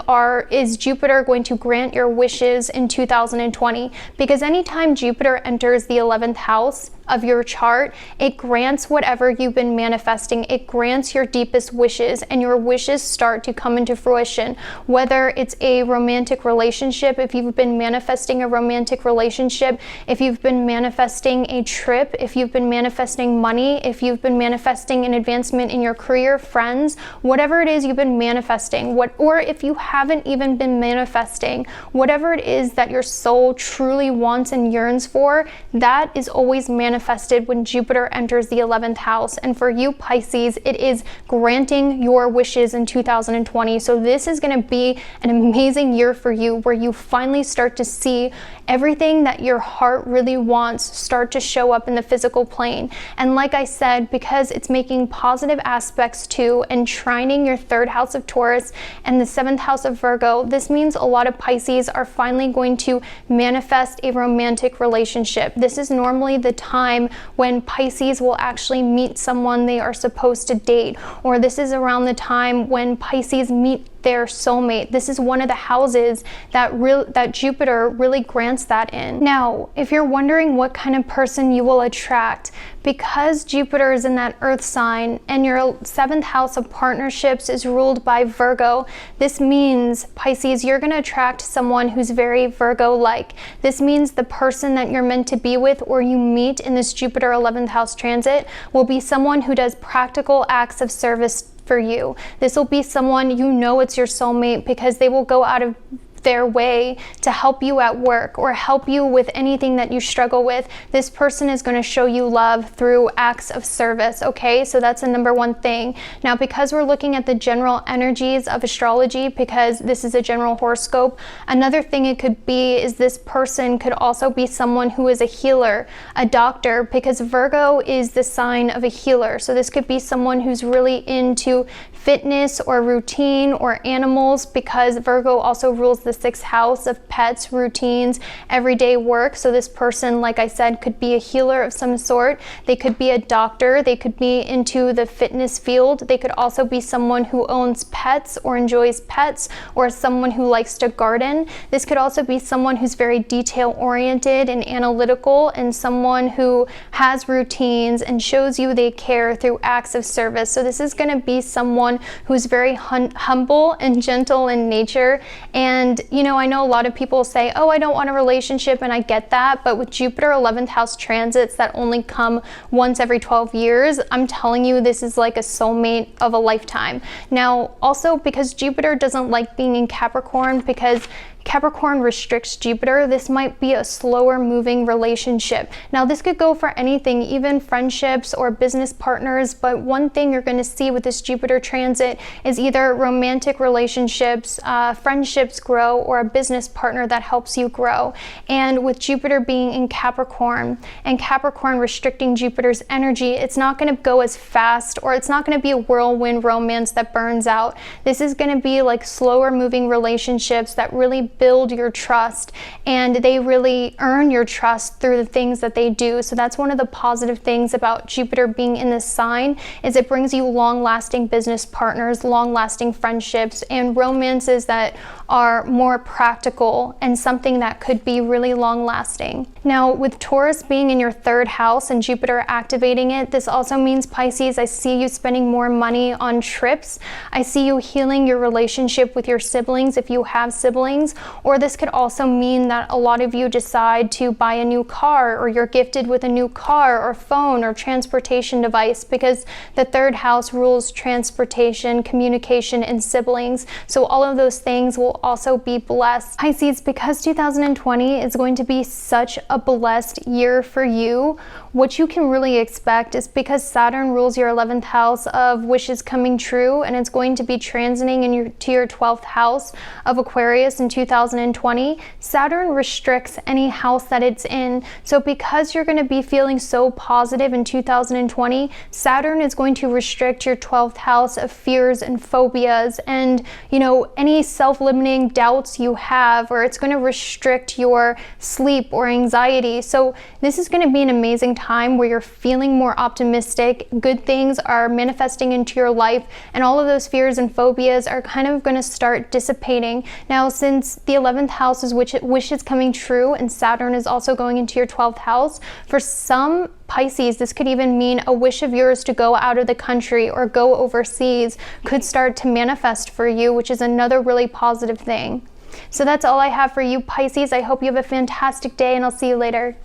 is Jupiter going to grant your wishes in 2020, because anytime Jupiter enters the 11th house of your chart, it grants whatever you've been manifesting. It grants your deepest wishes, and your wishes start to come into fruition. Whether it's a romantic relationship, if you've been manifesting a romantic relationship, if you've been manifesting a trip, if you've been manifesting money, if you've been manifesting an advancement in your career, friends, whatever it is you've been manifesting, or if you haven't even been manifesting, whatever it is that your soul truly wants and yearns for, that is always manifested when Jupiter enters the 11th house. And for you, Pisces, it is granting your wishes in 2020. So this is going to be an amazing year for you, where you finally start to see everything that your heart really wants start to show up in the physical plane. And like I said, because it's making positive aspects to and trining your 3rd house of Taurus and the 7th house of Virgo, this means a lot of Pisces are finally going to manifest a romantic relationship. This is normally the time when Pisces will actually meet someone they are supposed to date, or this is around the time when Pisces meet their soulmate. This is one of the houses that Jupiter really grants that in. Now, if you're wondering what kind of person you will attract, because Jupiter is in that earth sign and your 7th house of partnerships is ruled by Virgo, this means, Pisces, you're going to attract someone who's very Virgo-like. This means the person that you're meant to be with or you meet in this Jupiter 11th house transit will be someone who does practical acts of service for you. This will be someone, you know, it's your soulmate, because they will go out of their way to help you at work or help you with anything that you struggle with. This person is going to show you love through acts of service. Okay, so that's the number one thing. Now, because we're looking at the general energies of astrology, because this is a general horoscope, another thing it could be is this person could also be someone who is a healer, a doctor, because Virgo is the sign of a healer. So this could be someone who's really into fitness or routine or animals, because Virgo also rules the 6th house of pets, routines, everyday work. So this person, like I said, could be a healer of some sort. They could be a doctor. They could be into the fitness field. They could also be someone who owns pets or enjoys pets, or someone who likes to garden. This could also be someone who's very detail oriented and analytical, and someone who has routines and shows you they care through acts of service. So this is going to be someone who's very humble and gentle in nature. And you know, I know a lot of people say, oh, I don't want a relationship, and I get that, but with Jupiter 11th house transits that only come once every 12 years, I'm telling you, this is like a soulmate of a lifetime. Now, also because Jupiter doesn't like being in Capricorn, because Capricorn restricts Jupiter, this might be a slower moving relationship. Now, this could go for anything, even friendships or business partners, but one thing you're going to see with this Jupiter transit is either romantic relationships, friendships grow, or a business partner that helps you grow. And with Jupiter being in Capricorn and Capricorn restricting Jupiter's energy, it's not going to go as fast, or it's not going to be a whirlwind romance that burns out. This is going to be like slower moving relationships that really build your trust, and they really earn your trust through the things that they do. So that's one of the positive things about Jupiter being in this sign, is it brings you long-lasting business partners, long-lasting friendships, and romances that are more practical and something that could be really long-lasting. Now, with Taurus being in your 3rd house and Jupiter activating it, this also means, Pisces, I see you spending more money on trips. I see you healing your relationship with your siblings if you have siblings, or this could also mean that a lot of you decide to buy a new car, or you're gifted with a new car or phone or transportation device, because the 3rd house rules transportation, communication, and siblings. So all of those things will also be blessed. Pisces, because 2020 is going to be such a blessed year for you, what you can really expect is, because Saturn rules your 11th house of wishes coming true, and it's going to be transiting to your 12th house of Aquarius in 2020, Saturn restricts any house that it's in. So because you're going to be feeling so positive in 2020, Saturn is going to restrict your 12th house of fears and phobias and, any self-limiting doubts you have, or it's going to restrict your sleep or anxiety. So this is going to be an amazing time where you're feeling more optimistic, good things are manifesting into your life, and all of those fears and phobias are kind of going to start dissipating. Now, since the 11th house is wishes coming true, and Saturn is also going into your 12th house, for some Pisces, this could even mean a wish of yours to go out of the country or go overseas could start to manifest for you, which is another really positive thing. So that's all I have for you, Pisces. I hope you have a fantastic day, and I'll see you later.